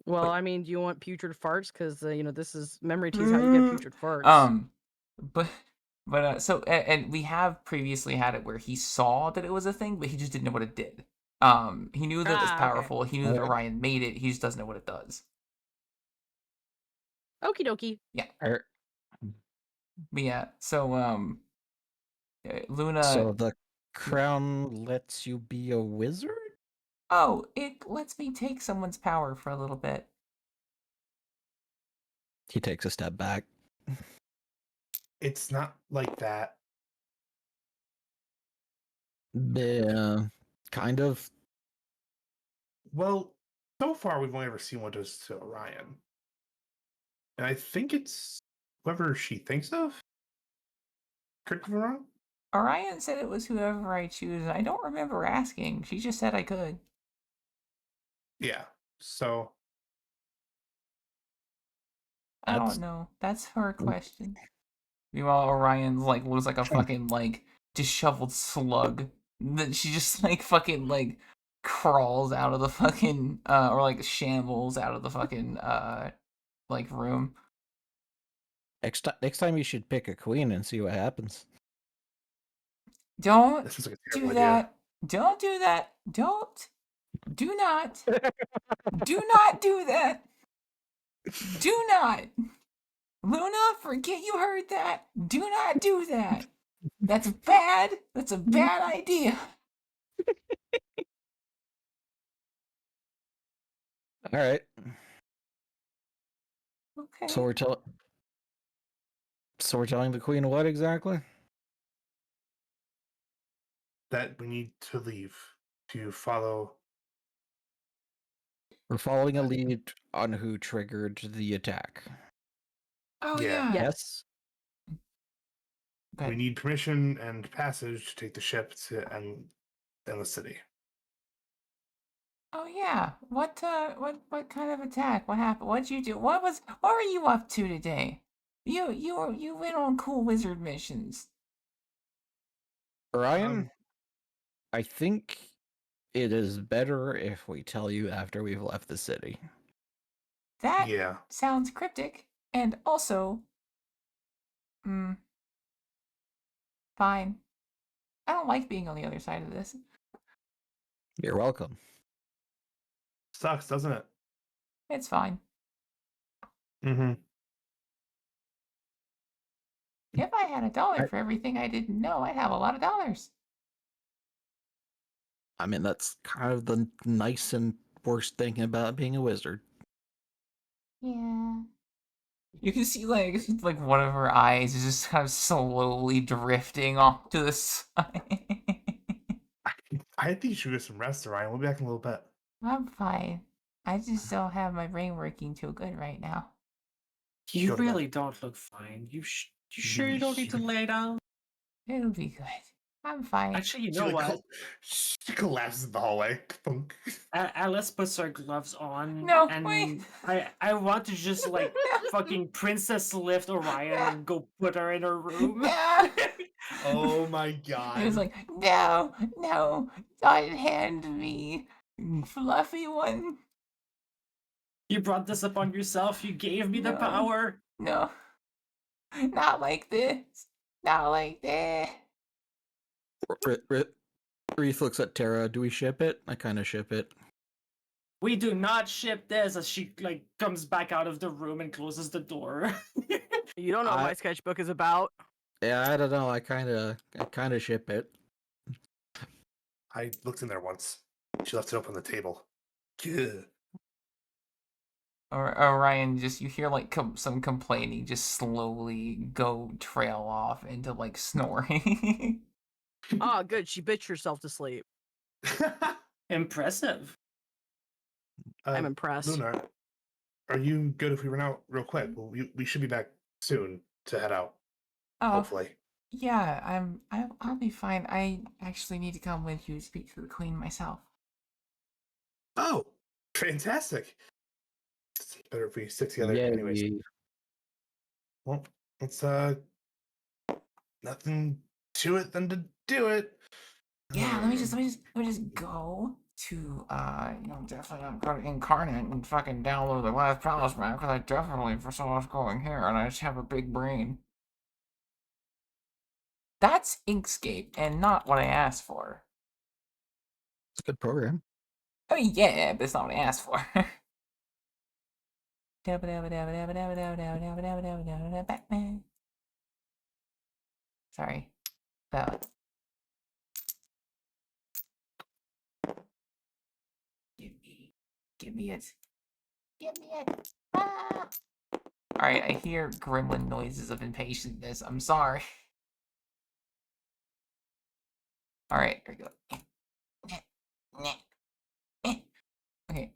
but- I mean, do you want putrid farts? Because this is memory tea is how you get putrid farts. And we have previously had it where he saw that it was a thing, but he just didn't know what it did. He knew that it was Okay. powerful. He knew that Alright. Orion made it. He just doesn't know what it does. Okie dokie. Er, But yeah, so Luna. so the crown lets you be a wizard? Oh, it lets me take someone's power for a little bit. He takes a step back. it's not like that. Yeah, kind of. Well, so far we've only ever seen what does to Orion, and I think it's whoever she thinks of. Correct me if I'm wrong. Orion said it was whoever I choose. I don't remember asking. She just said I could. Yeah. So I That's- don't know. That's her question. Meanwhile, Orion's like looks like a fucking like disheveled slug. Then she just like fucking like crawls out of the fucking or like shambles out of the fucking like room. Next time you should pick a queen and see what happens. Don't this is like a do terrible that. idea. Don't do that. Don't. Do not. Do not do that. Do not. Luna, forget you heard that. Do not do that. That's bad. That's a bad idea. All right. Okay. So we're telling the queen what exactly? That we need to leave to follow. We're following a lead on who triggered the attack. Oh Yeah. yeah. Yes. Good. We need permission and passage to take the ship to and the city. Oh yeah. What kind of attack? What happened? What'd you do? What were you up to today? You went on cool wizard missions. Orion, I think it is better if we tell you after we've left the city. That Yeah. sounds cryptic. And also, fine. I don't like being on the other side of this. You're welcome. Sucks, doesn't it? It's fine. Mm-hmm. If I had $1 for everything I didn't know, I'd have a lot of dollars. I mean, that's kind of the nice and worst thing about being a wizard. Yeah. You can see like one of her eyes is just kind of slowly drifting off to the side. I think you should get some rest, Orion. We'll be back in a little bit. I'm fine. I just don't have my brain working too good right now. You Go to bed. really don't look fine. You sure you don't need to lay down? It'll be good. I'm fine. Actually, you She, know like, what? she collapses in the hallway. Thunk. Alice puts her gloves on, No, and wait. I want to just like fucking princess lift Orion and go put her in her room. Yeah. Oh my It was god. like, no, unhand me, fluffy one. You brought this upon yourself. You gave me the No. power. No, not like this. Not like that. Reef looks at Tara. Do we ship it? I kind of ship it. We do not ship this. As she like comes back out of the room and closes the door. You don't know what I- my sketchbook is about. Yeah, I don't know. I kind of ship it. I looked in there once. She left it open on the table. Good. Or Orion, just you hear like some complaining, just slowly go trail off into like snoring. Oh, good. She bitched herself to sleep. Impressive. I'm impressed. Luna, are you good if we run out real quick? Well, we should be back soon to head out. Oh, Hopefully. yeah, I'll be fine. I actually need to come with you to speak to the queen myself. Oh, fantastic. It's better if we stick together Yeah. anyways. Well, it's nothing to it than to do it. Yeah, let me just go to definitely I'm gonna incarnate and fucking download the last palace map because I definitely foresaw us going here and I just have a big brain. That's Inkscape and not what I asked for. It's a good program. I mean, yeah, but it's not what I asked for. Batman. Sorry. That. Give me it. Give me it. Ah. Alright, I hear gremlin noises of impatientness. I'm sorry. Alright, here we go. Okay.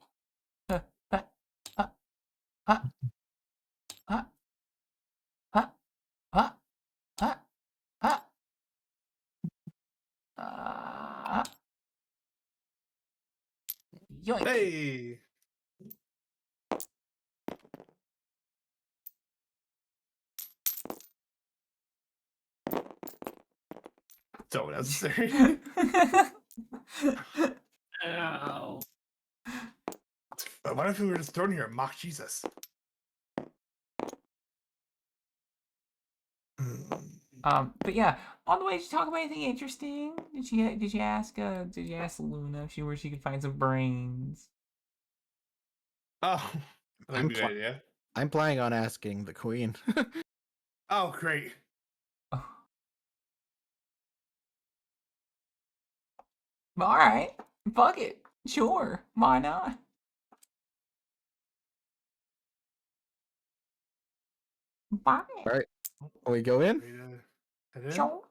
Yoink. Hey. So necessary. Ow. What if we were just thrown here and mock Jesus? But yeah, on the way, did you talk about anything interesting? Did you ask Luna if where she could find some brains? Oh, that'd I'm be a pl- good idea. I'm planning on asking the queen. Oh, great. Oh. All right, fuck it, sure, why not? Bye. All right, we go in. Ready to head in? Sure.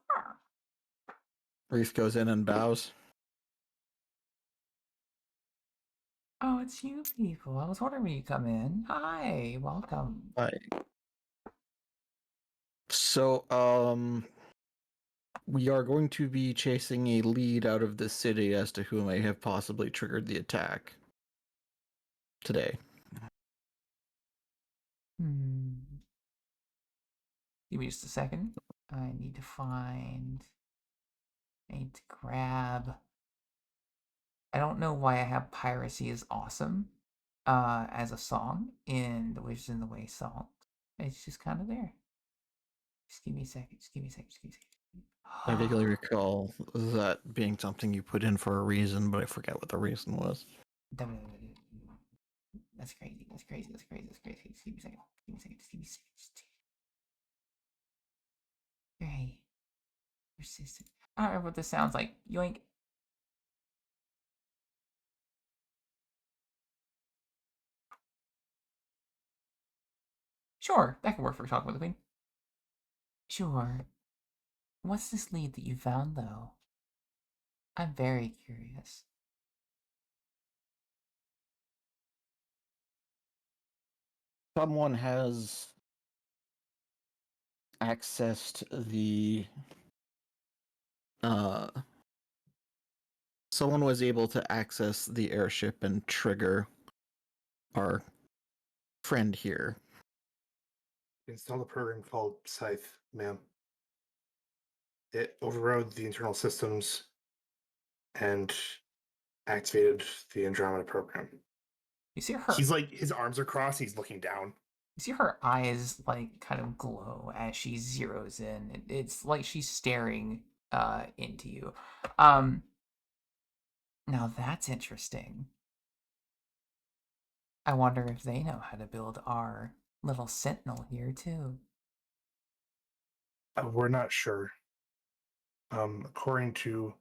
Reese goes in and bows. Oh, it's you people. I was wondering when you come in. Hi, welcome. Hi. So, we are going to be chasing a lead out of the city as to who may have possibly triggered the attack today. Give me just a second. I need to grab. I don't know why I have Piracy is Awesome as a song in the Wishes in the Way song. It's just kind of there. Just give me a second. Just give me a second. Just give me a second. I vaguely recall that being something you put in for a reason, but I forget what the reason was. That's crazy. That's crazy. That's crazy. That's crazy. Just give me a second. Give me a second. Just give me a second. Hey, persistent. I don't remember what this sounds like. Yoink. Sure, that could work for talking with the queen. Sure. What's this lead that you found, though? I'm very curious. Someone has accessed the someone was able to access the airship and trigger our friend here. Install a program called Scythe, ma'am. It overrode the internal systems and activated the Andromeda program. You see her. He's like, his arms are crossed. He's looking down. You see her eyes like kind of glow as she zeroes in. It's like she's staring into you. Now that's interesting. I wonder if they know how to build our little sentinel here too. We're not sure. According to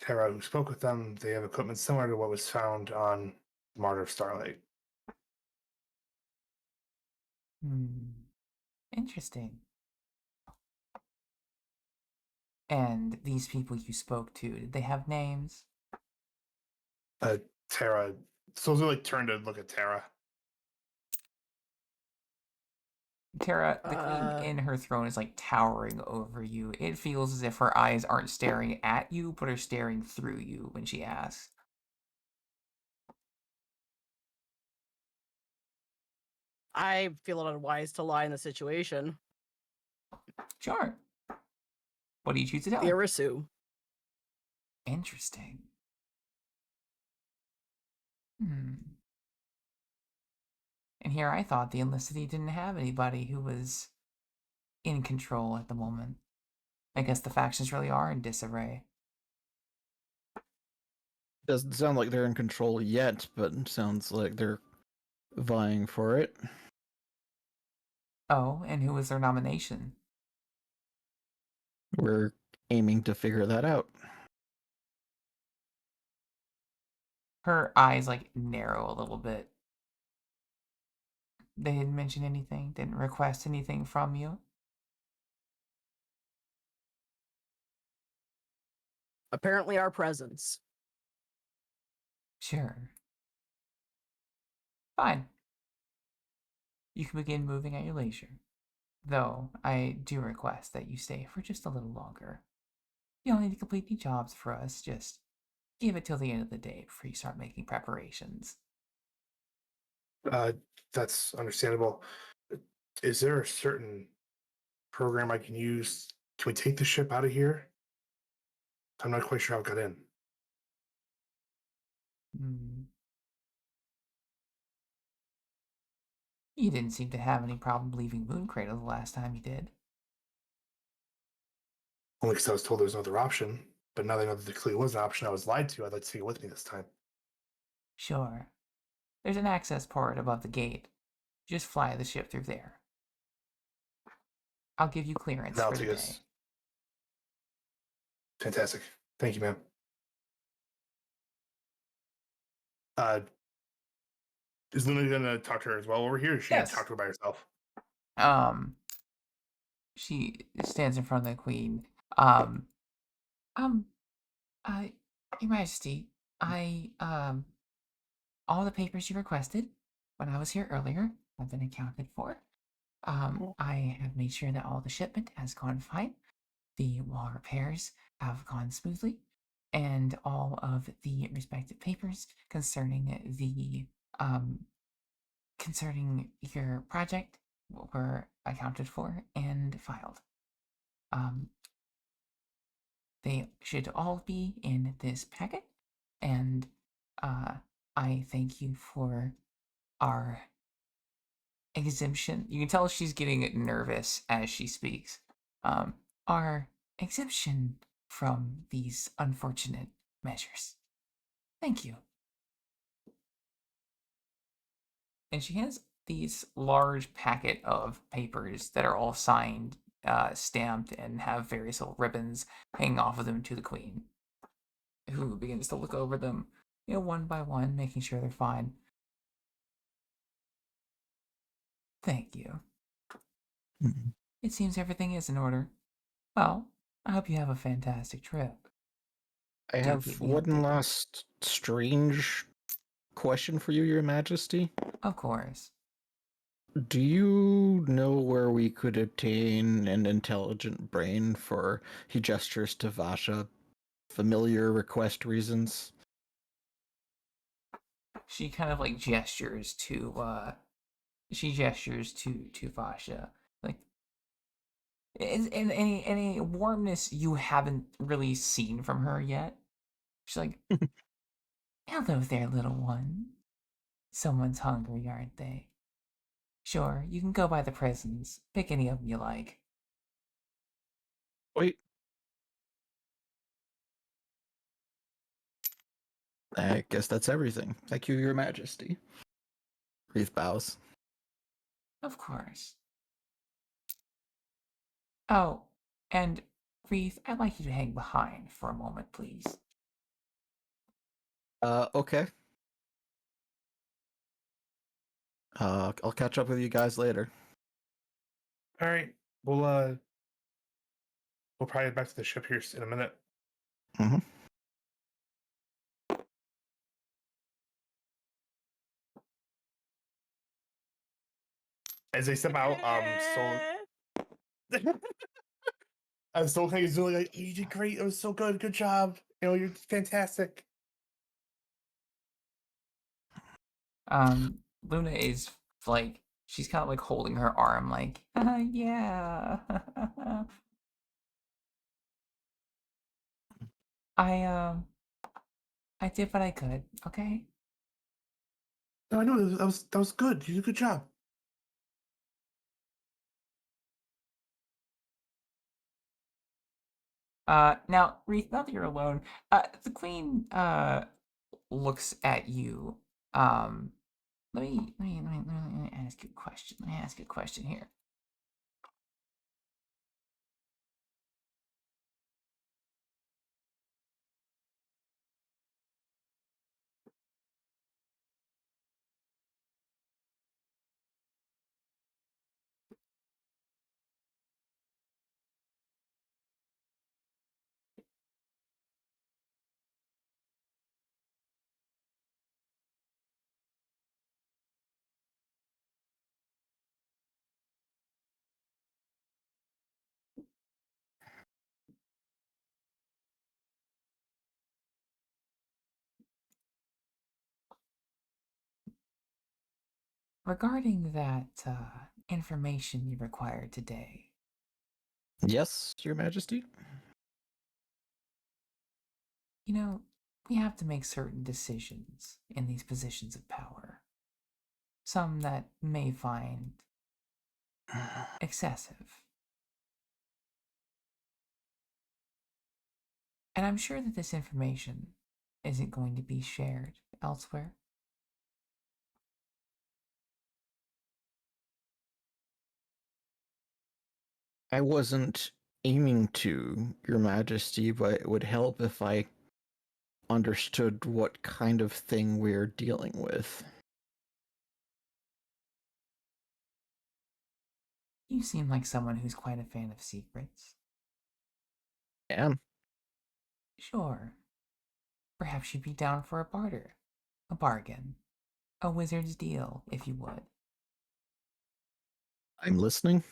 Terra, who spoke with them, they have equipment similar to what was found on Martyr of Starlight. Interesting. And these people you spoke to, did they have names? Terra. So they like turn to look at Terra. Terra, the queen in her throne is like towering over you. It feels as if her eyes aren't staring at you, but are staring through you when she asks. I feel it unwise to lie in the situation. Sure. What do you choose to tell The her? Arisu. Interesting. And here I thought the Enlicity didn't have anybody who was in control at the moment. I guess the factions really are in disarray. Doesn't sound like they're in control yet, but sounds like they're vying for it. Oh, and who was their nomination? We're aiming to figure that out. Her eyes like narrow a little bit. They didn't mention anything, didn't request anything from you. Apparently, our presence. Sure. Fine. You can begin moving at your leisure. Though, I do request that you stay for just a little longer. You don't need to complete any jobs for us, just give it till the end of the day before you start making preparations. That's understandable. Is there a certain program I can use? Can we take the ship out of here? I'm not quite sure how it got in. Hmm. You didn't seem to have any problem leaving Moon Cradle the last time you did. Only because I was told there was no other option. But now that I know that there clearly was an option I was lied to, I'd like to take it with me this time. Sure. There's an access port above the gate. Just fly the ship through there. I'll give you clearance That'll for the take day. us. Fantastic. Thank you, ma'am. Uh, is Luna gonna talk to her as well over here? Or is she Yes. gonna talk to her by herself? She stands in front of the queen. Um, um, uh, Your Majesty, all the papers you requested when I was here earlier have been accounted for. I have made sure that all the shipment has gone fine. The wall repairs have gone smoothly, and all of the respective papers concerning your project were accounted for and filed. Um, they should all be in this packet, and I thank you for our exemption. You can tell she's getting nervous as she speaks. Our exemption from these unfortunate measures. Thank you. And she has these large packet of papers that are all signed, stamped, and have various little ribbons hanging off of them to the queen, who begins to look over them, one by one, making sure they're fine. Thank you. Mhm. It seems everything is in order. Well, I hope you have a fantastic trip. I Do have keep me one updated. last strange question for you, Your Majesty. Of course. Do you know where we could obtain an intelligent brain for he gestures to Vasha familiar request reasons? She kind of like gestures to Vasha. Like, and any warmness you haven't really seen from her yet. She's like, hello there, little one. Someone's hungry, aren't they? Sure, you can go by the prisons. Pick any of them you like. Wait. I guess that's everything. Thank you, Your Majesty. Reef bows. Of course. Oh, and Wreath, I'd like you to hang behind for a moment, please. Okay. I'll catch up with you guys later. All right. We'll probably head back to the ship here in a minute. Mm-hmm. As they step out, Soul King is really like, "Oh, you did great. It was so good. Good job. You're fantastic." Luna is like, she's kind of like holding her arm, like, yeah. I I did what I could, okay? No, I know that was good. You did a good job. Now, Wreath, now that you're alone, the queen, looks at you. Let me ask you a question. Let me ask you a question here. Regarding that information you required today, Yes, Your Majesty. you know, we have to make certain decisions in these positions of power. Some that may find excessive. And I'm sure that this information isn't going to be shared elsewhere. I wasn't aiming to, Your Majesty, but it would help if I understood what kind of thing we're dealing with. You seem like someone who's quite a fan of secrets. And Sure. Perhaps you'd be down for a barter, a bargain, a wizard's deal, if you would. I'm listening.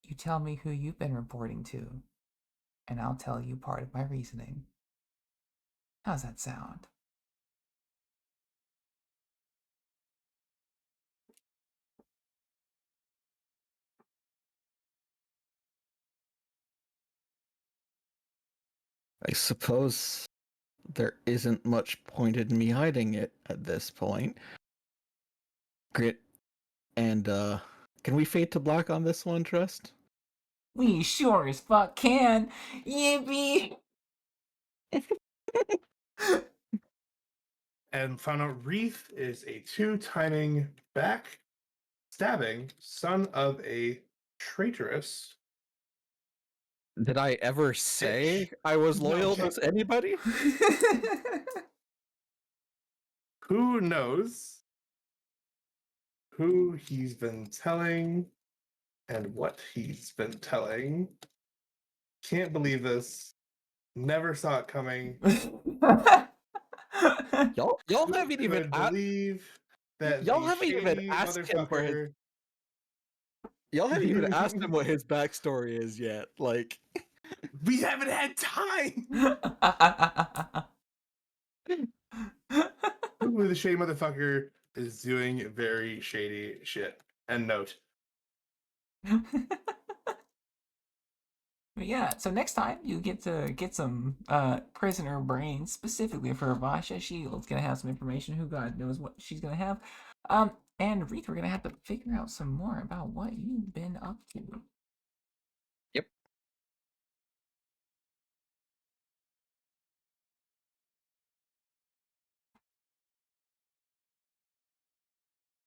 You tell me who you've been reporting to, and I'll tell you part of my reasoning. How's that sound? I suppose there isn't much point in me hiding it at this point. Grit and can we fade to black on this one, Trust? We sure as fuck can! Yippee! And found out Reef is a 2 timing back stabbing son of a traitorous. Did I ever say I was No, loyal okay. to anybody? Who knows who he's been telling and what he's been telling. Can't believe this. Never saw it coming. Y'all Who haven't even could believe that y'all the haven't even shady asked him where his motherfucker. y'all haven't even asked him what his backstory is yet. Like, We haven't had time. Who the shady motherfucker is doing very shady shit. End note. But yeah, so next time you get to get some prisoner brains specifically for Vasha. She's gonna have some information. Who God knows what she's gonna have. And Reith, we're gonna have to figure out some more about what you've been up to. Yep.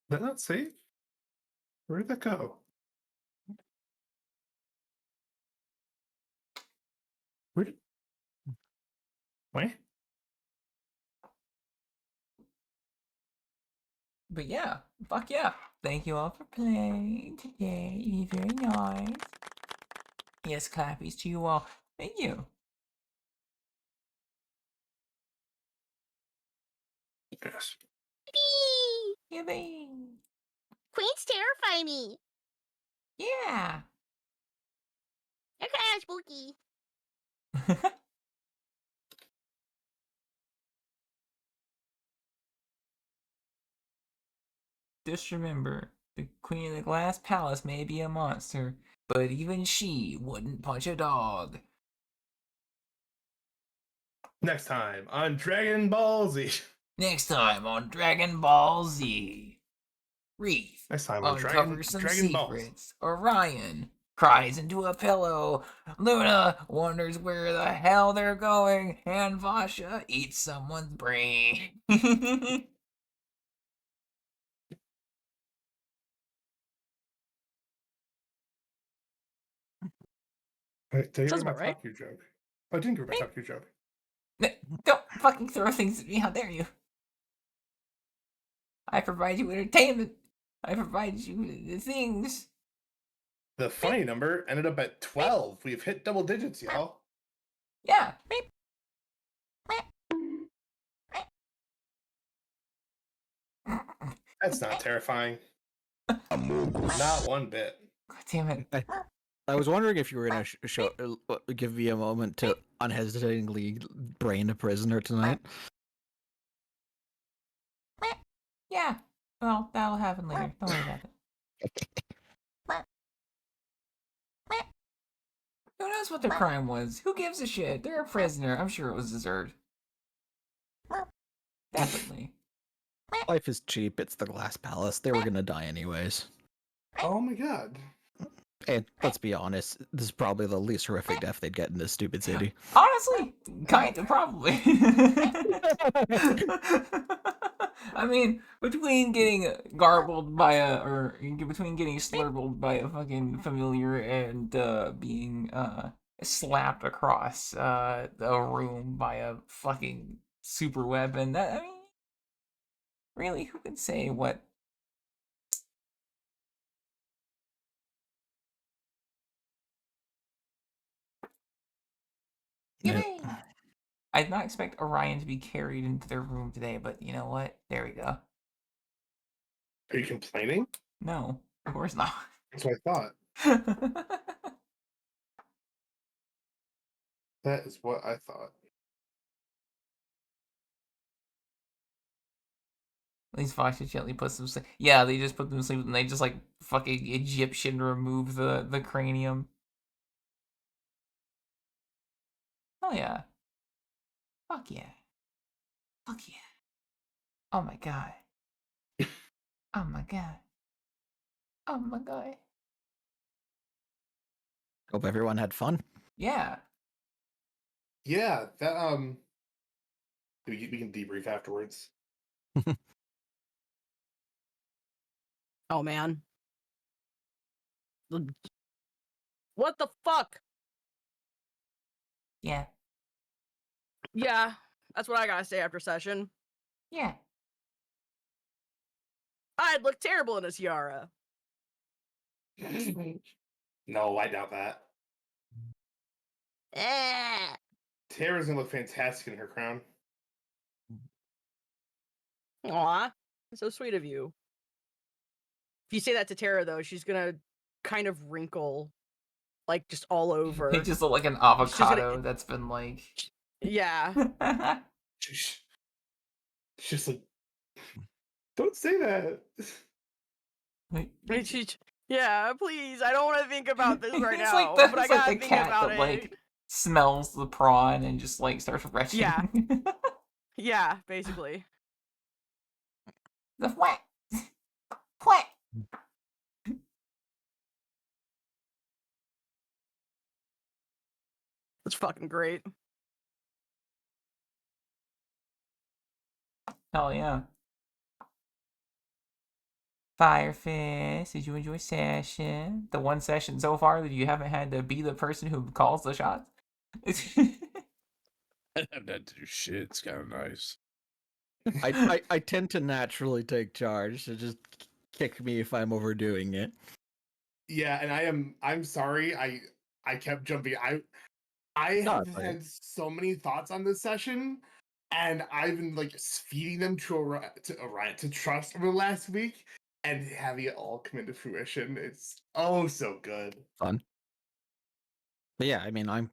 Did that not save? Where did that go? Where did... What? But yeah, fuck yeah. Thank you all for playing today. You're very nice. Yes, clappies to you all. Thank you. Yes. Yippee! Queens terrify me. Yeah. They're kind of spooky. Just remember, the Queen of the Glass Palace may be a monster, but even she wouldn't punch a dog. Next time on Dragon Ball Z. Next time on Dragon Ball Z. Reef Next time on uncovers some Dragon Balls. secrets. Orion cries into a pillow. Luna wonders where the hell they're going. And Vasha eats someone's brain. Wait, did I Sounds give my about right. Taku joke? Oh, I didn't give my Taku joke. Don't fucking throw things at me, how dare you? I provide you entertainment. I provide you the things. The funny number ended up at 12. We've hit double digits, y'all. Yeah. That's not terrifying. Not one bit. God damn it. I was wondering if you were gonna give me a moment to unhesitatingly brain a prisoner tonight. Yeah. Well, that'll happen later. Don't worry about it. Who knows what their crime was? Who gives a shit? They're a prisoner. I'm sure it was deserved. Definitely. Life is cheap. It's the Glass Palace. They were gonna die anyways. Oh my god. And let's be honest, this is probably the least horrific death they'd get in this stupid city. Honestly, kind of probably. I mean, between getting garbled by between getting slurbled by a fucking familiar and being slapped across a room by a fucking super weapon, I mean, really, who can say what? Yeah. I did not expect Orion to be carried into their room today, but you know what? There we go. Are you complaining? No, of course not. That's what I thought. That is what I thought. At least Fox just gently puts them. Yeah, they just put them to sleep and they just like fucking Egyptian remove the cranium. Oh yeah. Fuck yeah. Fuck yeah. Oh my god. Oh my god. Oh my god. Hope everyone had fun. Yeah. Yeah, that we can debrief afterwards. Oh man. What the fuck? Yeah. Yeah, that's what I gotta say after session. Yeah. I'd look terrible in a tiara. No, I doubt that. Ah. Tara's gonna look fantastic in her crown. Aw, so sweet of you. If you say that to Tara, though, she's gonna kind of wrinkle, like just all over. They just look like an She's gonna- avocado that's been like. Yeah. She's just like, don't say that. Yeah, please. I don't want to think about this right It's now, like the, but I it's like gotta the think cat about that it. like smells the prawn and just like starts retching. Yeah. Yeah, basically. The whack. Whack. It's fucking great. Hell yeah. Firefist, did you enjoy session? The one session so far that you haven't had to be the person who calls the shots? I have not to do shit. It's kind of nice. I tend to naturally take charge, so just kick me if I'm overdoing it. Yeah, and I'm sorry. I kept jumping. I No, have it's okay. had so many thoughts on this session, and I've been like feeding them to Orion to trust over the last week, and having it all come into fruition. It's oh so good. Fun. But yeah, I mean, I'm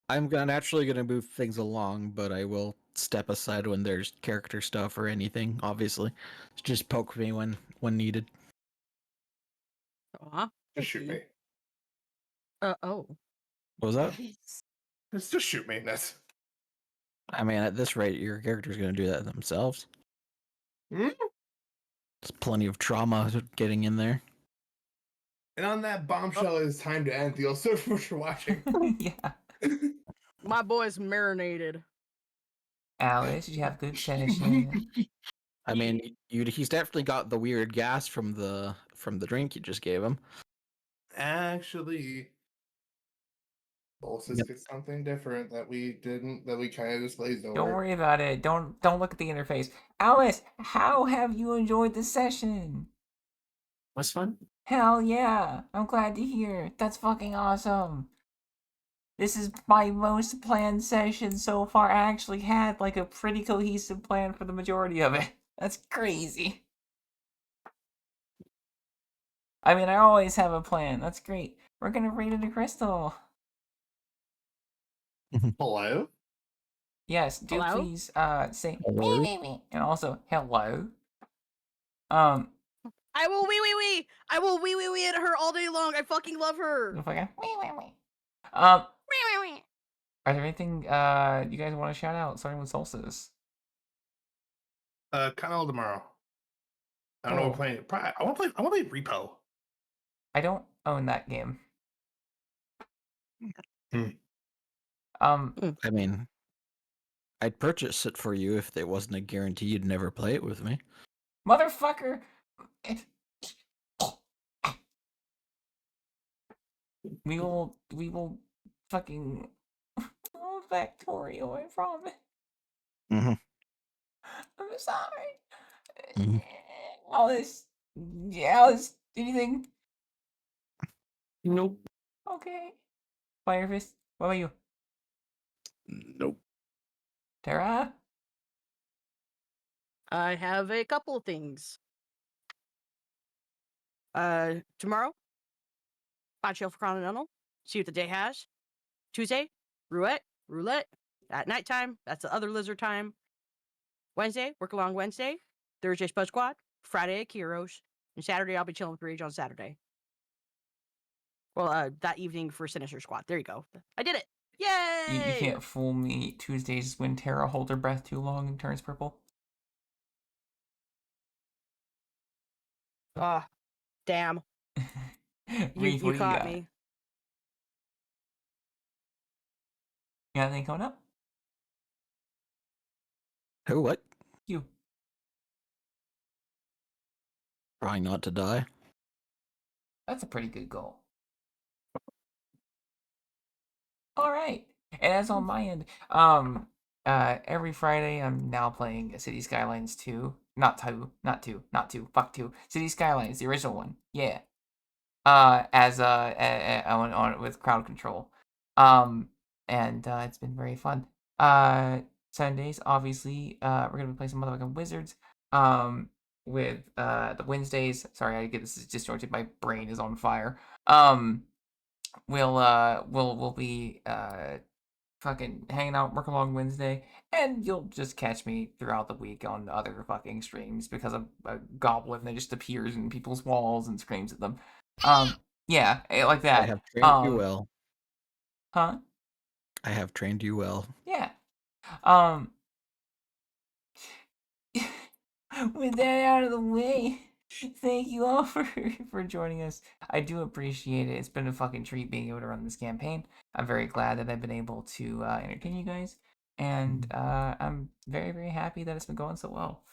naturally gonna move things along, but I will step aside when there's character stuff or anything. Obviously, just poke me when needed. Aw. Just shoot me. Oh. What was that? Just shoot me. That's I mean, at this rate, your character's gonna do that themselves. Hmm? There's plenty of trauma getting in there. And on that bombshell, it's time to end. Theo, so much for watching. Yeah. My boy's marinated. Alice, did you have a good session? I mean, he's definitely got the weird gas from the drink you just gave him. Actually, Bolsis gets something different that we kind of just glazed over. Don't worry about it. Don't look at the interface. Alice, how have you enjoyed the session? Was fun? Hell yeah. I'm glad to hear. That's fucking awesome. This is my most planned session so far. I actually had like a pretty cohesive plan for the majority of it. That's crazy. I mean, I always have a plan. That's great. We're gonna raid it a crystal. Hello? Yes, do Hello? please say Hello? me and also hello. I will wee. I will wee at her all day long. I fucking love her. Fucking wee. Wah, wah, wah. Are there anything you guys want to shout out, starting with Solstice? Kind of tomorrow. I don't know. Oh. We're playing. I want to play Repo. I don't own that game. Hmm. I mean, I'd purchase it for you if there wasn't a guarantee you'd never play it with me. Motherfucker! We will fucking Factorio, I promise. Mhm. I'm sorry. Mhm. Alice, anything? Nope. Okay. Firefist, what about you? Nope. Tara? I have a couple of things. Tomorrow, Bot Show for Continental. See what the day has. Tuesday, roulette. At nighttime, that's the other lizard time. Wednesday, work along Wednesday. Thursday, Spud Squad. Friday, Akiros. And Saturday, I'll be chilling with Rage on Saturday. Well, that evening for Sinister Squad. There you go. I did it. Yay! You can't fool me. Tuesdays when Tara holds her breath too long and turns purple. Ah, damn. Reef, You what do you caught got? me. You got anything coming up? Who? What? You. Trying not to die. That's a pretty good goal. All right. And that's on my end. Every Friday I'm now playing City Skylines 2. Not 2. Fuck 2. City Skylines, the original one. Yeah. As on with crowd control. And it's been very fun. Sundays, obviously, we're gonna be playing some motherfucking Wizards. With the Wednesdays, sorry, I get this is disjointed. My brain is on fire. We'll be fucking hanging out, work along Wednesday, and you'll just catch me throughout the week on other fucking streams because a goblin that just appears in people's walls and screams at them. Yeah, like I that. have trained you well. Huh? I have trained you well. Yeah. With that out of the way, thank you all for joining us. I do appreciate it. It's been a fucking treat being able to run this campaign. I'm very glad that I've been able to entertain you guys, and I'm very, very happy that it's been going so well.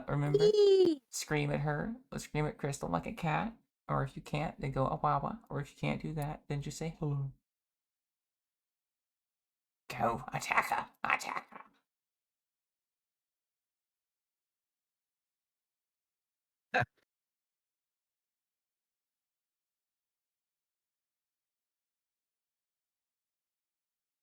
Remember, Wee. scream at her, scream at Crystal like a cat, or if you can't, then go a wawa, or if you can't do that, then just say hello. Go, attack her, attack her.